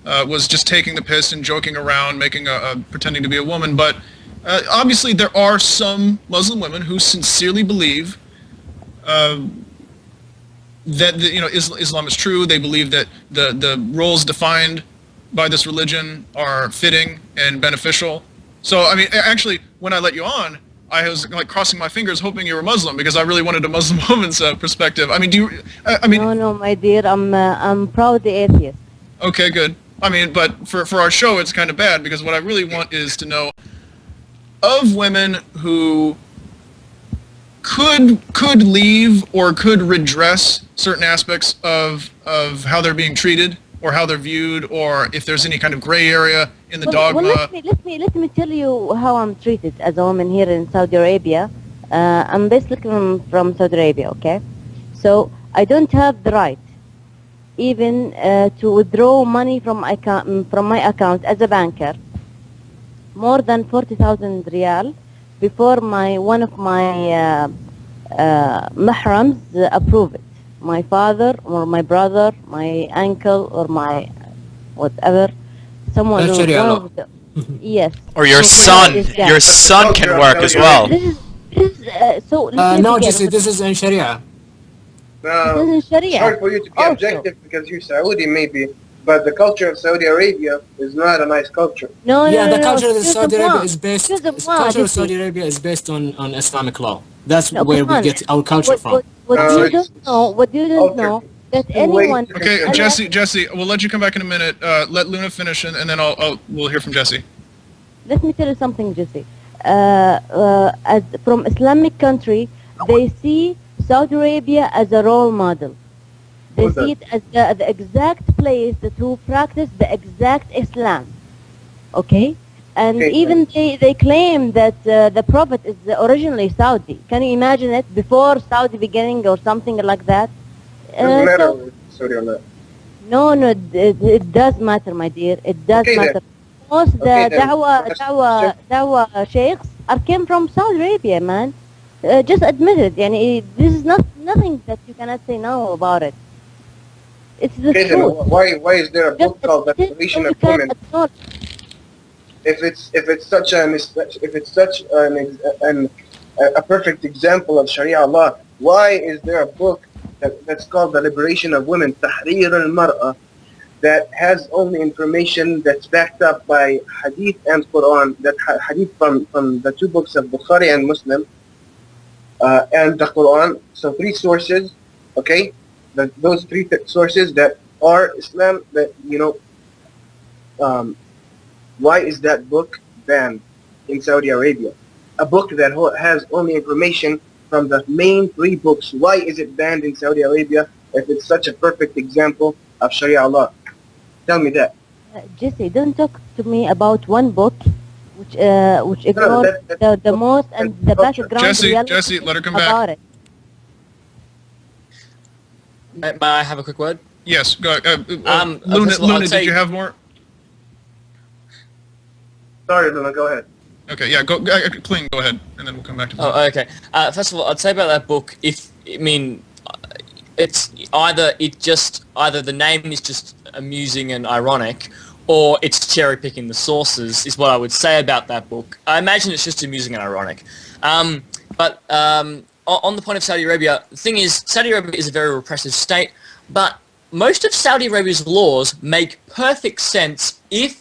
Speaker 1: was just taking the piss and joking around, making pretending to be a woman, but obviously there are some Muslim women who sincerely believe that Islam is true. They believe that the roles defined by this religion are fitting and beneficial. So I mean, actually, when I let you on, I was like crossing my fingers, hoping you were Muslim, because I really wanted a Muslim woman's perspective. I mean,
Speaker 11: No, my dear, I'm proud atheist.
Speaker 1: Okay, good. I mean, but for our show, it's kind of bad, because what I really want is to know of women who could leave or could redress certain aspects of how they're being treated or how they're viewed, or if there's any kind of gray area in the dogma.
Speaker 11: Well, let me tell you how I'm treated as a woman here in Saudi Arabia. I'm basically from Saudi Arabia, okay? So I don't have the right even to withdraw money from my account as a banker, more than 40,000 riyal, before one of my mahrams approve it. My father or my brother, my uncle or my whatever, someone who yes.
Speaker 6: Or your son. Your son can work as well.
Speaker 11: This is so.
Speaker 5: No, Jesse, this is in Sharia.
Speaker 9: No,
Speaker 11: This is in Sharia.
Speaker 9: it's hard for you to be
Speaker 11: Also.
Speaker 9: objective because you're Saudi maybe, but the culture of Saudi Arabia is not a nice culture.
Speaker 11: No,
Speaker 5: Yeah,
Speaker 11: no,
Speaker 5: the
Speaker 11: no,
Speaker 5: culture of
Speaker 11: excuse
Speaker 5: Saudi
Speaker 11: me,
Speaker 5: Arabia is based.
Speaker 11: excuse me,
Speaker 5: The culture of
Speaker 11: Jesse.
Speaker 5: Saudi Arabia is based on Islamic law. That's
Speaker 11: No,
Speaker 5: where
Speaker 11: come
Speaker 5: we
Speaker 11: on.
Speaker 5: get our culture from.
Speaker 11: What
Speaker 9: No,
Speaker 11: you
Speaker 9: it's-
Speaker 11: don't know, that
Speaker 9: Two ways
Speaker 11: anyone.
Speaker 9: to
Speaker 1: Okay,
Speaker 9: consider.
Speaker 1: Jesse, we'll let you come back in a minute. Let Luna finish, and then we'll hear from Jesse.
Speaker 11: Let me tell you something, Jesse. As from Islamic country, they see Saudi Arabia as a role model. They
Speaker 9: Who's
Speaker 11: see it as the exact place to practice the exact Islam. Okay? And
Speaker 9: Okay.
Speaker 11: even they claim that the Prophet is originally Saudi. Can you imagine it? Before Saudi beginning or something like that?
Speaker 9: Doesn't matter
Speaker 11: So-
Speaker 9: if it's Saudi or not.
Speaker 11: No, it does matter, my dear. It does
Speaker 9: Okay, then.
Speaker 11: matter. Most the
Speaker 9: Okay, then.
Speaker 11: da'wah sheikhs came from Saudi Arabia, man. Just admit it. Yani, this is nothing that you cannot say no about it. It's the
Speaker 9: Okay, then
Speaker 11: truth.
Speaker 9: why is there a book
Speaker 11: Just
Speaker 9: called The
Speaker 11: admit it,
Speaker 9: Liberation
Speaker 11: so
Speaker 9: of
Speaker 11: you can
Speaker 9: Women?
Speaker 11: acknowledge.
Speaker 9: If it's such a perfect example of Sharia law, why is there a book that's called The Liberation of Women, Tahrir al-Mar'a, that has only information that's backed up by Hadith and Quran, that Hadith from the two books of Bukhari and Muslim, and the Quran, so three sources, okay? Those three sources that are Islam, that, why is that book banned in Saudi Arabia? A book that has only information from the main three books. Why is it banned in Saudi Arabia if it's such a perfect example of Sharia law? Tell me that.
Speaker 11: Jesse, don't talk to me about one book which ignores the most and the
Speaker 9: culture.
Speaker 11: background reality
Speaker 1: Jesse, let her come back.
Speaker 11: about it.
Speaker 3: May I have a quick word?
Speaker 1: Yes, go.
Speaker 3: first of all,
Speaker 1: Luna,
Speaker 3: I'd
Speaker 1: did
Speaker 3: say-
Speaker 1: you have more?
Speaker 9: Sorry, Luna, go ahead.
Speaker 1: Okay, yeah, Kling, go ahead, and then we'll come back to.
Speaker 3: Oh, okay. First of all, I'd say about that book, it's either the name is just amusing and ironic, or it's cherry picking the sources, is what I would say about that book. I imagine it's just amusing and ironic. But on the point of Saudi Arabia, the thing is, Saudi Arabia is a very repressive state, but most of Saudi Arabia's laws make perfect sense if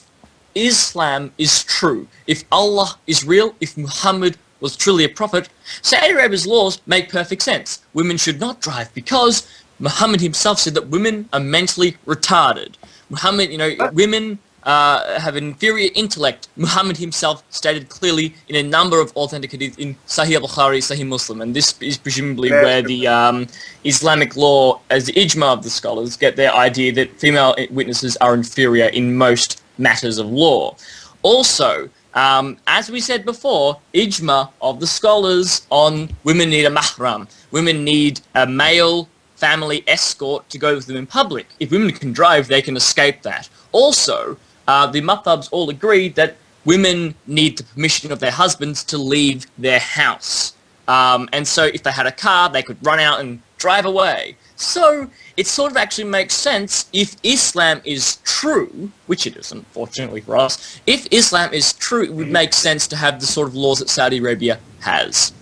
Speaker 3: Islam is true. If Allah is real, if Muhammad was truly a prophet, Saudi Arabia's laws make perfect sense. Women should not drive because Muhammad himself said that women are mentally retarded. Muhammad, women have an inferior intellect. Muhammad himself stated clearly in a number of authentic hadith in Sahih al-Bukhari, Sahih Muslim, and this is presumably where the Islamic law, as the ijma of the scholars, get their idea that female witnesses are inferior in most matters of law. Also, as we said before, ijma of the scholars on women need a mahram. Women need a male family escort to go with them in public. If women can drive, they can escape that. Also, the mathabs all agree that women need the permission of their husbands to leave their house. And so if they had a car, they could run out and drive away. So it sort of actually makes sense if Islam is true, which it isn't, fortunately for us. If Islam is true, it would make sense to have the sort of laws that Saudi Arabia has.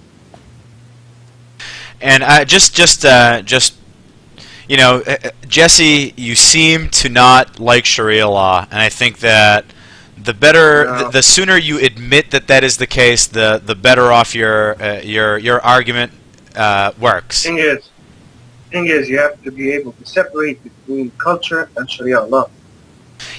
Speaker 6: And you know, Jesse, you seem to not like Sharia law, and I think that the better, the sooner you admit that that is the case, the better off your argument works.
Speaker 9: Thing is, you have to be able to separate between culture and Sharia law.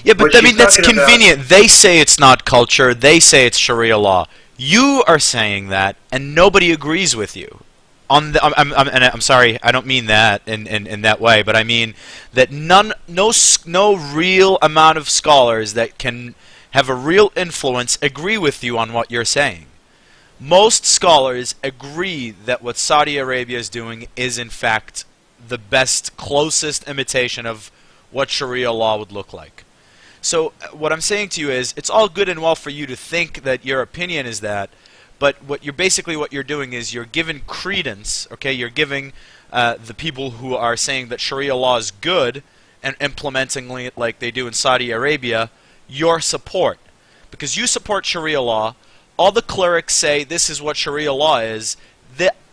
Speaker 6: Yeah, but
Speaker 9: What
Speaker 6: I mean
Speaker 9: she's
Speaker 6: that's
Speaker 9: talking about-
Speaker 6: convenient. They say it's not culture. They say it's Sharia law. You are saying that, and nobody agrees with you. And I'm sorry, I don't mean that in that way, but I mean that no real amount of scholars that can have a real influence agree with you on what you're saying. Most scholars agree that what Saudi Arabia is doing is in fact the best, closest imitation of what Sharia law would look like. So what I'm saying to you is, it's all good and well for you to think that your opinion is that, but what you're doing is you're giving credence, okay? You're giving the people who are saying that Sharia law is good and implementing it like they do in Saudi Arabia, your support. Because you support Sharia law, all the clerics say this is what Sharia law is,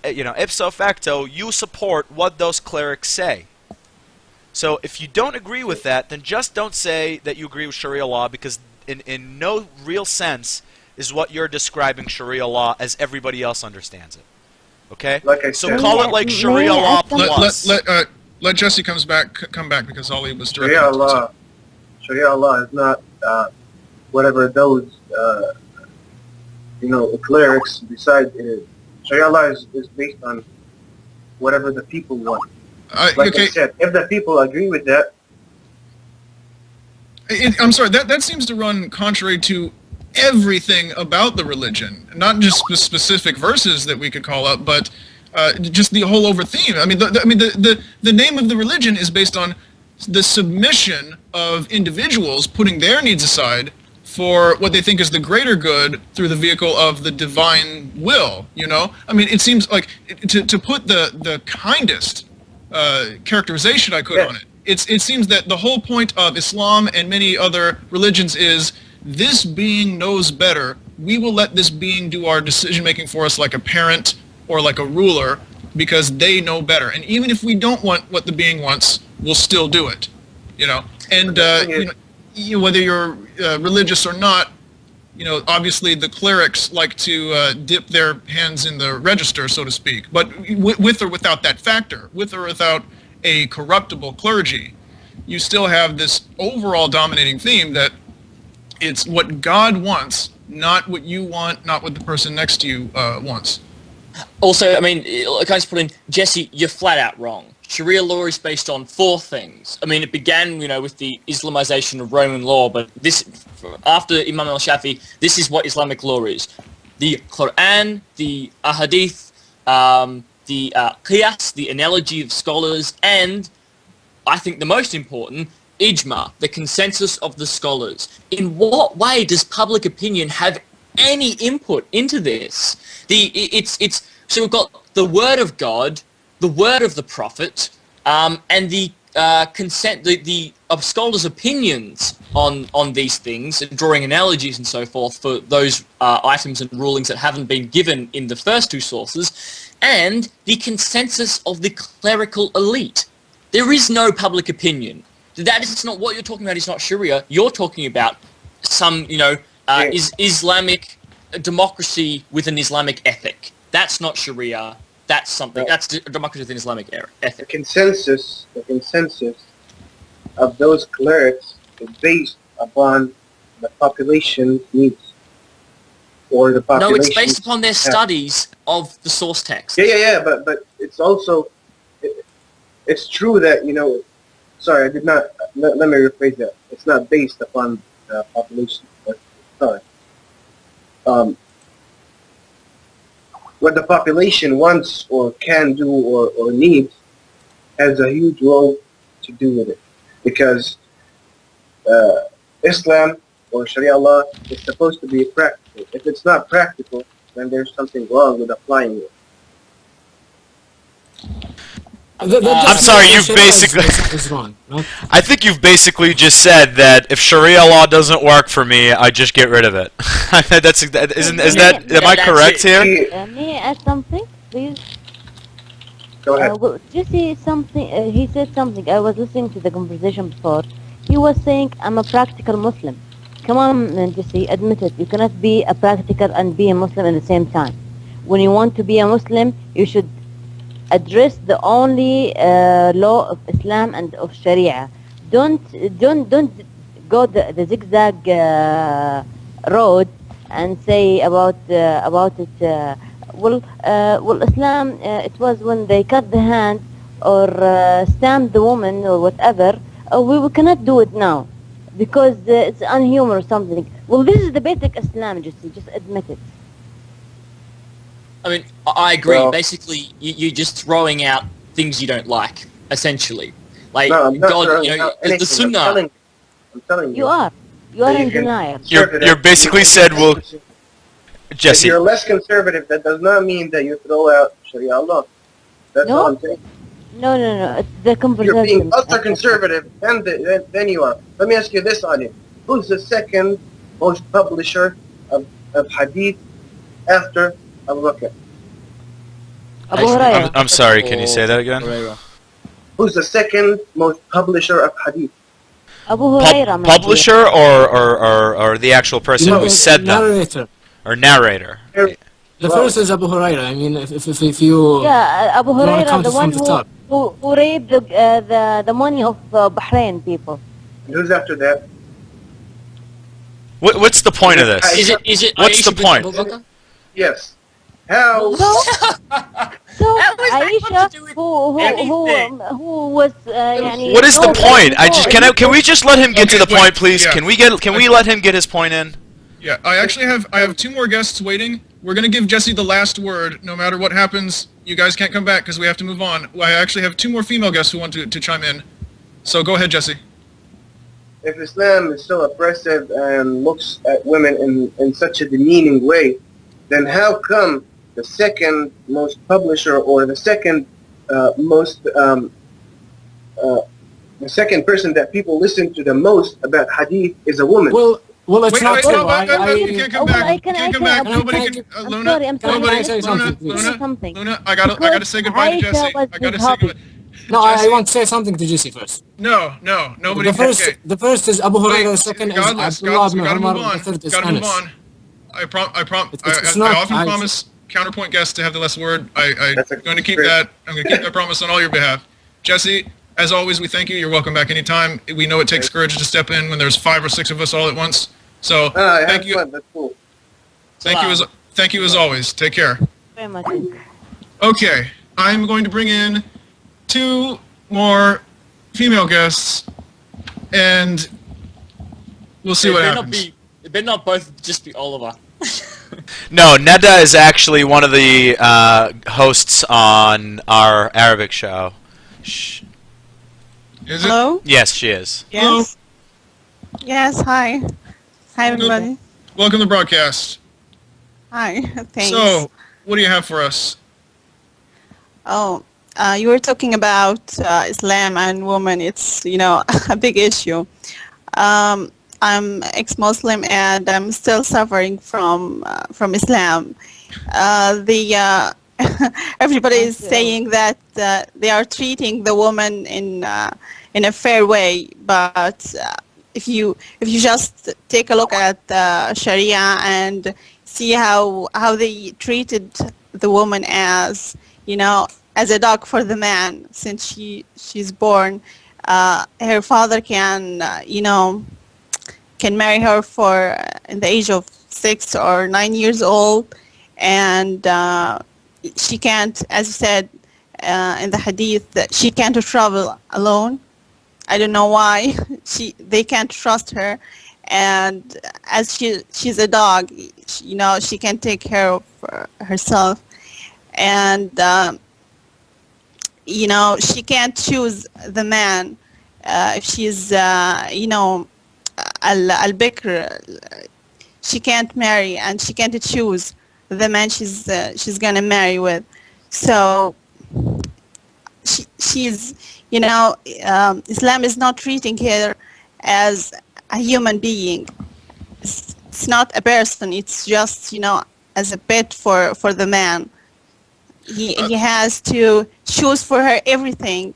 Speaker 6: you know, ipso facto, you support what those clerics say. So if you don't agree with that, then just don't say that you agree with Sharia law, because in no real sense is what you're describing Sharia law as everybody else understands it. Okay?
Speaker 9: Like I
Speaker 6: So
Speaker 9: said,
Speaker 6: call it like Sharia law plus.
Speaker 1: Let Jesse come back because Ollie was directing.
Speaker 9: Sharia law is not whatever those clerics decide it is. Sharia law is based on whatever the people want. I said, if the people agree with that.
Speaker 1: I'm sorry, that seems to run contrary to everything about the religion, not just specific verses that we could call up, but just the whole over theme. I mean, the name of the religion is based on the submission of individuals putting their needs aside for what they think is the greater good through the vehicle of the divine will, you know? I mean, it seems like, to put the kindest characterization I could on it, it seems that the whole point of Islam and many other religions is this being knows better. We will let this being do our decision making for us like a parent or like a ruler because they know better. And even if we don't want what the being wants, we'll still do it, you know? And whether you're religious or not, you know, obviously the clerics like to dip their hands in the register, so to speak. But with or without that factor, with or without a corruptible clergy, you still have this overall dominating theme that it's what God wants, not what you want, not what the person next to you wants.
Speaker 3: Also, I mean, can I just put in, Jesse, you're flat out wrong. Sharia law is based on 4 things. I mean, it began, you know, with the Islamization of Roman law, but this, after Imam al-Shafi, this is what Islamic law is. The Quran, the Ahadith, the Qiyas, the analogy of scholars, and, I think the most important, Ijma, the consensus of the scholars. In what way does public opinion have any input into this? So we've got the word of God, the word of the Prophet, and the consent, the of scholars' opinions on these things, drawing analogies and so forth for those items and rulings that haven't been given in the first 2 sources, and the consensus of the clerical elite. There is no public opinion. That is not what you're talking about. It's not Sharia. You're talking about some, you know, is Islamic democracy with an Islamic ethic. That's not Sharia. That's something. That's democracy with an Islamic ethic.
Speaker 9: The consensus of those clerics is based upon the population needs, or the population.
Speaker 3: No, it's based upon their studies of the source text.
Speaker 9: Yeah. But it's also, it's true that, you know. Sorry, I did not. Let me rephrase that. It's not based upon the population. Sorry. What the population wants or can do or needs has a huge role to do with it, because Islam or Sharia law is supposed to be practical. If it's not practical, then there's something wrong with applying it.
Speaker 6: I'm sorry, you've basically...
Speaker 5: is wrong. Not,
Speaker 6: I think you've basically just said that if Sharia law doesn't work for me, I just get rid of it. Am I correct here?
Speaker 11: May I add something, please?
Speaker 9: Go ahead.
Speaker 11: Well, Jesse, something. He said something. I was listening to the conversation before. He was saying, "I'm a practical Muslim." Come on, Jesse, admit it. You cannot be a practical and be a Muslim at the same time. When you want to be a Muslim, you should address the only law of Islam and of Sharia. Don't go the zigzag road and say about it. Well, Islam. It was when they cut the hand or stamped the woman or whatever. We cannot do it now because it's unhuman or something. Well, this is the basic Islam. Just admit it.
Speaker 3: I mean, I agree.
Speaker 9: Well-
Speaker 3: Basically, you're just throwing out things you don't like, essentially. Like,
Speaker 9: No, I'm not
Speaker 3: God,
Speaker 9: throwing
Speaker 3: you know,
Speaker 9: out
Speaker 3: the
Speaker 9: anything.
Speaker 3: Sunnah.
Speaker 9: I'm telling you.
Speaker 11: You are
Speaker 9: that
Speaker 11: in
Speaker 9: you can-
Speaker 11: denial.
Speaker 6: You're basically said, well,
Speaker 9: If
Speaker 6: Jesse,
Speaker 9: you're less conservative, that does not mean that you throw out Sharia law. That's
Speaker 11: No.
Speaker 9: all I'm saying.
Speaker 11: No. It's the
Speaker 9: You're
Speaker 11: conversation.
Speaker 9: being ultra conservative, then you are. Let me ask you this, audience. Who's the second most publisher of hadith after Abu Bakr?
Speaker 11: Abu Hurairah.
Speaker 6: I'm sorry, can you say that again?
Speaker 9: Who's the second most publisher of hadith?
Speaker 11: Abu Hurairah. my
Speaker 6: Publisher or the actual person who said that?
Speaker 5: narrator.
Speaker 6: Or narrator?
Speaker 5: The
Speaker 9: Well-
Speaker 5: first is Abu Hurairah. I mean, if you...
Speaker 11: dear. Yeah, Abu
Speaker 5: wanna
Speaker 11: Hurairah,
Speaker 5: count
Speaker 11: the
Speaker 5: it
Speaker 11: one
Speaker 5: from the top.
Speaker 11: who raped the money of Bahrain people.
Speaker 9: And who's after that?
Speaker 6: What's the point of this?
Speaker 3: Is it?
Speaker 6: What's the
Speaker 3: Aisha
Speaker 6: point?
Speaker 3: bint Abu Bakr?
Speaker 9: Yes. How?
Speaker 11: So Aisha, who was يعني
Speaker 6: What is the
Speaker 11: no,
Speaker 6: point?
Speaker 11: no,
Speaker 6: Can we just let him get to
Speaker 1: Okay,
Speaker 6: the point,
Speaker 1: wait,
Speaker 6: please?
Speaker 1: yeah.
Speaker 6: Can we let him get his point in?
Speaker 1: Yeah, I have two more guests waiting. We're gonna give Jesse the last word. No matter what happens, you guys can't come back because we have to move on. I actually have two more female guests who want to chime in. So go ahead, Jesse.
Speaker 9: If Islam is so oppressive and looks at women in such a demeaning way, then how come the second most publisher or the second the second person that people listen to the most about hadith is a woman?
Speaker 5: Well, it's
Speaker 1: Wait,
Speaker 5: not
Speaker 1: wait,
Speaker 5: true.
Speaker 1: no, you can't come
Speaker 11: well,
Speaker 1: back.
Speaker 11: I
Speaker 1: You can't come
Speaker 11: can-
Speaker 1: back.
Speaker 11: I'm
Speaker 1: Nobody
Speaker 11: sorry.
Speaker 1: can.
Speaker 11: I'm
Speaker 1: Luna,
Speaker 11: sorry, I'm sorry.
Speaker 1: nobody
Speaker 5: Can I say something, please?
Speaker 1: Luna, I gotta say goodbye to
Speaker 11: Aisha
Speaker 1: Jesse.
Speaker 11: was
Speaker 1: I gotta
Speaker 11: his
Speaker 1: say
Speaker 11: hobby.
Speaker 1: goodbye.
Speaker 5: No,
Speaker 1: Jesse-
Speaker 5: I want to say something to Jesse first.
Speaker 1: No, nobody. Okay.
Speaker 5: The first is Abu Hurairah, the second is
Speaker 1: Godless,
Speaker 5: Abdullah
Speaker 1: Godless,
Speaker 5: ibn
Speaker 1: we gotta move
Speaker 5: Umar,
Speaker 1: on.
Speaker 5: the third is
Speaker 1: Gotta move
Speaker 5: Anas.
Speaker 1: on.
Speaker 5: It's
Speaker 1: I
Speaker 5: not-
Speaker 1: often
Speaker 5: I-
Speaker 1: promise counterpoint guests to have the last word.
Speaker 9: That's a
Speaker 1: I'm going to keep
Speaker 9: great-
Speaker 1: that. I'm going to keep that promise on all your behalf. Jesse, as always, we thank you. You're welcome back anytime. We know it takes courage to step in when there's 5 or 6 of us all at once. So
Speaker 9: I
Speaker 1: thank
Speaker 9: have
Speaker 1: you.
Speaker 9: fun. That's cool.
Speaker 1: Thank you as always. Take care.
Speaker 11: Very much.
Speaker 1: Okay, I'm going to bring in 2 more female guests, and we'll see what happens.
Speaker 3: It better not both just be Oliver.
Speaker 6: No, Neda is actually one of the hosts on our Arabic show.
Speaker 1: Is it?
Speaker 12: Hello?
Speaker 6: Yes, she is.
Speaker 12: Yes. Yes, hi. Hi, everybody.
Speaker 1: Welcome to the broadcast.
Speaker 12: Hi, thanks.
Speaker 1: So, what do you have for us?
Speaker 12: Oh, you were talking about Islam and women. It's, a big issue. I'm ex-Muslim and I'm still suffering from Islam. Everybody is saying that they are treating the woman in a fair way, but if you just take a look at Sharia and see how they treated the woman as as a dog for the man, since she's born, her father can can marry her for in the age of 6 or 9 years old, and she can't, as you said in the hadith, that she can't travel alone. I don't know why they can't trust her, and as she's a dog, she can take care of herself, and she can't choose the man if she's al-bikr. She can't marry and she can't choose the man she's gonna marry with. So she's, Islam is not treating her as a human being. It's not a person. It's just, as a pet for the man. He has to choose for her everything.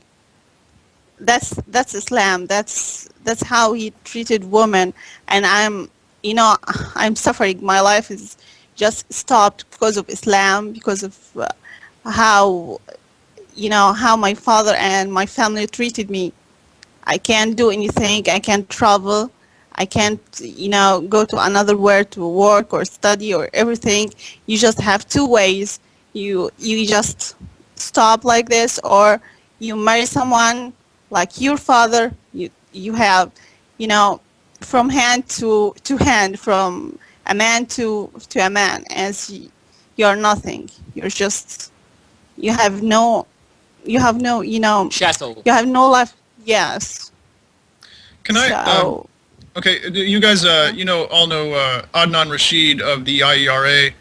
Speaker 12: That's Islam. That's how he treated women. And I'm suffering. My life is just stopped because of Islam, because of how my father and my family treated me. I can't do anything. I can't travel. I can't, go to another world to work or study or everything. You just have two ways. You just stop like this, or you marry someone like your father. You have, from hand to hand, from a man to a man, as you're nothing. You're just, you have no,
Speaker 3: Chattel.
Speaker 12: you have no life. Yes.
Speaker 1: Can I? Okay, you guys, all know Adnan Rashid of the IERA.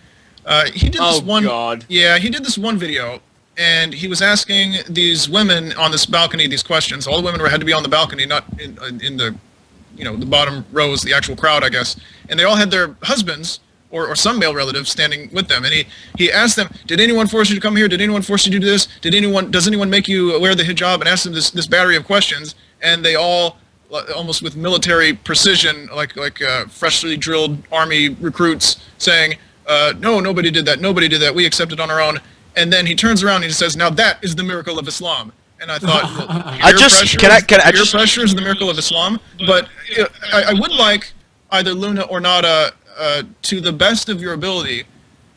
Speaker 1: He did this
Speaker 3: God.
Speaker 1: Yeah, he did this one video, and he was asking these women on this balcony these questions. All the women had to be on the balcony, not in the, the bottom rows, the actual crowd, I guess. And they all had their husbands or some male relatives standing with them. And he asked them, did anyone force you to come here? Did anyone force you to do this? Does anyone make you wear the hijab? And asked them this battery of questions, and they all, almost with military precision, like freshly drilled army recruits, saying, no, nobody did that. Nobody did that. We accepted on our own. And then he turns around and he says, now that is the miracle of Islam. And I thought, peer pressure is the miracle of Islam. But I would like either Luna or Nada, to the best of your ability,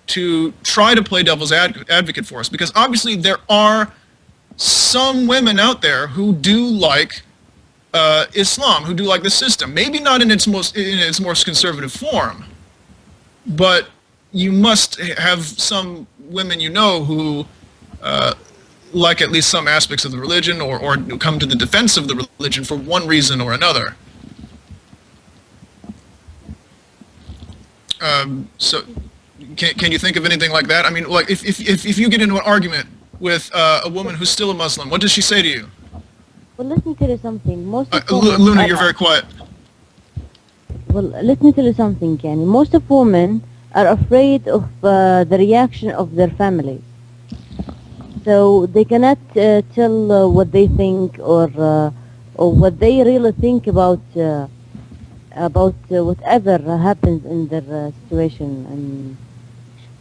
Speaker 1: to try to play devil's advocate for us, because obviously there are some women out there who do like Islam, who do like the system. Maybe not in its most conservative form, but you must have some women who like at least some aspects of the religion, or come to the defense of the religion for one reason or another. So, can you think of anything like that? I mean, like if you get into an argument with a woman who's still a Muslim, what does she say to you?
Speaker 11: Well, let me tell you something.
Speaker 1: Luna, you're very quiet.
Speaker 11: Well, let me tell you something, Kenny. Most of women are afraid of the reaction of their families. So they cannot tell what they think or what they really think about whatever happens in their situation. And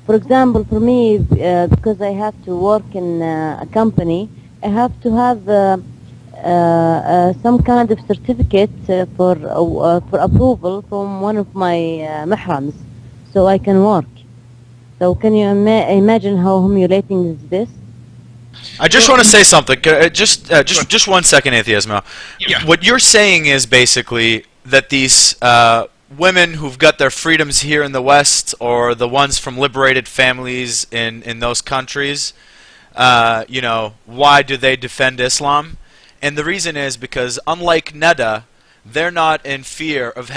Speaker 11: for example, for me, because I have to work in a company, I have to have some kind of certificate for approval from one of my mahrams, so I can work. So can you imagine how humiliating is this?
Speaker 6: I just want to say something. Just 1 second, Atheismo.
Speaker 1: Yeah.
Speaker 6: What you're saying is basically that these women who've got their freedoms here in the West, or the ones from liberated families in those countries, why do they defend Islam? And the reason is because, unlike Neda, they're not in fear of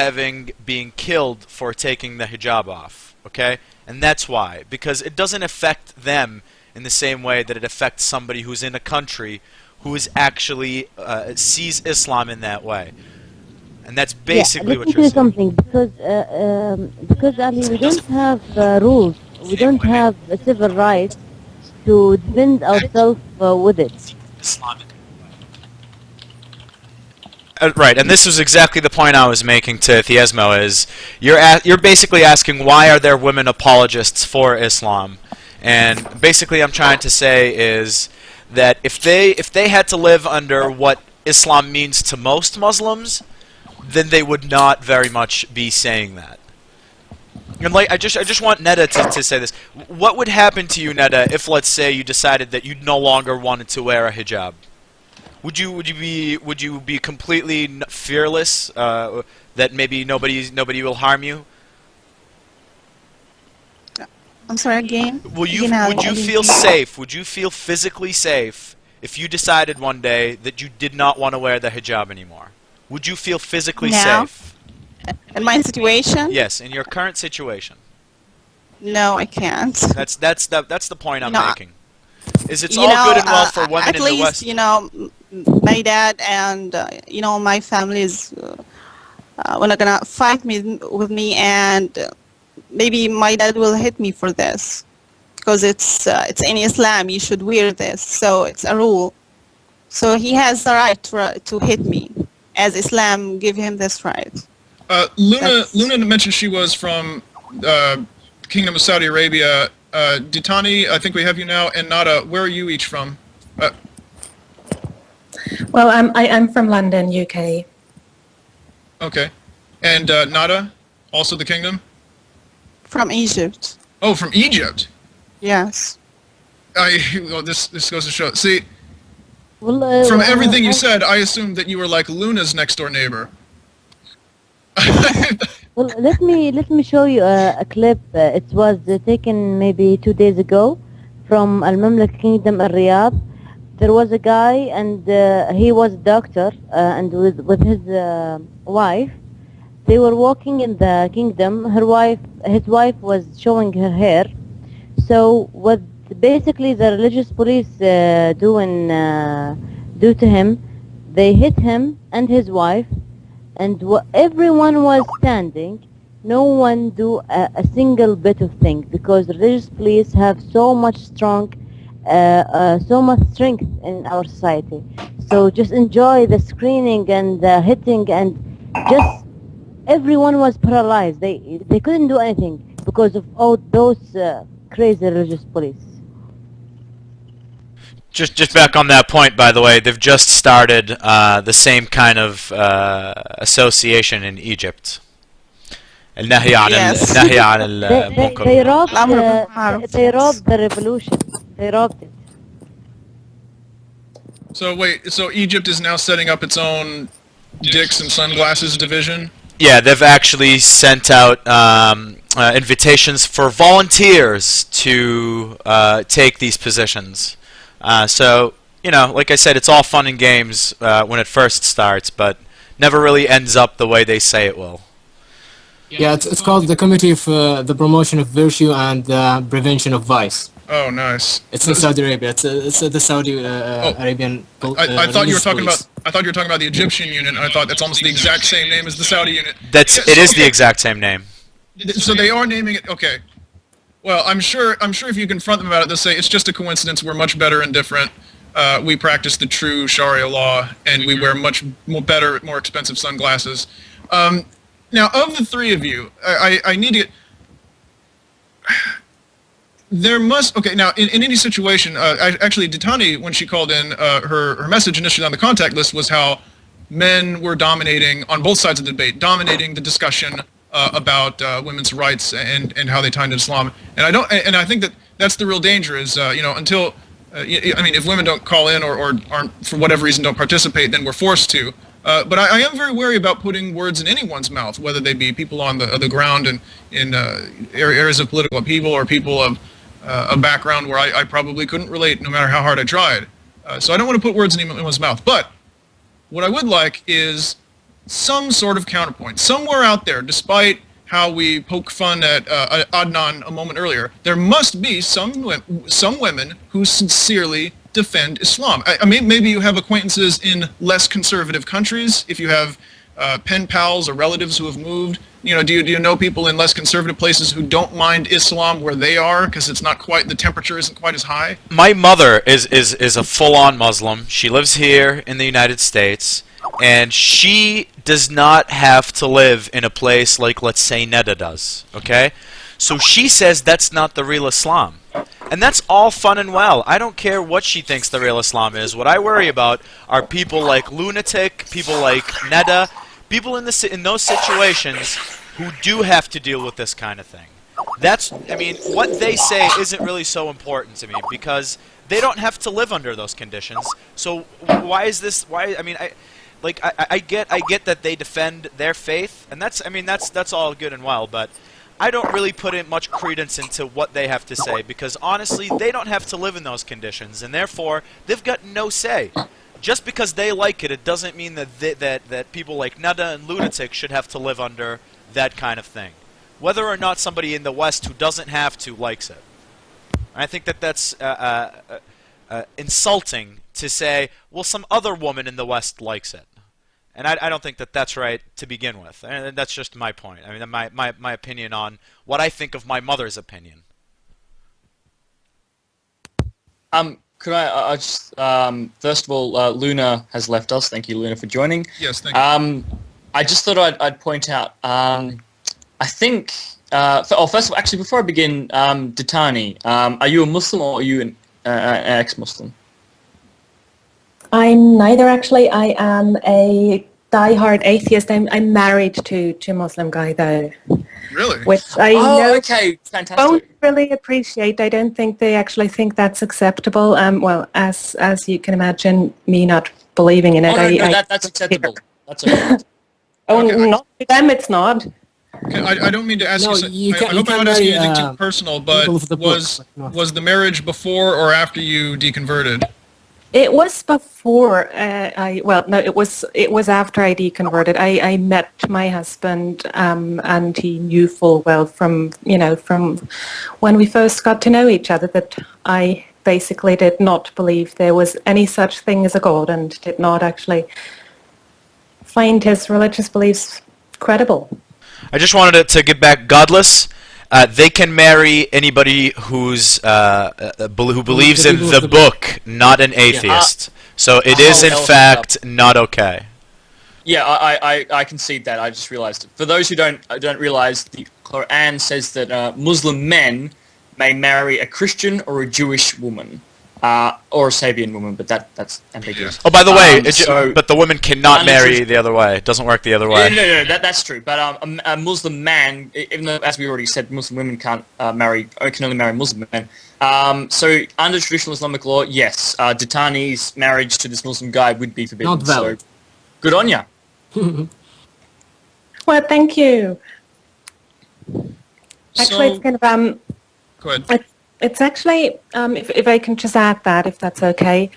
Speaker 6: being killed for taking the hijab off. Okay? And that's why. Because it doesn't affect them in the same way that it affects somebody who's in a country who is actually sees Islam in that way. And that's basically what you're saying.
Speaker 11: Something, because Ali, we don't have rules. We don't have civil rights to defend ourselves with it.
Speaker 6: Right, and this was exactly the point I was making to Atheismo, is you're basically asking, why are there women apologists for Islam? And basically I'm trying to say is that if they had to live under what Islam means to most Muslims, then they would not very much be saying that. And like, I just want Neda to say this. What would happen to you, Neda, if, let's say, you decided that you no longer wanted to wear a hijab? Would you be completely fearless that maybe nobody will harm you?
Speaker 12: I'm sorry, again?
Speaker 6: Would you feel safe? Would you feel physically safe if you decided one day that you did not want to wear the hijab anymore? Would you feel physically safe?
Speaker 12: In my situation?
Speaker 6: Yes, in your current situation.
Speaker 12: No, I can't.
Speaker 6: That's the point I'm making. is it's all good and well for women
Speaker 12: at
Speaker 6: in
Speaker 12: least,
Speaker 6: the West.
Speaker 12: my dad and my family is not gonna fight with me, and maybe my dad will hit me for this because it's in Islam. You should wear this, so it's a rule. So he has the right to hit me, as Islam give him this right.
Speaker 1: Luna mentioned she was from Kingdom of Saudi Arabia. Ditani, I think we have you now, and Nada, where are you each from?
Speaker 13: Well, I'm from London, UK.
Speaker 1: Okay. And Nada, also the kingdom?
Speaker 12: From Egypt.
Speaker 1: Oh, from Egypt?
Speaker 12: Yes.
Speaker 1: Well, this goes to show. See,
Speaker 11: Well,
Speaker 1: from everything you said, I assumed that you were like Luna's next door neighbor.
Speaker 11: Well, let me show you a clip. It was taken maybe 2 days ago from Al Mamlaka Kingdom, Al Riyadh. There was a guy, and he was a doctor, and with his wife, they were walking in the kingdom. His wife was showing her hair. So what basically the religious police do to him, they hit him and his wife, and everyone was standing. No one do a single bit of thing, because religious police have so much strength in our society. So just enjoy the screening and the hitting, and just everyone was paralyzed. They couldn't do anything because of all those crazy religious police.
Speaker 6: Just back on that point, by the way, they've just started the same kind of association in Egypt. النهي عن
Speaker 12: Yes.
Speaker 6: النهي عن المنكر.
Speaker 11: They robbed the revolution. They robbed it.
Speaker 1: So wait, so Egypt is now setting up its own dicks and sunglasses division?
Speaker 6: Yeah, they've actually sent out invitations for volunteers to take these positions. So, like I said, it's all fun and games when it first starts, but never really ends up the way they say it will.
Speaker 5: Yeah, it's called the Committee for the Promotion of Virtue and Prevention of Vice.
Speaker 1: Oh, nice.
Speaker 5: It's in Saudi Arabia. It's the Saudi Arabian.
Speaker 1: I thought you were talking
Speaker 5: police.
Speaker 1: about. I thought you were talking about the Egyptian unit. And I thought that's almost the exact same name as the Saudi unit.
Speaker 6: It is the exact same name.
Speaker 1: So they are naming it. Okay. Well, I'm sure if you confront them about it, they'll say it's just a coincidence. We're much better and different. We practice the true Sharia law, and we wear much more better, more expensive sunglasses. Now, of the three of you, I need to get... There must... Okay, now, in any situation... actually, Ditani, when she called in, her message initially on the contact list was how men were dominating, on both sides of the debate, dominating the discussion about women's rights and how they tie into Islam. And I think that's the real danger is, until... if women don't call in or aren't, for whatever reason, don't participate, then we're forced to. But I am very wary about putting words in anyone's mouth, whether they be people on the ground and in areas of political upheaval or people of a background where I probably couldn't relate no matter how hard I tried. So I don't want to put words in anyone's mouth. But what I would like is some sort of counterpoint. Somewhere out there, despite how we poke fun at Adnan a moment earlier, there must be some women who sincerely defend Islam. I mean, maybe you have acquaintances in less conservative countries. If you have pen pals or relatives who have moved, do you know people in less conservative places who don't mind Islam where they are because it's not quite, the temperature isn't quite as high?
Speaker 6: My mother is a full-on Muslim. She lives here in the United States, and she does not have to live in a place like, let's say, Neda does. Okay, so she says that's not the real Islam. And that's all fun and well. I don't care what she thinks the real Islam is. What I worry about are people like Lunatic, people like Neda, people in those situations who do have to deal with this kind of thing. What they say isn't really so important to me because they don't have to live under those conditions. So why is this? I get that they defend their faith, and that's all good and well, but I don't really put in much credence into what they have to say because honestly, they don't have to live in those conditions, and therefore they've got no say. Just because they like it, it doesn't mean that people like Neda and Lunatic should have to live under that kind of thing. Whether or not somebody in the West who doesn't have to likes it. I think that's insulting to say, well, some other woman in the West likes it. And I don't think that that's right to begin with. And that's just my point. I mean, my opinion on what I think of my mother's opinion.
Speaker 3: Could I just, first of all, Luna has left us. Thank you, Luna, for joining.
Speaker 1: Yes, thank you.
Speaker 3: I just thought I'd point out, I think, first of all, actually, before I begin, Ditani, are you a Muslim or are you an ex-Muslim?
Speaker 13: I'm neither, actually. I am a die-hard atheist. I'm married to a Muslim guy, though.
Speaker 1: Really?
Speaker 13: Which I know
Speaker 3: okay, fantastic.
Speaker 13: Don't really appreciate. I don't think they actually think that's acceptable. Well, as you can imagine, me not believing in it.
Speaker 3: That's acceptable. That's okay.
Speaker 13: Not to them, it's not.
Speaker 1: Okay, I don't mean to ask you. I hope I'm not asking you anything too personal, but was the marriage before or after you deconverted?
Speaker 13: It was before it was after I deconverted. I met my husband, and he knew full well from when we first got to know each other that I basically did not believe there was any such thing as a God, and did not actually find his religious beliefs credible.
Speaker 6: I just wanted to get back. Godless. They can marry anybody who's who believes in the book, not an atheist. So it is in fact not okay.
Speaker 3: Yeah, I concede that. I just realized it. For those who don't realize, the Quran says that Muslim men may marry a Christian or a Jewish woman. Or a Sabian woman, but that's ambiguous.
Speaker 6: Oh, by the way, but the women cannot marry the other way. It doesn't work the other way.
Speaker 3: No, that's true. But a Muslim man, even though, as we already said, Muslim women can only marry Muslim men. So under traditional Islamic law, yes, Ditani's marriage to this Muslim guy would be forbidden.
Speaker 5: Not valid.
Speaker 3: So good on ya.
Speaker 13: Well, thank you. Actually, it's kind of
Speaker 1: Go ahead.
Speaker 13: It's actually, if I can just add that, if that's okay.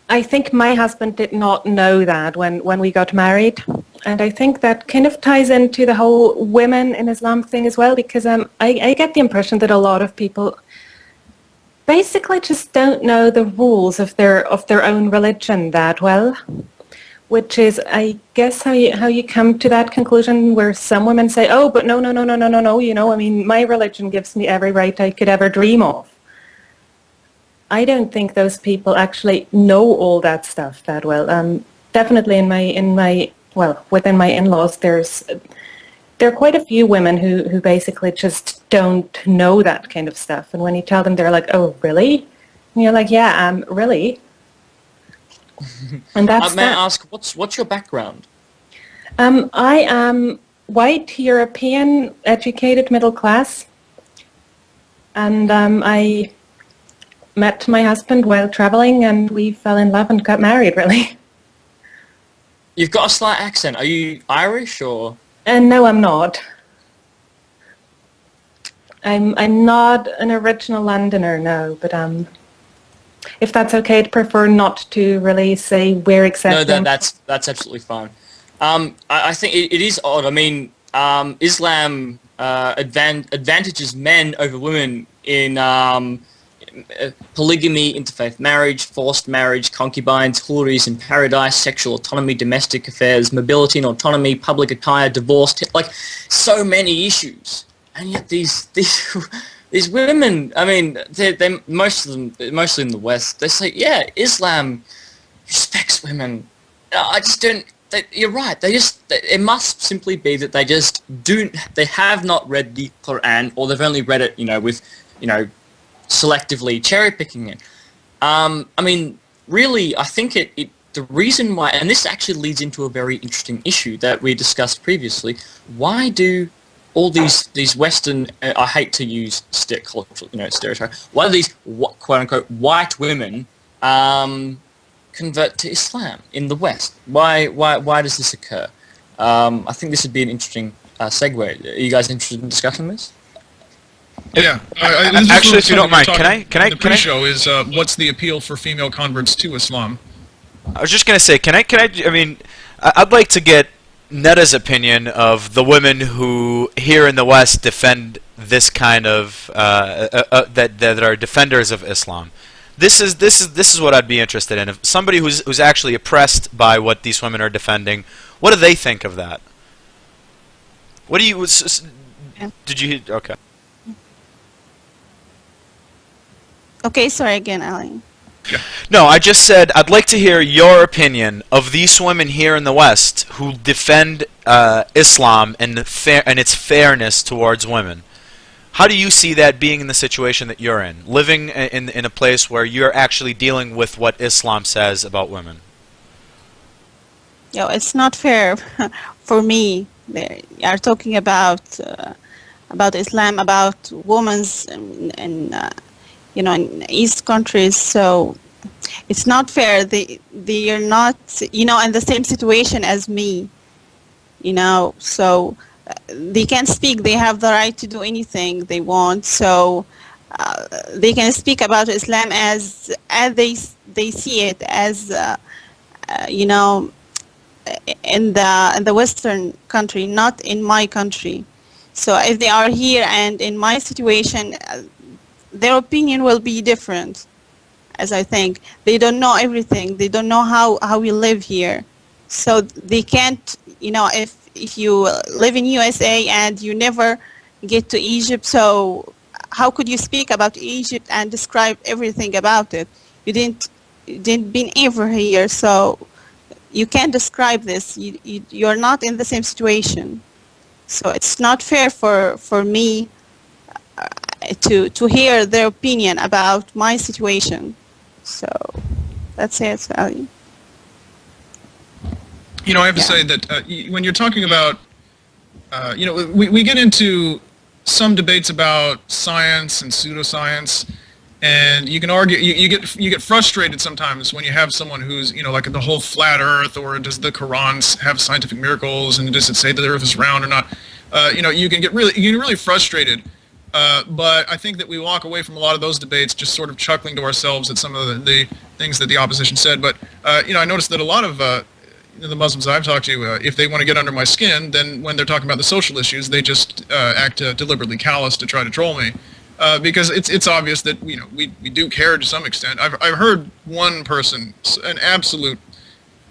Speaker 13: I think my husband did not know that when we got married. And I think that kind of ties into the whole women in Islam thing as well, because I get the impression that a lot of people basically just don't know the rules of their own religion that well. Which is, I guess, how you come to that conclusion, where some women say, "Oh, but no, I mean, my religion gives me every right I could ever dream of." I don't think those people actually know all that stuff that well. Definitely within my in-laws, there are quite a few women who basically just don't know that kind of stuff. And when you tell them, they're like, "Oh, really?" And you're like, "Yeah, really." And that's
Speaker 3: may I ask, what's your background?
Speaker 13: I am white, European, educated, middle class, and I met my husband while traveling, and we fell in love and got married. Really.
Speaker 3: You've got a slight accent. Are you Irish or?
Speaker 13: No, I'm not. I'm not an original Londoner, no, but if that's okay, I'd prefer not to really say where exactly.
Speaker 3: No, that's absolutely fine. I think it is odd. I mean, Islam advantages men over women in polygamy, interfaith marriage, forced marriage, concubines, houris in paradise, sexual autonomy, domestic affairs, mobility and autonomy, public attire, divorce, like so many issues. And yet these women, I mean, they most of them, mostly in the West, they say, yeah, Islam respects women. I just don't. You're right. It must simply be that they have not read the Quran, or they've only read it, with, selectively cherry picking it. I mean, really, I think the reason why, and this actually leads into a very interesting issue that we discussed previously. Why do all these Western, I hate to use stereotype. Why do these quote unquote white women convert to Islam in the West? Why does this occur? I think this would be an interesting segue. Are you guys interested in discussing this?
Speaker 1: Yeah.
Speaker 6: Actually, if you don't mind, can I?
Speaker 1: The pre-show is what's the appeal for female converts to Islam?
Speaker 6: I was just gonna say, can I? I mean, I'd like to get Netta's opinion of the women who here in the West defend this kind of that are defenders of Islam. this is what I'd be interested in. If somebody who's actually oppressed by what these women are defending, what do they think of that? What do you? Did you? Okay.
Speaker 12: Okay, sorry again, Ali.
Speaker 6: No, I just said I'd like to hear your opinion of these women here in the West who defend Islam and its fairness towards women. How do you see that being in the situation that you're in, living in a place where you're actually dealing with what Islam says about women?
Speaker 12: It's not fair for me. They are talking about Islam, about women's and in East countries, so it's not fair. They are not, in the same situation as me, so they can speak. They have the right to do anything they want, so they can speak about Islam as they see it, as in the Western country, not in my country. So if they are here and in my situation, their opinion will be different, as I think. They don't know everything. They don't know how we live here. So they can't, if you live in USA and you never get to Egypt, so how could you speak about Egypt and describe everything about it? You didn't been ever here, so you can't describe this. You're not in the same situation. So it's not fair for me to hear their opinion about my situation. So that's it, Ali.
Speaker 1: I have to say that when you're talking about, we get into some debates about science and pseudoscience, and you can argue, you get frustrated sometimes when you have someone who's, like the whole flat Earth, or does the Quran have scientific miracles, and does it say that the Earth is round or not? You can get really frustrated. But I think that we walk away from a lot of those debates just sort of chuckling to ourselves at some of the things that the opposition said. But I noticed that a lot of the Muslims I've talked to, if they want to get under my skin, then when they're talking about the social issues, they just act deliberately callous to try to troll me, because it's obvious that we do care to some extent. I've heard one person, an absolute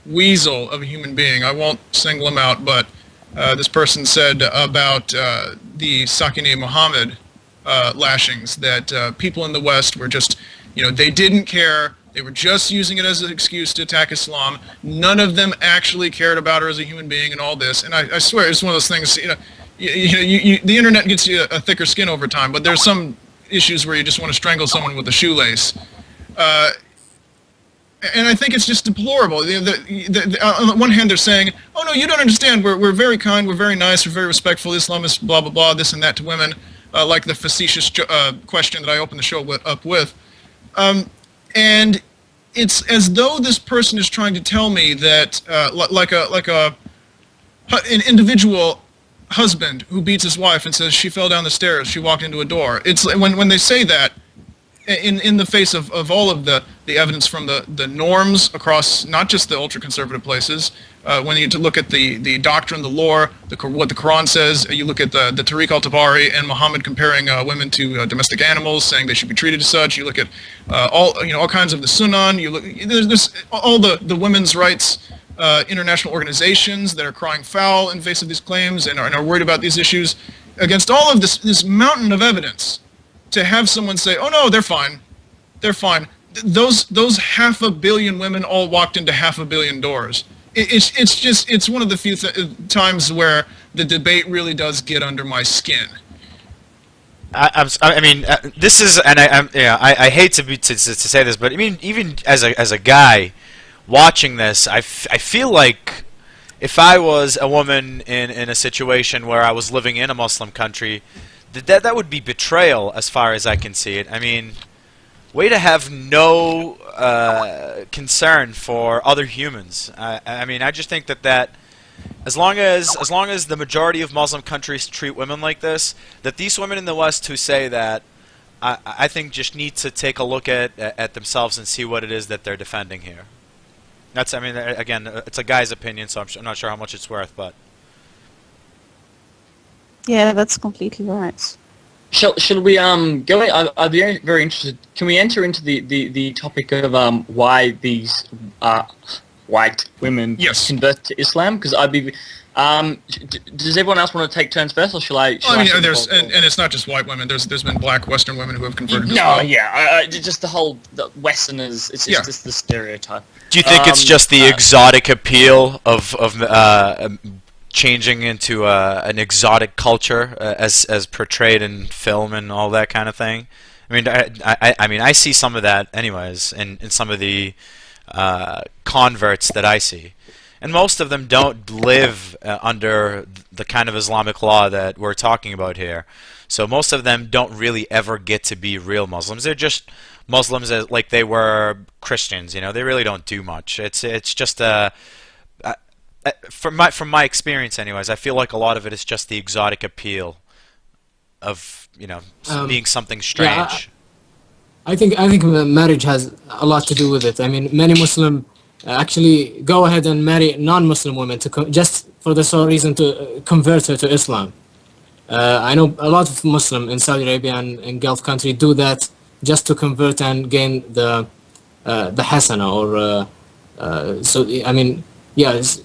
Speaker 1: weasel of a human being. I won't single him out, but this person said about the Sakine Muhammad lashings that people in the West were just, they didn't care. They were just using it as an excuse to attack Islam. None of them actually cared about her as a human being and all this. And I swear it's one of those things, the internet gets you a thicker skin over time, but there's some issues where you just want to strangle someone with a shoelace. And I think it's just deplorable. On the one hand, they're saying, "Oh no, you don't understand. We're very kind. We're very nice. We're very respectful. Islam is blah blah blah. This and that to women." Like the facetious question that I opened the show up with, and it's as though this person is trying to tell me that, like an individual husband who beats his wife and says she fell down the stairs, she walked into a door. It's when they say that. In the face of all of the evidence from the norms across not just the ultra-conservative places, when you look at the doctrine, the lore, what the Quran says, you look at the Tariq al-Tabari and Muhammad comparing women to domestic animals, saying they should be treated as such. You look at all kinds of the Sunan. You look, there's all the women's rights international organizations that are crying foul in face of these claims and are worried about these issues. Against all of this mountain of evidence, to have someone say, "Oh no, they're fine, they're fine." Those 500 million women all walked into 500 million doors. It's one of the few times where the debate really does get under my skin.
Speaker 6: I mean, this is, and I hate to say this, but I mean, even as a guy watching this, I feel like if I was a woman in a situation where I was living in a Muslim country, that would be betrayal as far as I can see it. I mean, way to have no concern for other humans. I mean, I just think that as long as the majority of Muslim countries treat women like this, that these women in the West who say that, I think just need to take a look at themselves and see what it is that they're defending here. That's, I mean, again, it's a guy's opinion, so I'm not sure how much it's worth, but...
Speaker 12: Yeah, that's completely right.
Speaker 3: Shall we go? I'd be very interested. Can we enter into the topic of why these white women convert to Islam? Because I'd be. Does everyone else want to take turns first, or shall I?
Speaker 1: Well, I mean, and it's not just white women. There's been black Western women who have converted.
Speaker 3: No,
Speaker 1: as well.
Speaker 3: yeah, just the Westerners. It's just the stereotype.
Speaker 6: Do you think it's just the exotic appeal of changing into an exotic culture as portrayed in film and all that kind of thing? I mean, I mean, I see some of that anyways in some of the converts that I see. And most of them don't live under the kind of Islamic law that we're talking about here. So most of them don't really ever get to be real Muslims. They're just Muslims like they were Christians. You know, they really don't do much. It's just from my experience, anyways. I feel like a lot of it is just the exotic appeal of being something strange.
Speaker 5: Yeah, I think marriage has a lot to do with it. I mean, many Muslim actually go ahead and marry non-Muslim women just for the sole reason to convert her to Islam. I know a lot of Muslim in Saudi Arabia and in Gulf country do that just to convert and gain the hasana or so. I mean, yeah, it's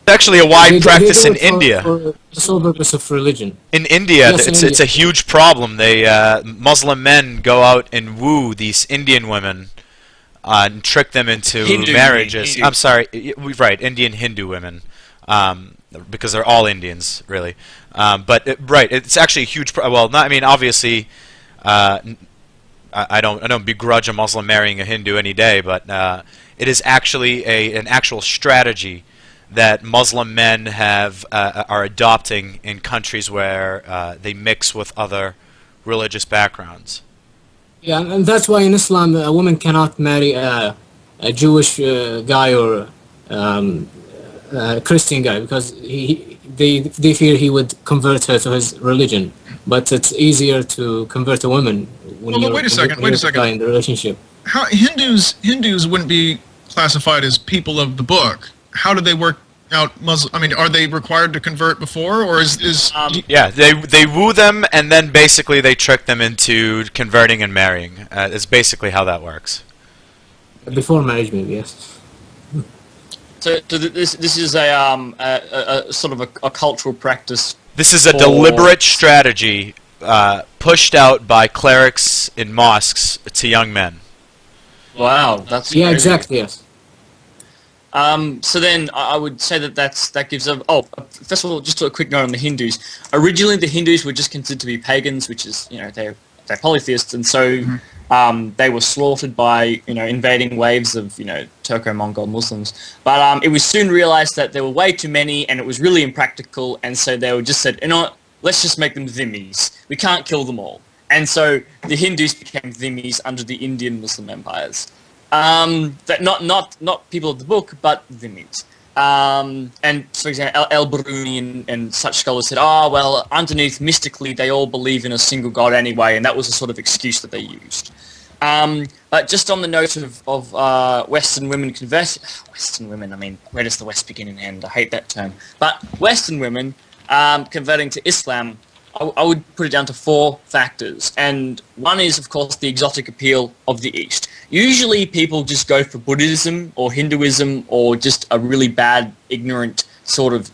Speaker 6: actually a wide practice in India.
Speaker 5: For the sole purpose of religion.
Speaker 6: In India,
Speaker 5: Yes,
Speaker 6: it's a huge problem. They Muslim men go out and woo these Indian women. And trick them into marriages. I'm sorry, right, Indian Hindu women, because they're all Indians, really. But it's actually a huge. Well, not. I mean, obviously, I don't begrudge a Muslim marrying a Hindu any day, but it is actually an actual strategy that Muslim men are adopting in countries where they mix with other religious backgrounds.
Speaker 5: Yeah, and that's why in Islam a woman cannot marry a Jewish guy or a Christian guy because they fear he would convert her to his religion. But it's easier to convert a woman when you're
Speaker 1: wait a second.
Speaker 5: in the relationship.
Speaker 1: How Hindus wouldn't be classified as people of the book? How do they work out Muslim? I mean, are they required to convert before, or is
Speaker 6: yeah, they woo them and then basically they trick them into converting and marrying. It's basically how that works.
Speaker 5: Before marriage, maybe, yes.
Speaker 3: So this is a sort of a cultural practice.
Speaker 6: This is a deliberate strategy pushed out by clerics in mosques to young men.
Speaker 3: Wow, that's
Speaker 5: yeah,
Speaker 3: crazy.
Speaker 5: exactly, yes.
Speaker 3: So then I would say that gives a... Oh, first of all, just a quick note on the Hindus. Originally, the Hindus were just considered to be pagans, which is, they're polytheists, and so they were slaughtered by, invading waves of, Turco-Mongol Muslims. But it was soon realized that there were way too many, and it was really impractical, and so they were just said, let's just make them dhimmis. We can't kill them all. And so the Hindus became dhimmis under the Indian Muslim empires. That not people of the book, but dhimmis. And for example, El-Biruni and such scholars said, well, underneath mystically they all believe in a single god anyway, and that was a sort of excuse that they used. But just on the note of Western women Western women, I mean, where does the West begin and end? I hate that term. But Western women converting to Islam, I would put it down to 4 factors. And one is, of course, the exotic appeal of the East. Usually people just go for Buddhism or Hinduism or just a really bad, ignorant sort of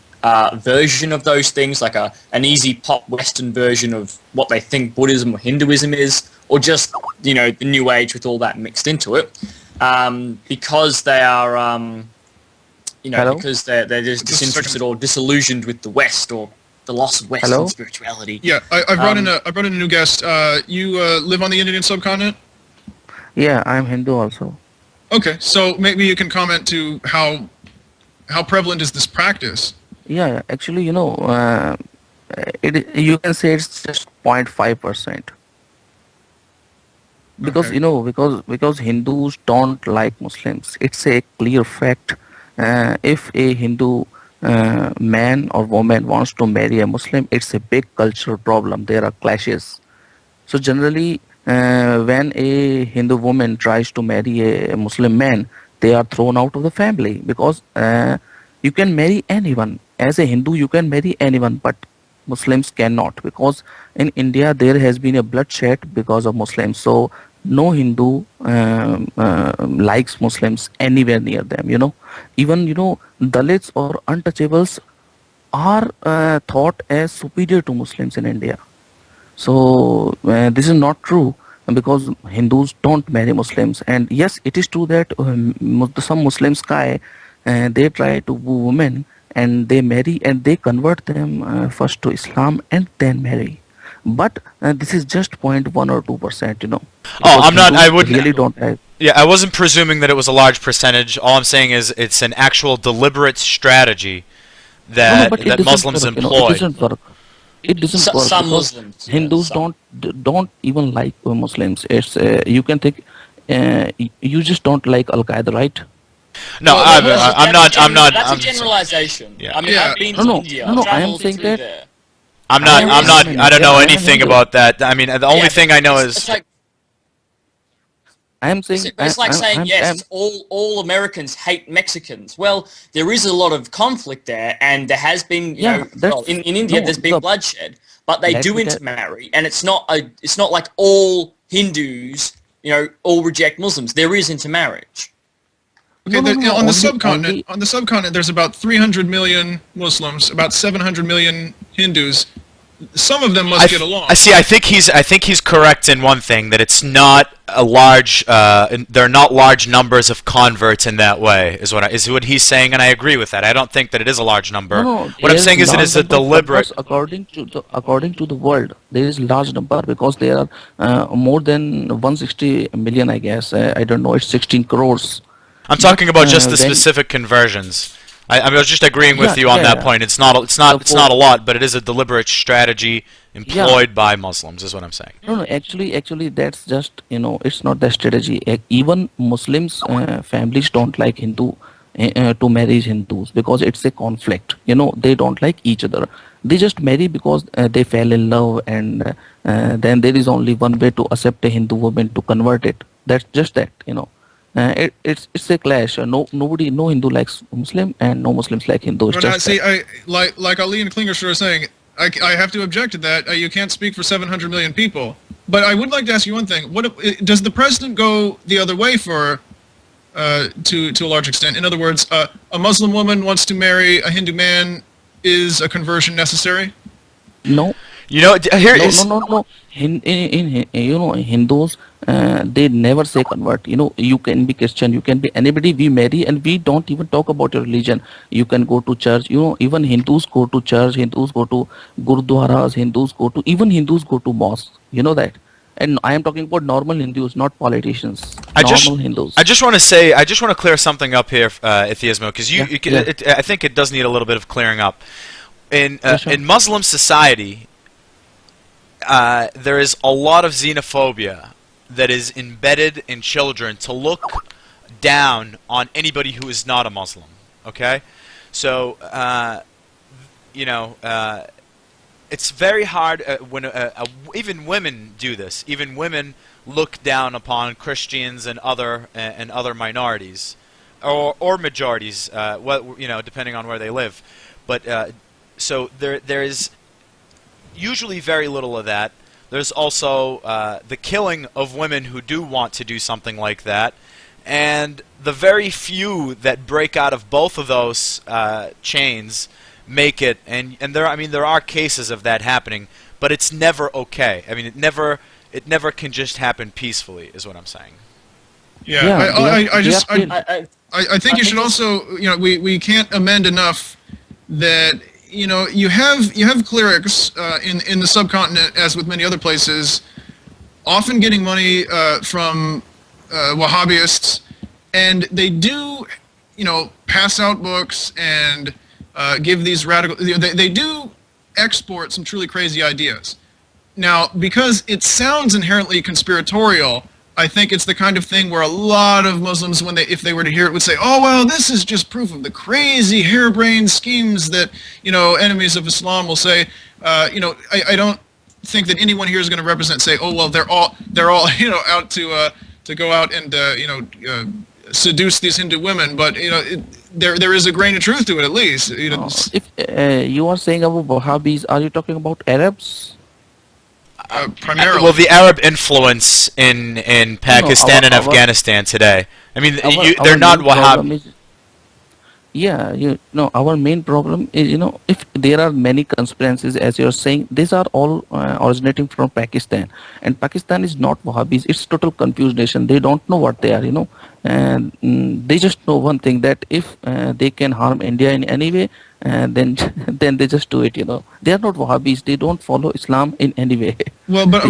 Speaker 3: version of those things, like an easy pop Western version of what they think Buddhism or Hinduism is, or just, the New Age with all that mixed into it. Because they are, because they're just disinterested or disillusioned with the West or the loss of Western spirituality.
Speaker 1: Yeah, I brought in a new guest. You live on the Indian subcontinent?
Speaker 8: Yeah, I'm Hindu also.
Speaker 1: Okay, so maybe you can comment to how prevalent is this practice?
Speaker 8: Yeah, actually, you can say it's just 0.5%. Because because Hindus don't like Muslims. It's a clear fact. If a Hindu man or woman wants to marry a Muslim, it's a big cultural problem. There are clashes. So generally, when a Hindu woman tries to marry a Muslim man, they are thrown out of the family because you can marry anyone. As a Hindu, you can marry anyone, but Muslims cannot, because in India there has been a bloodshed because of Muslims. So no Hindu likes Muslims anywhere near them. Even Dalits or untouchables are thought as superior to Muslims in India. So this is not true, because Hindus don't marry Muslims. And yes, it is true that some Muslims they try to woo women and they marry and they convert them first to Islam and then marry. But this is just 0.1 or 2%,
Speaker 6: Oh,
Speaker 8: because
Speaker 6: I'm not. I
Speaker 8: Hindus
Speaker 6: wouldn't.
Speaker 8: really don't have.
Speaker 6: Yeah, I wasn't presuming that it was a large percentage. All I'm saying is it's an actual deliberate strategy
Speaker 8: No,
Speaker 6: that
Speaker 8: but it
Speaker 6: that
Speaker 8: doesn't
Speaker 6: Muslims
Speaker 8: work.
Speaker 6: employ.
Speaker 8: It doesn't work. It doesn't work
Speaker 3: Some
Speaker 8: because
Speaker 3: Muslims.
Speaker 8: Hindus don't even like Muslims. It's you can think you just don't like Al Qaeda, right?
Speaker 6: No, I'm not. I'm not.
Speaker 3: That's a
Speaker 6: I'm,
Speaker 3: generalization.
Speaker 6: Yeah.
Speaker 3: I mean,
Speaker 1: Yeah.
Speaker 3: I've been
Speaker 8: No,
Speaker 3: to
Speaker 8: no,
Speaker 3: India.
Speaker 8: no, no. I am
Speaker 3: Traveled
Speaker 8: saying
Speaker 3: through
Speaker 8: that
Speaker 3: there.
Speaker 6: I'm
Speaker 8: I
Speaker 6: not.
Speaker 8: am
Speaker 6: I'm not.
Speaker 8: Muslim.
Speaker 6: I don't
Speaker 8: Yeah,
Speaker 6: know
Speaker 8: I am
Speaker 6: anything
Speaker 8: Hindu.
Speaker 6: about that. I mean, the only
Speaker 3: Yeah,
Speaker 6: thing I know
Speaker 3: it's
Speaker 6: is
Speaker 3: like,
Speaker 8: I am saying
Speaker 3: it's like saying yes, all Americans hate Mexicans. Well, there is a lot of conflict there, and there has been,
Speaker 8: Yeah,
Speaker 3: well, in India
Speaker 8: no,
Speaker 3: there's been bloodshed, but they
Speaker 8: let
Speaker 3: do
Speaker 8: me tell-
Speaker 3: intermarry, and it's not like all Hindus, all reject Muslims. There is intermarriage.
Speaker 1: Okay,
Speaker 8: No, no, no,
Speaker 1: on the
Speaker 8: only-
Speaker 1: subcontinent,
Speaker 8: only-
Speaker 1: there's about 300 million Muslims, about 700 million Hindus. Some of them must get along.
Speaker 6: I see. I think he's correct in one thing, that it's not a large. There are not large numbers of converts in that way. Is what he's saying, and I agree with that. I don't think that it is a large number.
Speaker 8: No,
Speaker 6: What I'm saying is it is a deliberate.
Speaker 8: According to the world, there is large number, because there are more than 160 million, I guess. I don't know. It's 16 crores.
Speaker 6: I'm talking about just the
Speaker 8: when-
Speaker 6: specific conversions. I was just agreeing with
Speaker 8: Yeah,
Speaker 6: you on
Speaker 8: yeah,
Speaker 6: that
Speaker 8: yeah.
Speaker 6: point. It's not a lot, but it is a deliberate strategy employed by Muslims, is what I'm saying.
Speaker 8: No, actually, that's just, it's not the strategy. Even Muslims, families don't like to marry Hindus, because it's a conflict. They don't like each other. They just marry because they fell in love, and then there is only one way to accept a Hindu woman, to convert it. That's just that. It's a clash. No Hindu likes Muslim, and no Muslims like Hindu. It's
Speaker 1: But
Speaker 8: just
Speaker 1: see,
Speaker 8: that.
Speaker 1: like Ali and Klingschor are saying, I have to object to that. You can't speak for 700 million people. But I would like to ask you one thing: does the president go the other way to a large extent? In other words, a Muslim woman wants to marry a Hindu man. Is a conversion necessary?
Speaker 8: No. No. Hindus, they never say convert. You can be Christian, you can be anybody. We marry, and we don't even talk about your religion. You can go to church. Even Hindus go to church. Hindus go to gurdwaras. Even Hindus go to mosques. You know that. And I am talking about normal Hindus, not politicians. Hindus.
Speaker 6: I just want to clear something up here, Atheismo, because I think it does need a little bit of clearing up. In Muslim society, there is a lot of xenophobia that is embedded in children to look down on anybody who is not a Muslim. Okay, so it's very hard when even women do this. Even women look down upon Christians and other minorities, or majorities. Depending on where they live. But so there is usually very little of that. There's also the killing of women who do want to do something like that, and the very few that break out of both of those chains make it. And there are cases of that happening, but it's never okay. I mean, it never can just happen peacefully, is what I'm saying.
Speaker 1: I think you should also, we can't amend enough that you have clerics in the subcontinent, as with many other places, often getting money from Wahhabists, and they do pass out books and give these radical. They do export some truly crazy ideas. Now, because it sounds inherently conspiratorial, I think it's the kind of thing where a lot of Muslims, if they were to hear it, would say, "Oh well, this is just proof of the crazy harebrained schemes that enemies of Islam will say." I don't think that anyone here is going to represent, say, "Oh well, they're all out to go out and seduce these Hindu women." But there is a grain of truth to it, at least. You know,
Speaker 8: If you are saying about Wahhabis, are you talking about Arabs?
Speaker 1: primarily.
Speaker 6: Well, the Arab influence in Pakistan and Afghanistan today. I mean, they're not Wahhabi.
Speaker 8: Yeah, our main problem is, if there are many conspiracies, as you're saying, these are all originating from Pakistan. And Pakistan is not Wahhabis. It's total confused nation. They don't know what they are, And they just know one thing, that if they can harm India in any way, then they just do it, They are not Wahhabis. They don't follow Islam in any way.
Speaker 1: Well, but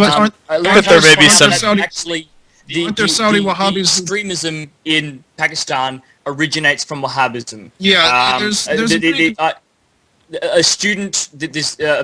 Speaker 6: there may be some...
Speaker 3: Actually,
Speaker 1: the Saudi Wahhabis...
Speaker 3: extremism in Pakistan originates from Wahhabism.
Speaker 1: Yeah,
Speaker 3: a student,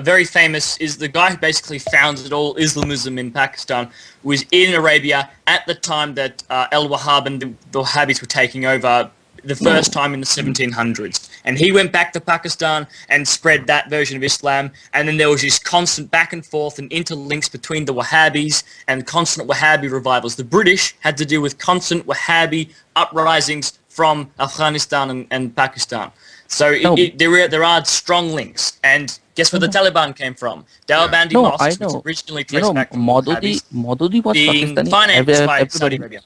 Speaker 3: very famous, is the guy who basically founded all Islamism in Pakistan, was in Arabia at the time that al-Wahhab and the Wahhabis were taking over the first time in the 1700s. And he went back to Pakistan and spread that version of Islam, and then there was this constant back and forth and interlinks between the Wahhabis and constant Wahhabi revivals. The British had to deal with constant Wahhabi uprisings from Afghanistan and Pakistan. So there are strong links. And guess where the Taliban came from? Dawabandi mosques, which originally traced back from
Speaker 8: Maududi was
Speaker 3: being
Speaker 8: Pakistani.
Speaker 3: financed by Saudi Arabia.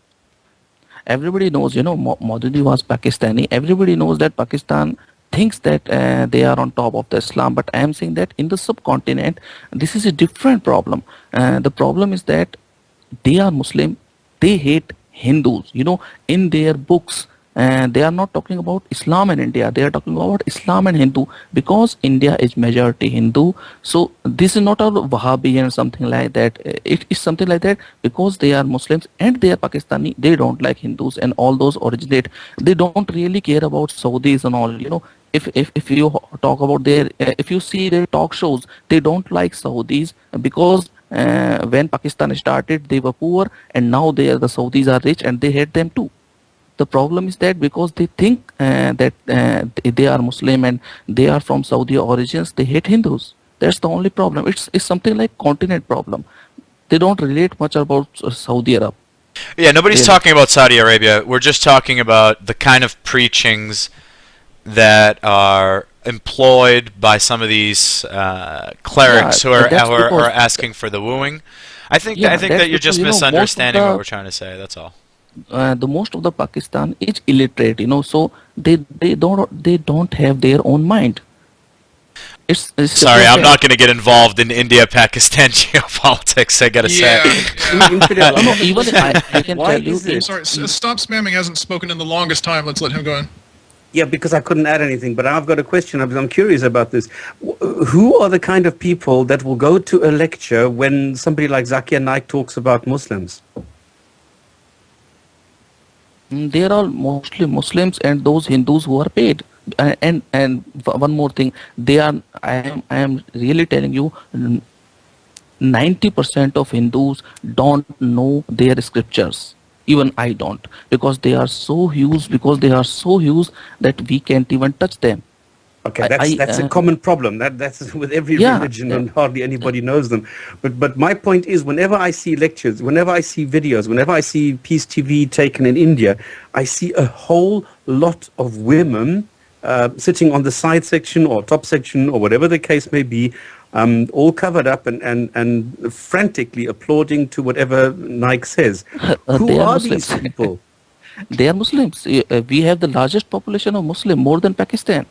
Speaker 8: Everybody knows, Maududi was Pakistani. Everybody knows that Pakistan thinks that they are on top of the Islam. But I am saying that in the subcontinent, this is a different problem. The problem is that they are Muslim. They hate Hindus. In their books, they are not talking about Islam and India. They are talking about Islam and Hindu, because India is majority Hindu. So this is not a Wahhabi and something like that. It is something like that because they are Muslims and they are Pakistani. They don't like Hindus, and all those originate. They don't really care about Saudis and all. If you talk about if you see their talk shows, they don't like Saudis because when Pakistan started, they were poor, and now the Saudis are rich and they hate them too. The problem is that because they think that they are Muslim and they are from Saudi origins, they hate Hindus. That's the only problem. It's something like continent problem. They don't relate much about Saudi Arab.
Speaker 6: Yeah, nobody's talking about Saudi Arabia. We're just talking about the kind of preachings that are employed by some of these clerics who are asking for the wooing. I think that you're just misunderstanding what we're trying to say. That's all.
Speaker 8: The most of the Pakistan is illiterate, so they don't have their own mind. It's
Speaker 6: Sorry, I'm not going to get involved in India-Pakistan geopolitics. I gotta say.
Speaker 8: Even I can tell you.
Speaker 1: Sorry, Stopspamming hasn't spoken in the longest time. Let's let him go in.
Speaker 4: Yeah, because I couldn't add anything, but I've got a question. I'm curious about this. Who are the kind of people that will go to a lecture when somebody like Zakir Naik talks about Muslims?
Speaker 8: They are all mostly Muslims and those Hindus who are paid. And one more thing, I am really telling you, 90% of Hindus don't know their scriptures. Even I don't, because they are so huge. That we can't even touch them.
Speaker 4: Okay, that's a common problem. That's with every religion, and hardly anybody knows them. But my point is, whenever I see lectures, whenever I see videos, whenever I see Peace TV taken in India, I see a whole lot of women sitting on the side section or top section or whatever the case may be, all covered up and frantically applauding to whatever Nike says. Who are these people?
Speaker 8: They are Muslims. We have the largest population of Muslim, more than Pakistan.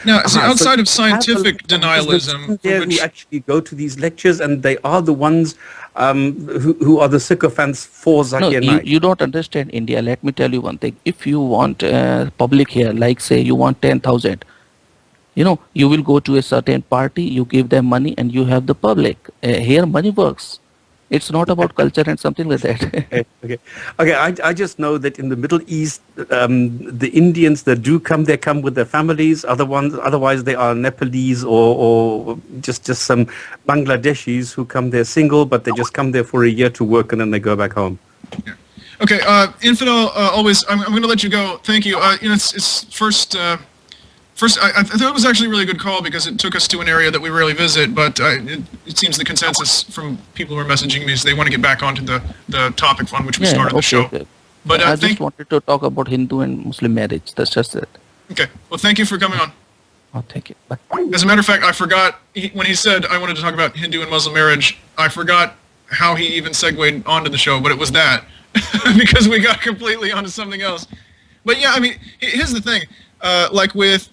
Speaker 1: Now, outside of scientific denialism,
Speaker 4: we actually go to these lectures, and they are the ones who are the sycophants for Zakir Naik.
Speaker 8: You don't understand India. Let me tell you one thing. If you want public here, like say you want 10,000, you will go to a certain party, you give them money, and you have the public. Here, money works. It's not about culture and something like that.
Speaker 4: Okay. I just know that in the Middle East, the Indians that do come, they come with their families. Otherwise, they are Nepalese or just some Bangladeshis who come there single, but they just come there for a year to work and then they go back home.
Speaker 1: Yeah. Okay, Infidel, always, I'm going to let you go. Thank you. It's first, I thought it was actually a really good call because it took us to an area that we rarely visit, but it seems the consensus from people who are messaging me is they want to get back onto the topic on which we started the show. But
Speaker 8: I just wanted to talk about Hindu and Muslim marriage. That's just it.
Speaker 1: Okay. Well, thank you for coming on.
Speaker 8: Oh, thank you. Bye.
Speaker 1: As a matter of fact, I forgot, when he said I wanted to talk about Hindu and Muslim marriage, I forgot how he even segued onto the show, but it was that. Because we got completely onto something else. But yeah, I mean, here's the thing. Like with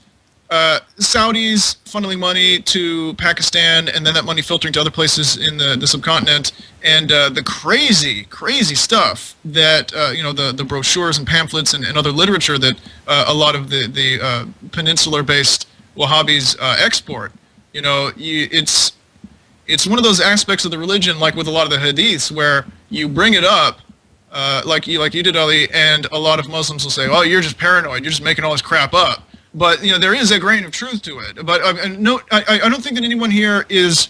Speaker 1: Saudis funneling money to Pakistan and then that money filtering to other places in the subcontinent, and the crazy, crazy stuff that, you know, the brochures and pamphlets and other literature that a lot of the peninsular-based Wahhabis export, you know, it's one of those aspects of the religion, like with a lot of the hadiths, where you bring it up, like you did, Ali, and a lot of Muslims will say, "Oh, you're just paranoid. You're just making all this crap up." But you know, there is a grain of truth to it. But no, I don't think that anyone here is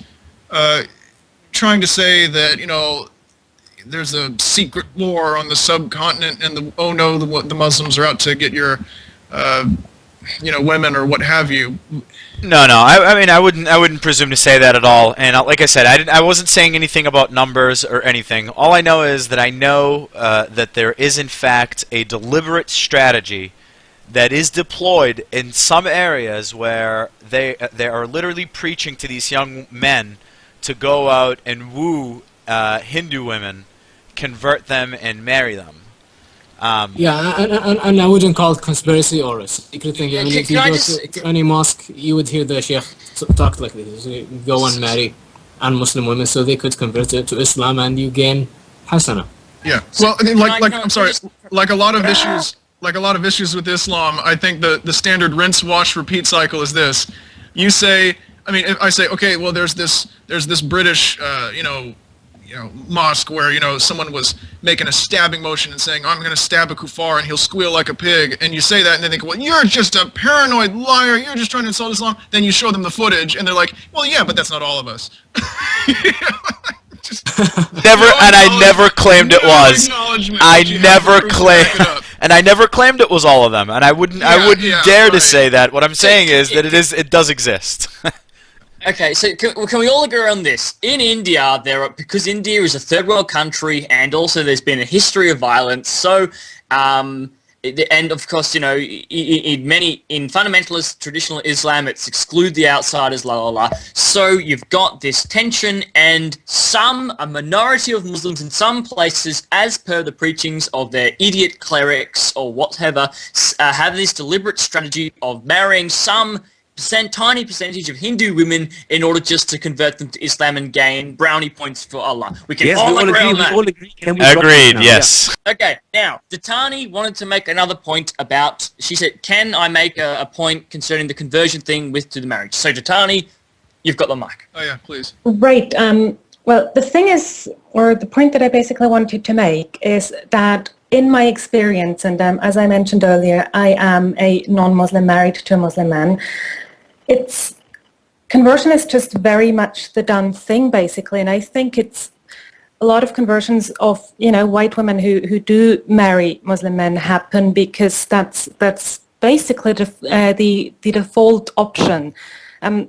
Speaker 1: trying to say that, you know, there's a secret war on the subcontinent, and the Muslims are out to get your you know, women or what have you.
Speaker 6: No. I mean, I wouldn't presume to say that at all. And like I said, I wasn't saying anything about numbers or anything. All I know is that I know that there is in fact a deliberate strategy that is deployed in some areas where they are literally preaching to these young men to go out and woo Hindu women, convert them, and marry them.
Speaker 5: Yeah, and I wouldn't call it conspiracy or a secret thing. I mean, if you go to any mosque, you would hear the sheikh talk like this. You go and marry non-Muslim women so they could convert to Islam, and you gain hasana.
Speaker 1: Yeah. Well, I mean, I'm sorry, like a lot of issues with Islam, I think the standard rinse, wash, repeat cycle is this. You say, I mean, if I say, okay, well, there's this British, you know, mosque where, you know, someone was making a stabbing motion and saying, "I'm going to stab a kuffar and he'll squeal like a pig," and you say that and they think, "Well, you're just a paranoid liar, you're just trying to insult Islam." Then you show them the footage and they're like, "Well, yeah, but that's not all of us."
Speaker 6: I never claimed it was. I never claimed it was all of them, and I wouldn't dare to say that. What I'm saying is that it does exist.
Speaker 3: Okay, so can we all agree on this? In India, because India is a third world country, and also there's been a history of violence. So, and of course, you know, in fundamentalist traditional Islam, it's exclude the outsiders, la la la. So you've got this tension, and a minority of Muslims in some places, as per the preachings of their idiot clerics or whatever, have this deliberate strategy of marrying some tiny percentage of Hindu women in order just to convert them to Islam and gain brownie points for Allah. We can all agree on that.
Speaker 6: Agreed, yes.
Speaker 3: Okay, now, Datani wanted to make another point about, she said, can I make a point concerning the conversion thing to the marriage? So, Datani, you've got the mic.
Speaker 1: Oh, yeah, please.
Speaker 13: Right. Well, the thing is, or the point that I basically wanted to make is that in my experience, and as I mentioned earlier, I am a non-Muslim married to a Muslim man. Conversion is just very much the done thing, basically, and I think it's a lot of conversions of, you know, white women who do marry Muslim men happen because that's basically the default option.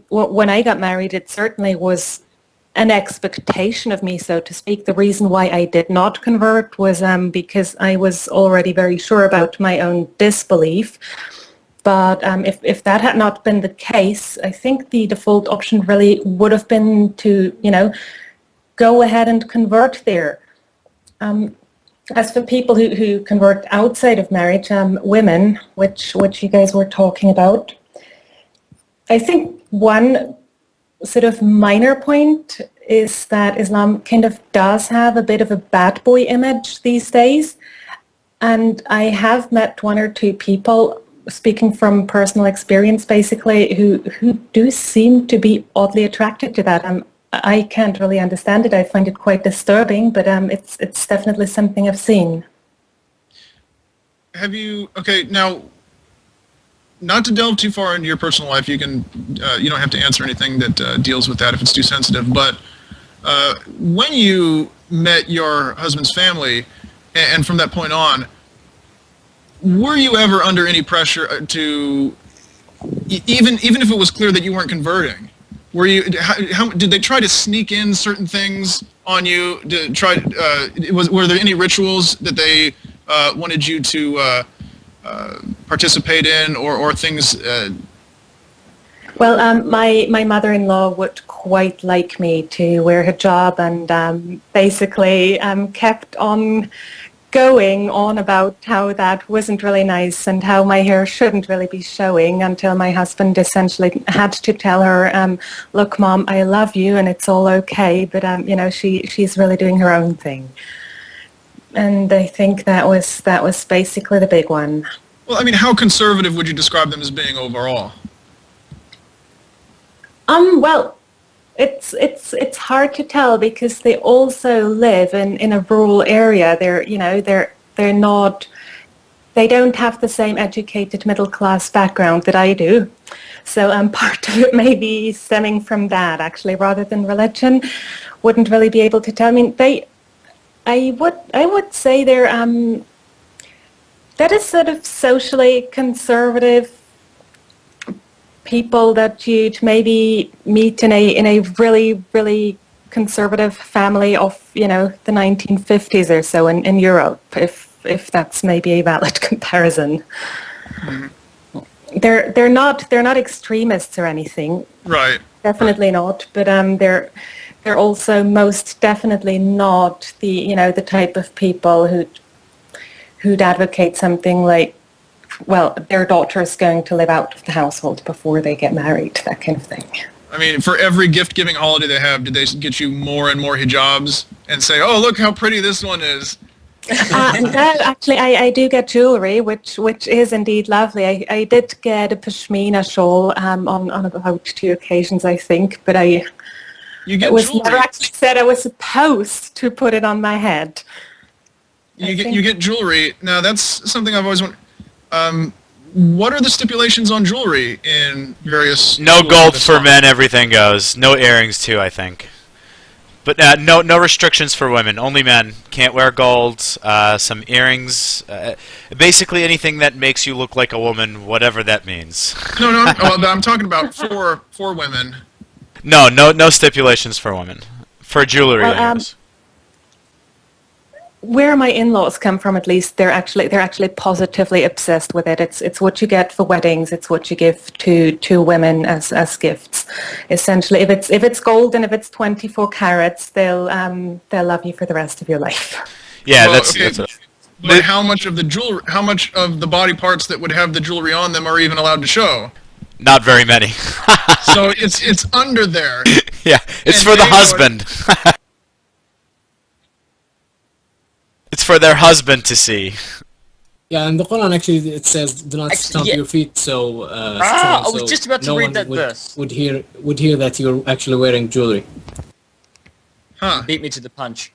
Speaker 13: When I got married, it certainly was an expectation of me, so to speak. The reason why I did not convert was because I was already very sure about my own disbelief. But if that had not been the case, I think the default option really would have been to, you know, go ahead and convert there. As for people who convert outside of marriage, women, which you guys were talking about, I think one sort of minor point is that Islam kind of does have a bit of a bad boy image these days. And I have met one or two people, speaking from personal experience basically, who do seem to be oddly attracted to that. I can't really understand it. I find it quite disturbing, but it's definitely something I've seen.
Speaker 1: Have you, okay, now, not to delve too far into your personal life, you can, you don't have to answer anything that deals with that if it's too sensitive, but when you met your husband's family, and from that point on, were you ever under any pressure to, even if it was clear that you weren't converting, were you, did they try to sneak in certain things on you? Were there any rituals that they wanted you to participate in, or things?
Speaker 13: Well, my mother-in-law would quite like me to wear hijab, and basically kept on going on about how that wasn't really nice and how my hair shouldn't really be showing, until my husband essentially had to tell her, look, Mom, I love you and it's all okay, but you know, she's really doing her own thing. And I think that was basically the big one.
Speaker 1: Well, I mean, how conservative would you describe them as being overall?
Speaker 13: Well, it's hard to tell, because they also live in a rural area. They don't have the same educated middle class background that I do. So part of it may be stemming from that, actually, rather than religion. Wouldn't really be able to tell. I mean, I would say they're that is sort of socially conservative people that you'd maybe meet in a really, really conservative family of, you know, the 1950s or so in Europe, if that's maybe a valid comparison. Mm-hmm. They're not extremists or anything.
Speaker 1: Right.
Speaker 13: Definitely not. But they're also most definitely not the type of people who'd advocate something like, well, their daughter is going to live out of the household before they get married, that kind of thing.
Speaker 1: I mean, for every gift-giving holiday they have, did they get you more and more hijabs and say, oh, look how pretty this one is?
Speaker 13: No, actually, I do get jewelry, which is indeed lovely. I did get a pashmina shawl on about 2 occasions, I think, but it was
Speaker 1: jewelry.
Speaker 13: never actually said I was supposed to put it on my head.
Speaker 1: You get jewelry. Now, that's something I've always wondered. What are the stipulations on jewelry in various...
Speaker 6: No gold for men, everything goes. No earrings, too, I think. But no restrictions for women. Only men. Can't wear gold, some earrings. Basically anything that makes you look like a woman, whatever that means.
Speaker 1: No, I'm talking about for women.
Speaker 6: No stipulations for women. For jewelry, anyways.
Speaker 13: Where my in-laws come from, at least, they're actually positively obsessed with it. It's what you get for weddings. It's what you give to women as gifts. Essentially, if it's gold and if it's 24 carats, they'll love you for the rest of your life.
Speaker 6: Yeah,
Speaker 1: well,
Speaker 6: that's
Speaker 1: but how much of the body parts that would have the jewelry on them are even allowed to show?
Speaker 6: Not very many.
Speaker 1: So it's under there.
Speaker 6: Yeah, it's for the husband. It's for their husband to see.
Speaker 5: Yeah, in the Quran actually it says, "Do not stomp your feet." So
Speaker 3: I was just about to read that verse.
Speaker 5: Would hear that you're actually wearing jewelry.
Speaker 1: Huh?
Speaker 3: Beat me to the punch.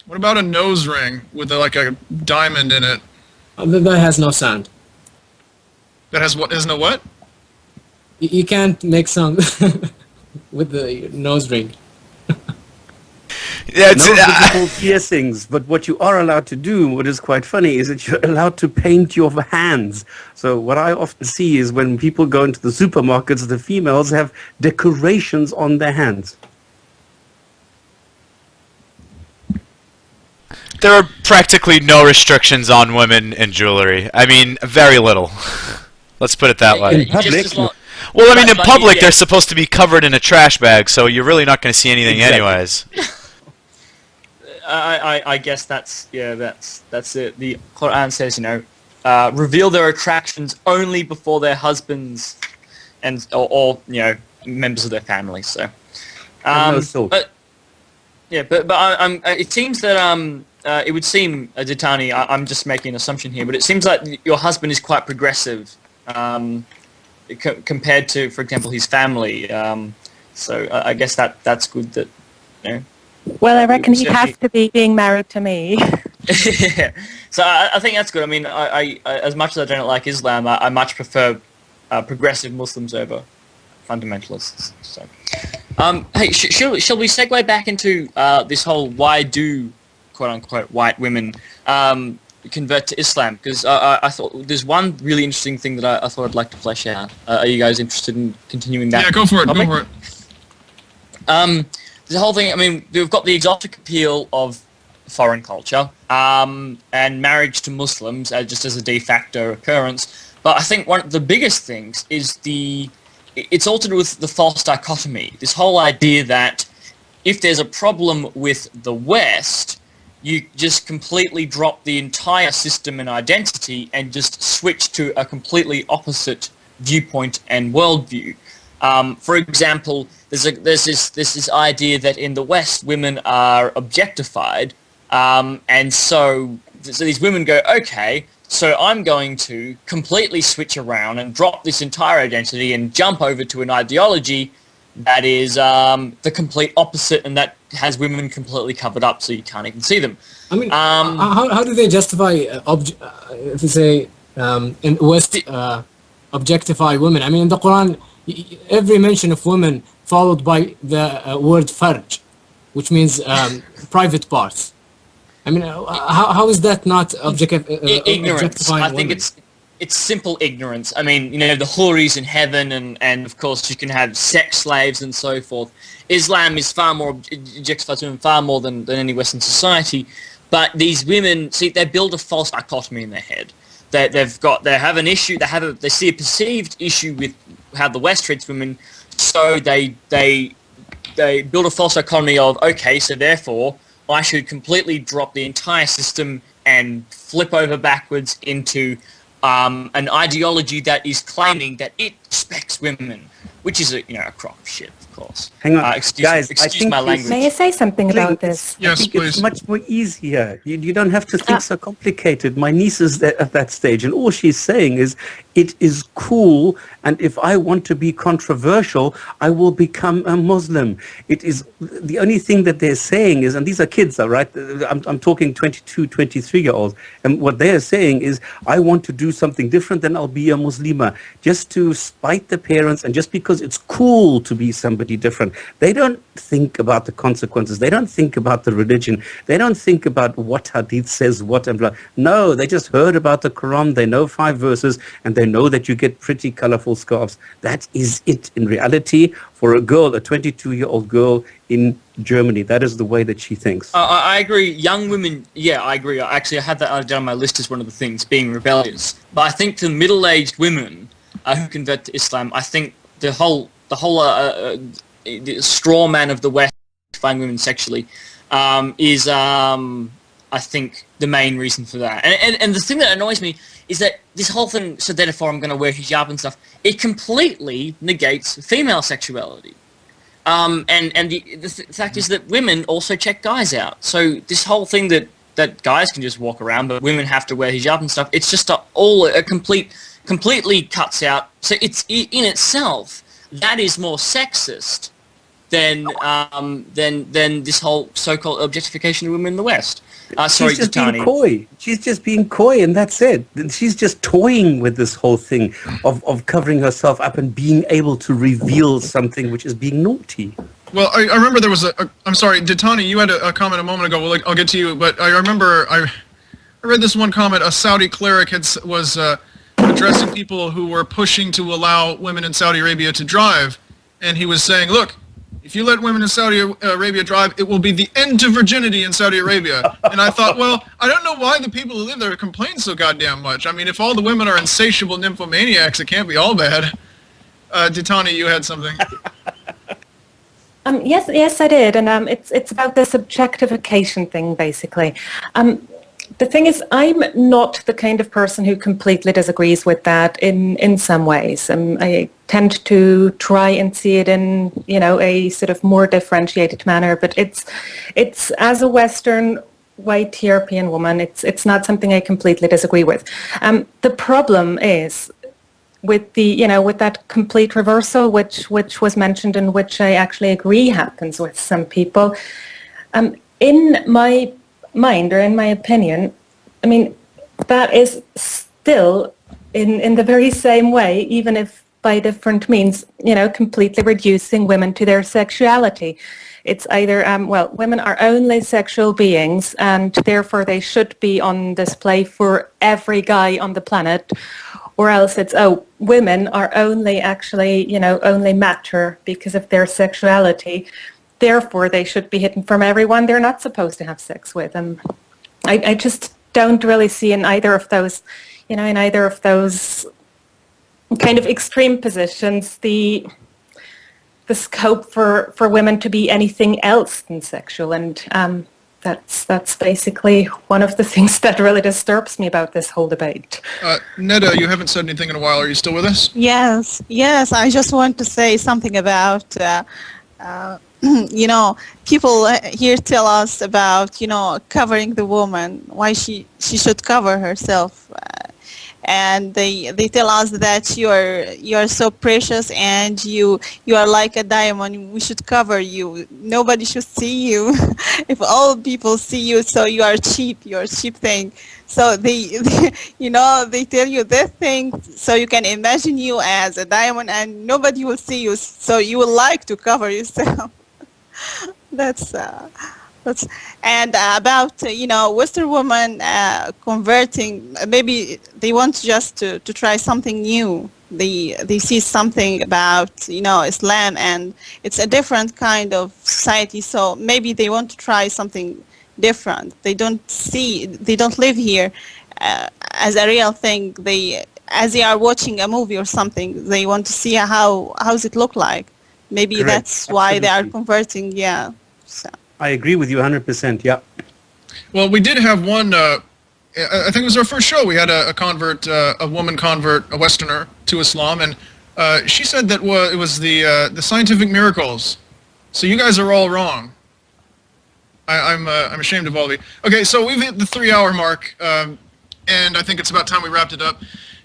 Speaker 1: What about a nose ring with like a diamond in it?
Speaker 5: That has no sound.
Speaker 1: That has what? Has no what?
Speaker 5: You can't make sound with the nose ring.
Speaker 4: Yeah, it's called piercings, but what you are allowed to do, what is quite funny, is that you're allowed to paint your hands. So what I often see is when people go into the supermarkets, the females have decorations on their hands.
Speaker 6: There are practically no restrictions on women in jewelry. I mean, very little. Let's put it that way.
Speaker 4: In public?
Speaker 6: Well, I mean, in public, they're supposed to be covered in a trash bag, so you're really not going to see anything anyways.
Speaker 3: I guess that's it. The Quran says, reveal their attractions only before their husbands or members of their family. So, but it seems that it would seem, Ditani, I'm just making an assumption here, but it seems like your husband is quite progressive compared to, for example, his family. So I guess that's good that
Speaker 13: Well, I reckon he has to be being married to me.
Speaker 3: Yeah. So I think that's good. I mean, I as much as I don't like Islam, I much prefer progressive Muslims over fundamentalists. So, hey, shall we segue back into this whole why do quote unquote white women convert to Islam? Because I thought there's one really interesting thing that I thought I'd like to flesh out. Are you guys interested in continuing that?
Speaker 1: Yeah, go for it.
Speaker 3: topic?
Speaker 1: Go for it.
Speaker 3: The whole thing, I mean, we've got the exotic appeal of foreign culture, and marriage to Muslims just as a de facto occurrence. But I think one of the biggest things is it's all to do with the false dichotomy. This whole idea that if there's a problem with the West, you just completely drop the entire system and identity and just switch to a completely opposite viewpoint and worldview. For example, there's this idea that in the West women are objectified, and so these women go, okay, so I'm going to completely switch around and drop this entire identity and jump over to an ideology that is the complete opposite, and that has women completely covered up so you can't even see them.
Speaker 5: I mean, how do they justify, if you say, in West, objectify women? I mean, in the Quran, every mention of women followed by the word farj, which means private parts. I mean, how is that not
Speaker 3: ignorance? I think it's simple ignorance. I mean, you know, the houris in heaven, and of course you can have sex slaves and so forth. Islam is far more objectifies women far more than any Western society. But these women, see, they build a false dichotomy in their head. They have an issue. They see a perceived issue with how the West treats women. So they build a false dichotomy of, okay, so therefore I should completely drop the entire system and flip over backwards into an ideology that is claiming that it respects women, which is a crock of shit, of course.
Speaker 4: Hang on, guys.
Speaker 3: Excuse my language.
Speaker 13: May I say something about this?
Speaker 1: Yes, please.
Speaker 4: It's much more easier. You don't have to think so complicated. My niece is at that stage, and all she's saying is, it is cool, and if I want to be controversial, I will become a Muslim. It is the only thing that they're saying is, and these are kids, all right? I'm talking 22, 23-year-olds, and what they're saying is, I want to do something different, then I'll be a Muslima, just to spite the parents, and just because it's cool to be somebody different. They don't think about the consequences. They don't think about the religion. They don't think about what hadith says what and blah. No, they just heard about the Quran. They know 5 verses, and they know that you get pretty colorful scarves. That is it. In reality, for a girl, a 22-year-old girl in Germany, that is the way that she thinks.
Speaker 3: I agree. Young women, yeah, I agree. Actually, I had that down on my list as one of the things, being rebellious. But I think the middle-aged women who convert to Islam, I think the whole the straw man of the West, defying women sexually, is I think the main reason for that. And the thing that annoys me is that this whole thing, so therefore I'm going to wear hijab and stuff, it completely negates female sexuality. And the fact is that women also check guys out. So this whole thing that guys can just walk around, but women have to wear hijab and stuff, it's just completely cuts out. So it's in itself, that is more sexist than this whole so-called objectification of women in the West. Sorry,
Speaker 4: She's just
Speaker 3: Tani.
Speaker 4: being coy. She's just being coy, and that's it. She's just toying with this whole thing of covering herself up and being able to reveal something which is being naughty.
Speaker 1: Well, I remember there was I'm sorry, Ditani, you had a comment a moment ago. Well, I'll get to you, but I remember I read this one comment. A Saudi cleric was addressing people who were pushing to allow women in Saudi Arabia to drive, and he was saying, look, if you let women in Saudi Arabia drive, it will be the end to virginity in Saudi Arabia. And I thought, well, I don't know why the people who live there complain so goddamn much. I mean, if all the women are insatiable nymphomaniacs, it can't be all bad. Ditani, you had something.
Speaker 13: Yes, I did, and it's about this objectification thing, basically. The thing is, I'm not the kind of person who completely disagrees with that in some ways. I tend to try and see it in, a sort of more differentiated manner, but it's as a Western white European woman, it's not something I completely disagree with. The problem is with with that complete reversal, which was mentioned and which I actually agree happens with some people. In my mind, or in my opinion, I mean, that is still in the very same way, even if by different means, completely reducing women to their sexuality. It's either, women are only sexual beings, and therefore they should be on display for every guy on the planet, or else it's, women are only actually, only matter because of their sexuality. therefore they should be hidden from everyone they're not supposed to have sex with. And I just don't really see in either of those, in either of those kind of extreme positions the scope for women to be anything else than sexual. And that's basically one of the things that really disturbs me about this whole debate.
Speaker 1: Neda, you haven't said anything in a while. Are you still with us?
Speaker 12: Yes, I just want to say something about, people here tell us about, covering the woman, why she should cover herself. And they tell us that you are so precious and you are like a diamond. We should cover you. Nobody should see you. If all people see you, so you are cheap. You're a cheap thing. So they tell you this thing so you can imagine you as a diamond and nobody will see you. So you will like to cover yourself. That's and about Western women converting. Maybe they want just to try something new. They see something about Islam, and it's a different kind of society. So maybe they want to try something different. They don't live here as a real thing. As they are watching a movie or something, they want to see how's it look like. Maybe
Speaker 4: Correct.
Speaker 12: that's why they are
Speaker 4: Absolutely.
Speaker 12: converting. Yeah. So.
Speaker 4: I agree with you 100%. Yeah.
Speaker 1: Well, we did have one. I think it was our first show. We had a convert, a woman convert, a Westerner to Islam, and she said that it was the scientific miracles. So you guys are all wrong. I'm ashamed of all of you. Okay, so we've hit the 3-hour mark, and I think it's about time we wrapped it up.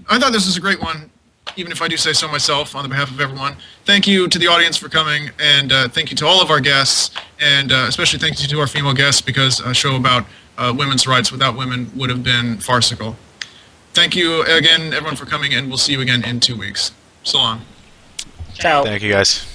Speaker 1: I thought this was a great one, even if I do say so myself on behalf of everyone. Thank you to the audience for coming, and thank you to all of our guests, and especially thank you to our female guests, because a show about women's rights without women would have been farcical. Thank you again, everyone, for coming, and we'll see you again in 2 weeks. So long.
Speaker 3: Ciao.
Speaker 6: Thank you, guys.